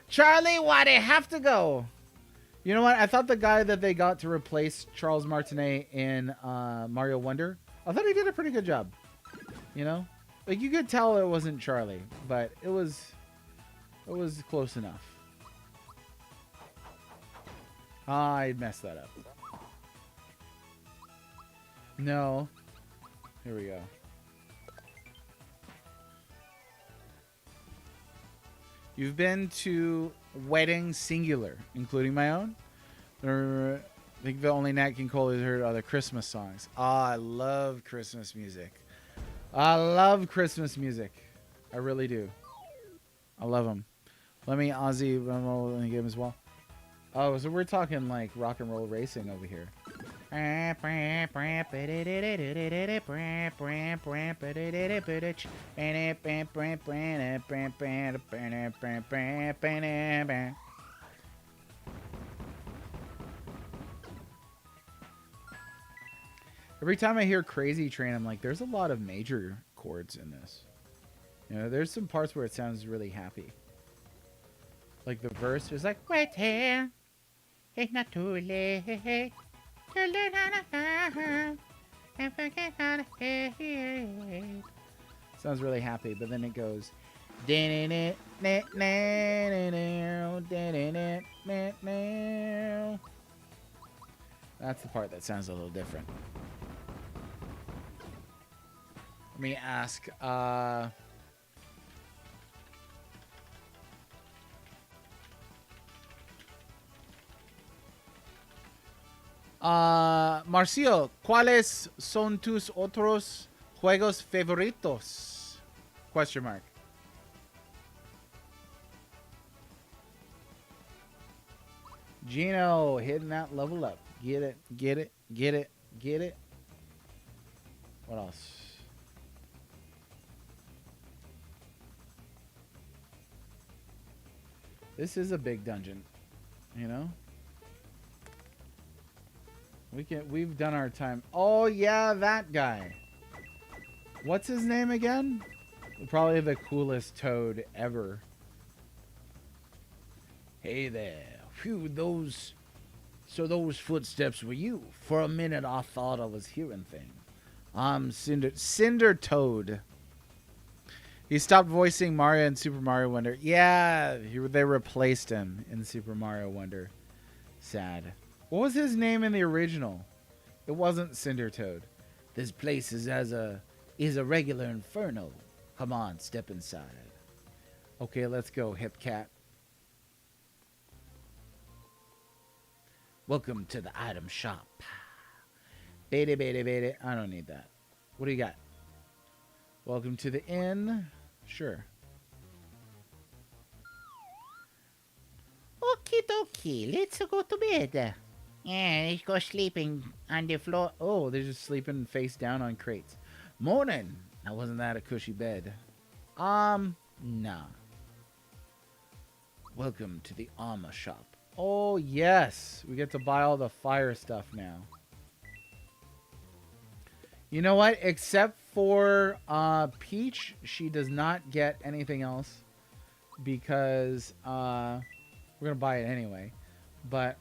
Charlie, why'd I have to go? You know what? I thought the guy that they got to replace Charles Martinet in Mario Wonder, I thought he did a pretty good job. You know? Like, you could tell it wasn't Charlie, but it was close enough. I messed that up. No. Here we go. You've been to wedding singular, including my own. I think the only Nat King Cole has heard are the Christmas songs. Ah, I love Christmas music. I love Christmas music. I really do. I love them. Let me Ozzy roll in the game as well. Oh, so we're talking like rock and roll racing over here. Every time I hear Crazy Train, I'm like, there's a lot of major chords in this. You know, there's some parts where it sounds really happy. Like the verse is like, Wait here. It's not too late to learn how to have and forget how to hate. sounds really happy, but then it goes. That's the part that sounds a little different. Let me ask, Marcio, ¿cuáles son tus otros juegos favoritos? Question mark. Gino hitting that level up. Get it, get it, get it, get it. What else? This is a big dungeon, you know? We've done our time. Oh yeah, that guy. What's his name again? Probably the coolest toad ever. Hey there. Phew, those footsteps were you. For a minute I thought I was hearing things. I'm Cinder Toad. He stopped voicing Mario in Super Mario Wonder. Yeah, they replaced him in Super Mario Wonder. Sad. What was his name in the original? It wasn't Cinder Toad. This place is a regular inferno. Come on, step inside. Okay, let's go, hip cat. Welcome to the item shop. Beta, beta, beta. I don't need that. What do you got? Welcome to the inn. Sure. Okie dokie, let's go to bed. Yeah, let's go sleeping on the floor. Oh, they're just sleeping face down on crates. Morning. Now, wasn't that a cushy bed? Nah. Welcome to the armor shop. Oh, yes. We get to buy all the fire stuff now. You know what? Except for Peach, she does not get anything else because we're going to buy it anyway. But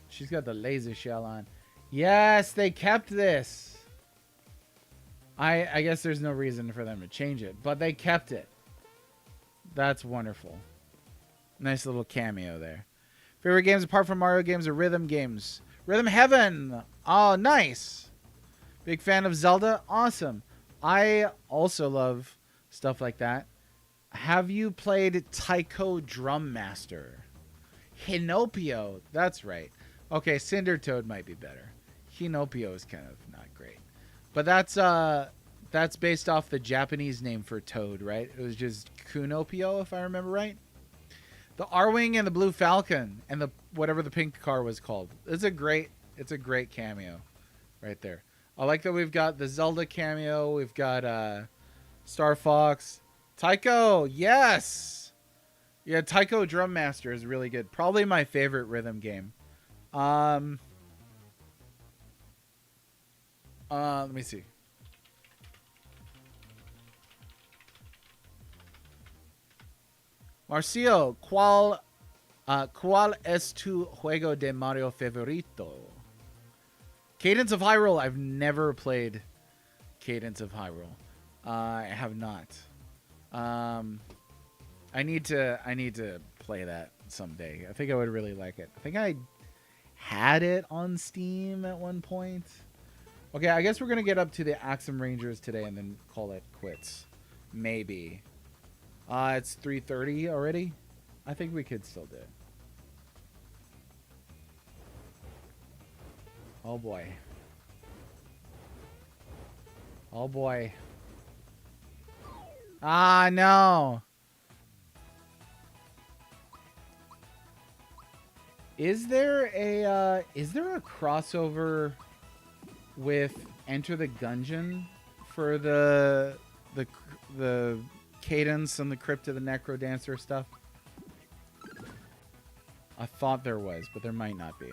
she's got the laser shell on. Yes, they kept this. I guess there's no reason for them to change it, but they kept it. That's wonderful. Nice little cameo there. Favorite games apart from Mario games are rhythm games. Rhythm Heaven. Oh, nice. Big fan of Zelda. Awesome. I also love stuff like that. Have you played Taiko Drum Master? Hinopio. That's right. Okay, Cinder Toad might be better. Hinopio is kind of not great. But that's based off the Japanese name for Toad, right? It was just Kunopio, if I remember right. The R-Wing and the Blue Falcon and the whatever the pink car was called. It's a great cameo right there. I like that we've got the Zelda cameo. We've got Star Fox. Taiko, yes! Yeah, Taiko Drum Master is really good. Probably my favorite rhythm game. Let me see. Marcio, ¿cuál es tu juego de Mario favorito? Cadence of Hyrule. I've never played Cadence of Hyrule. I have not. I need to play that someday. I think I would really like it. I think I had it on Steam at one point. Okay, I guess we're gonna get up to the Axum Rangers today and then call it quits. Maybe. It's 3:30 already. I think we could still do it. Oh boy. Oh boy. Ah, no. Is there a crossover with Enter the Gungeon for the Cadence and the Crypt of the Necro Dancer stuff? I thought there was, but there might not be.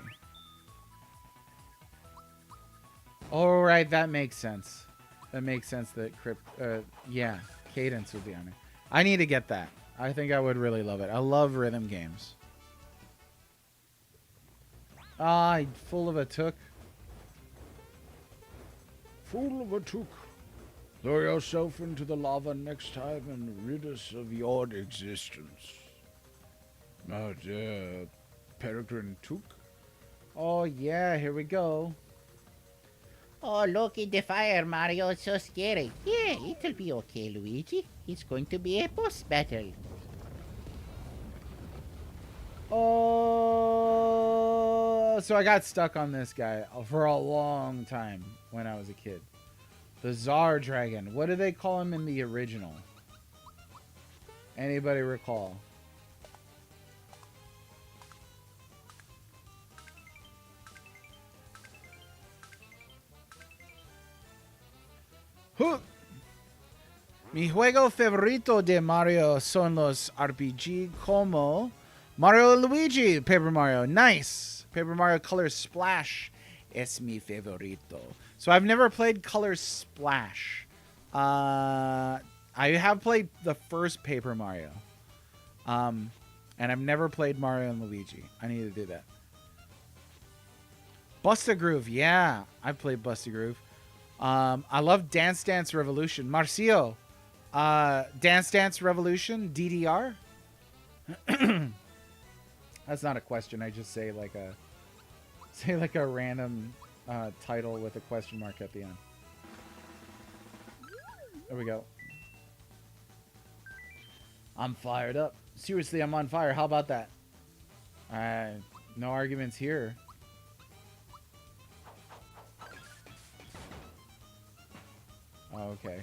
All right, that makes sense. That makes sense that Crypt, yeah, Cadence would be on it. I need to get that. I think I would really love it. I love rhythm games. Ah, full of a took. Fool of a took. Throw yourself into the lava next time and rid us of your existence. Oh dear, Peregrine Took. Oh yeah, here we go. Oh, look at the fire, Mario. It's so scary. Yeah, it'll be okay, Luigi. It's going to be a boss battle. Oh, so I got stuck on this guy for a long time when I was a kid. The Tsar Dragon. What do they call him in the original? Anybody recall? Huh. Mi juego favorito de Mario son los RPG como Mario y Luigi. Paper Mario. Nice. Paper Mario Color Splash es mi favorito. So I've never played Color Splash. I have played the first Paper Mario. And I've never played Mario and Luigi. I need to do that. Busta Groove. Yeah, I've played Busta Groove. I love Dance Dance Revolution. Marcio. Dance Dance Revolution. DDR. That's not a question. I just say like a random title with a question mark at the end. There we go. I'm fired up. Seriously, I'm on fire. How about that? No arguments here. Oh, okay.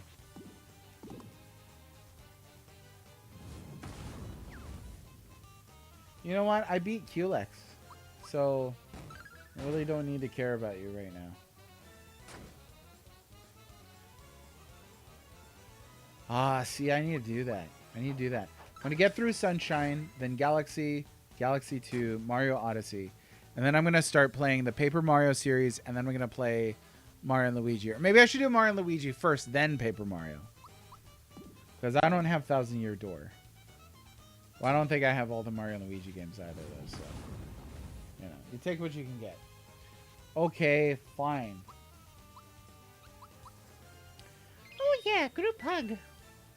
You know what? I beat Culex. So, I really don't need to care about you right now. Ah, see, I need to do that. I need to do that. I'm going to get through Sunshine, then Galaxy, Galaxy 2, Mario Odyssey. And then I'm going to start playing the Paper Mario series, and then we're going to play Mario and Luigi. Or maybe I should do Mario and Luigi first, then Paper Mario. Because I don't have Thousand Year Door. Well, I don't think I have all the Mario and Luigi games either, though, so... You know, you take what you can get. Okay, fine. Oh, yeah, group hug.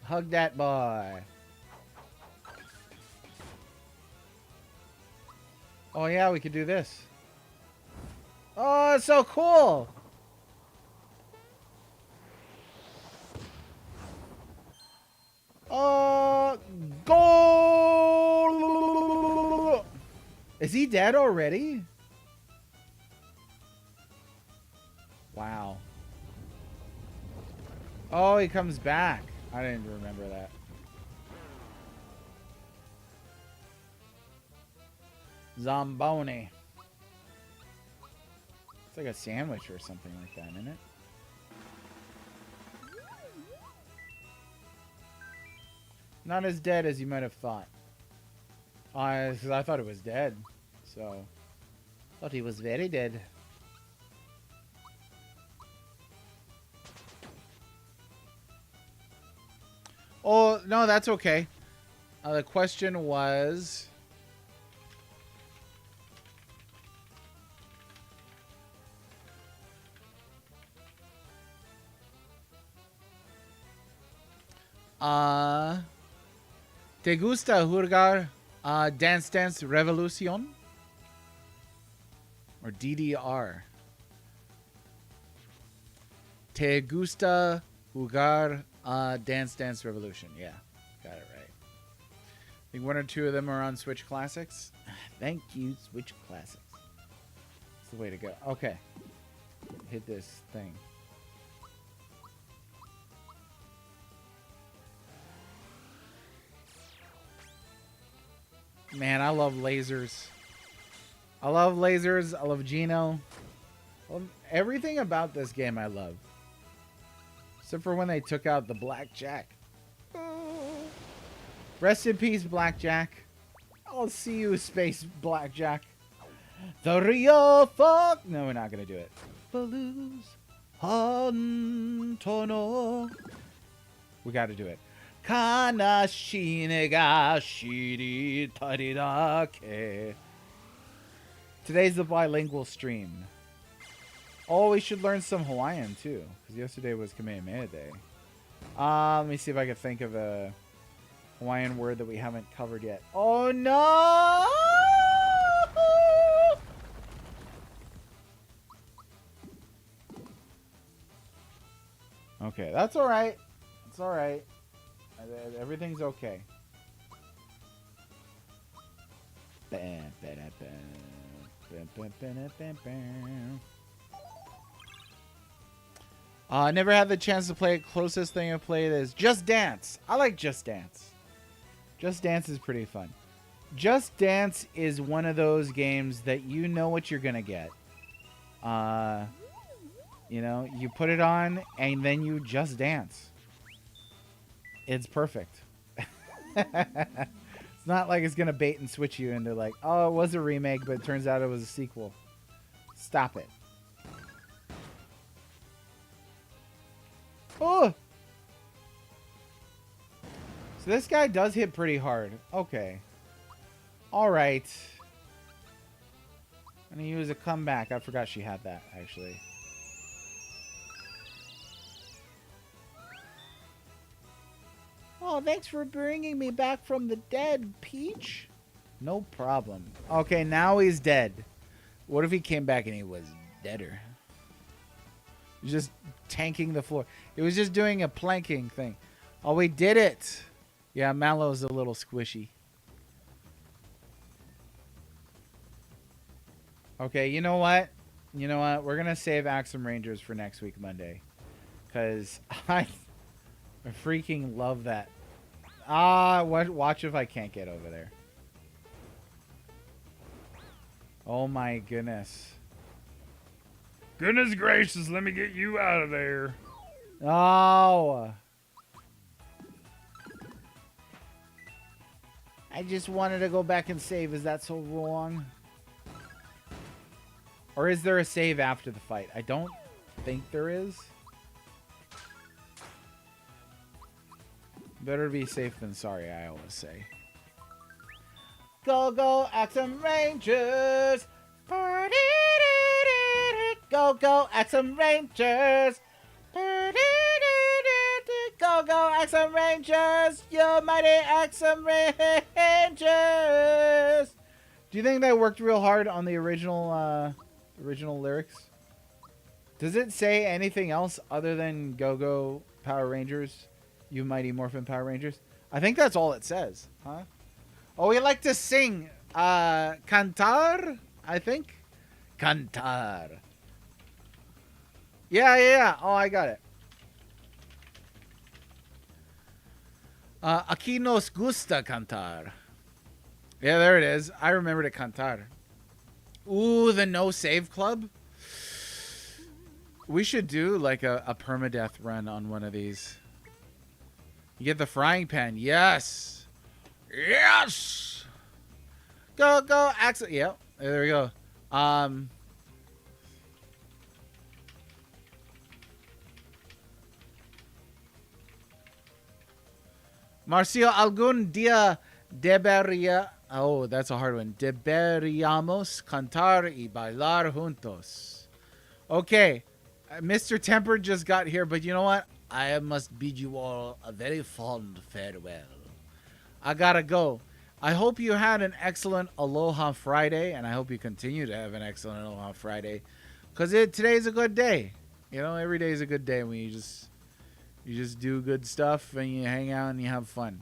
Hug that boy. Oh, yeah, we could do this. Oh, it's so cool! Goal! Is he dead already? Wow. Oh, he comes back. I didn't remember that. Zamboni. It's like a sandwich or something like that, isn't it? Not as dead as you might have thought. I thought it was dead. So, thought he was very dead. Oh, no, that's okay. The question was... ¿Te gusta jugar Dance Dance Revolution? Or DDR? ¿Te gusta jugar Dance Dance Revolution? Yeah, got it right. think one or two of them are on Switch Classics. Thank you, Switch Classics. That's the way to go. Okay. Hit this thing. Man, I love lasers. I love lasers. I love Geno. Everything about this game I love. Except for when they took out the Blackjack. Rest in peace, Blackjack. I'll see you, Space Blackjack. The real fuck. No, we're not going to do it. Blues. Antono. We got to do it. Kanashine ga shiri tarirake. Today's the bilingual stream. Oh, we should learn some Hawaiian too, because yesterday was Kamehameha Day. Let me see if I can think of a Hawaiian word that we haven't covered yet. Oh no! Okay, that's all right. It's all right. Everything's okay. I never had the chance to play it. Closest thing I played is Just Dance. I like Just Dance. Just Dance is pretty fun. Just Dance is one of those games that you know what you're gonna get. You know, you put it on and then you just dance. It's perfect. It's not like it's gonna bait and switch you into like, oh, it was a remake, but it turns out it was a sequel. Stop it. Oh! So this guy does hit pretty hard. Okay. Alright. I'm gonna use a comeback. I forgot she had that, actually. Oh, thanks for bringing me back from the dead, Peach. No problem. Okay, now he's dead. What if he came back and he was deader? He's just tanking the floor. It was just doing a planking thing. Oh, we did it. Yeah, Mallow's a little squishy. Okay, you know what? You know what? We're going to save Axum Rangers for next week, Monday. Because I freaking love that. Watch if I can't get over there. Oh my goodness. Goodness gracious, let me get you out of there. Oh. I just wanted to go back and save. Is that so wrong? Or is there a save after the fight? I don't think there is. Better be safe than sorry, I always say. Go, go, Axum Rangers! Go, go, Axum Rangers! Go, go, Axum Rangers! You mighty Axum Rangers! Do you think they worked real hard on the original lyrics? Does it say anything else other than Go, go, Power Rangers? You mighty Morphin Power Rangers? I think that's all it says, huh? Oh, we like to sing. Cantar, I think. Cantar. Yeah. Oh, I got it. Aquí nos gusta cantar. Yeah, there it is. I remembered it, cantar. Ooh, the no save club. We should do like a permadeath run on one of these. You get the frying pan. Yes. Yes. Go, go, Axel. Yep. There we go. Marcio, algún día debería... Oh, that's a hard one. Deberíamos cantar y bailar juntos. Okay. Mr. Tempered just got here, but you know what? I must bid you all a very fond farewell. I gotta go. I hope you had an excellent Aloha Friday, and I hope you continue to have an excellent Aloha Friday, because today's a good day. You know, every day is a good day when you just do good stuff and you hang out and you have fun.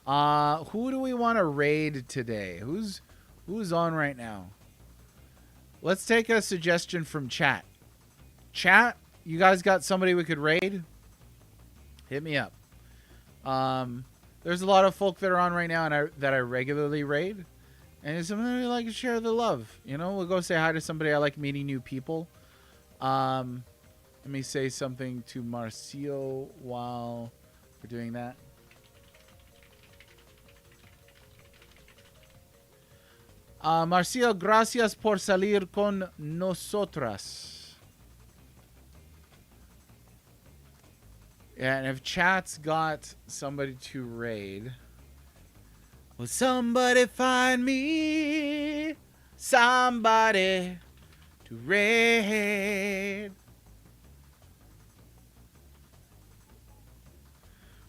Who do we want to raid today? Who's on right now? Let's take a suggestion from chat. Chat, you guys got somebody we could raid? Hit me up. There's a lot of folk that are on right now and that I regularly raid. And it's something we like to share the love. You know, we'll go say hi to somebody. I like meeting new people. Let me say something to Marcio while we're doing that. Marcio, gracias por salir con nosotras. Yeah, and if chat's got somebody to raid, will somebody find me somebody to raid?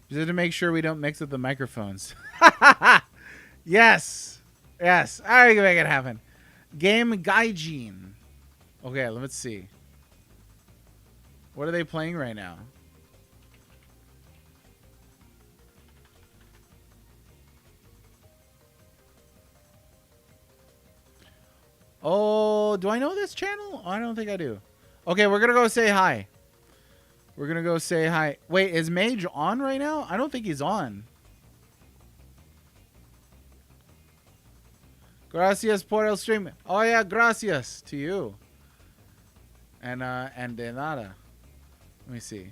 Just to make sure we don't mix with the microphones. Yes. Yes. All right, make it happen. Game Gaijin. Okay, let's see. What are they playing right now? Oh, do I know this channel? I don't think I do. Okay, we're going to go say hi. We're going to go say hi. Wait, is Mage on right now? I don't think he's on. Gracias por el stream. Oh, yeah, gracias to you. And de nada. Let me see.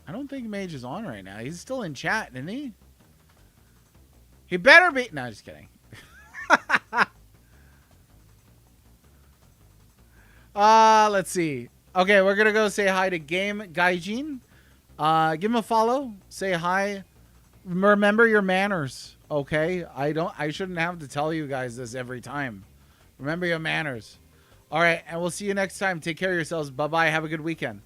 I don't think Mage is on right now. He's still in chat, isn't he? He better be. No, just kidding. Let's see. Okay, we're gonna go say hi to Game Gaijin. Give him a follow. Say hi. Remember your manners, okay? I shouldn't have to tell you guys this every time. Remember your manners. All right, and we'll see you next time. Take care of yourselves. Bye-bye. Have a good weekend.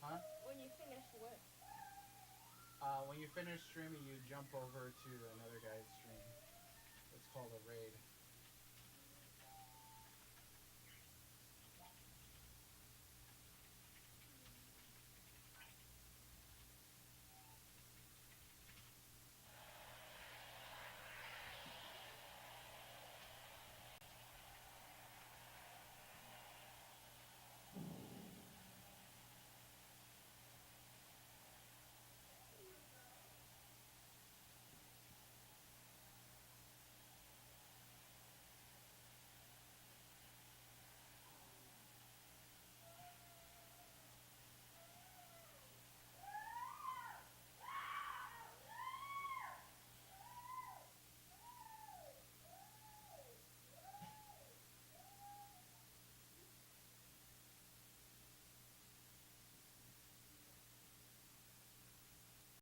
Huh? When you finish what? When you finish streaming, you jump over to another guy's stream. It's called a raid.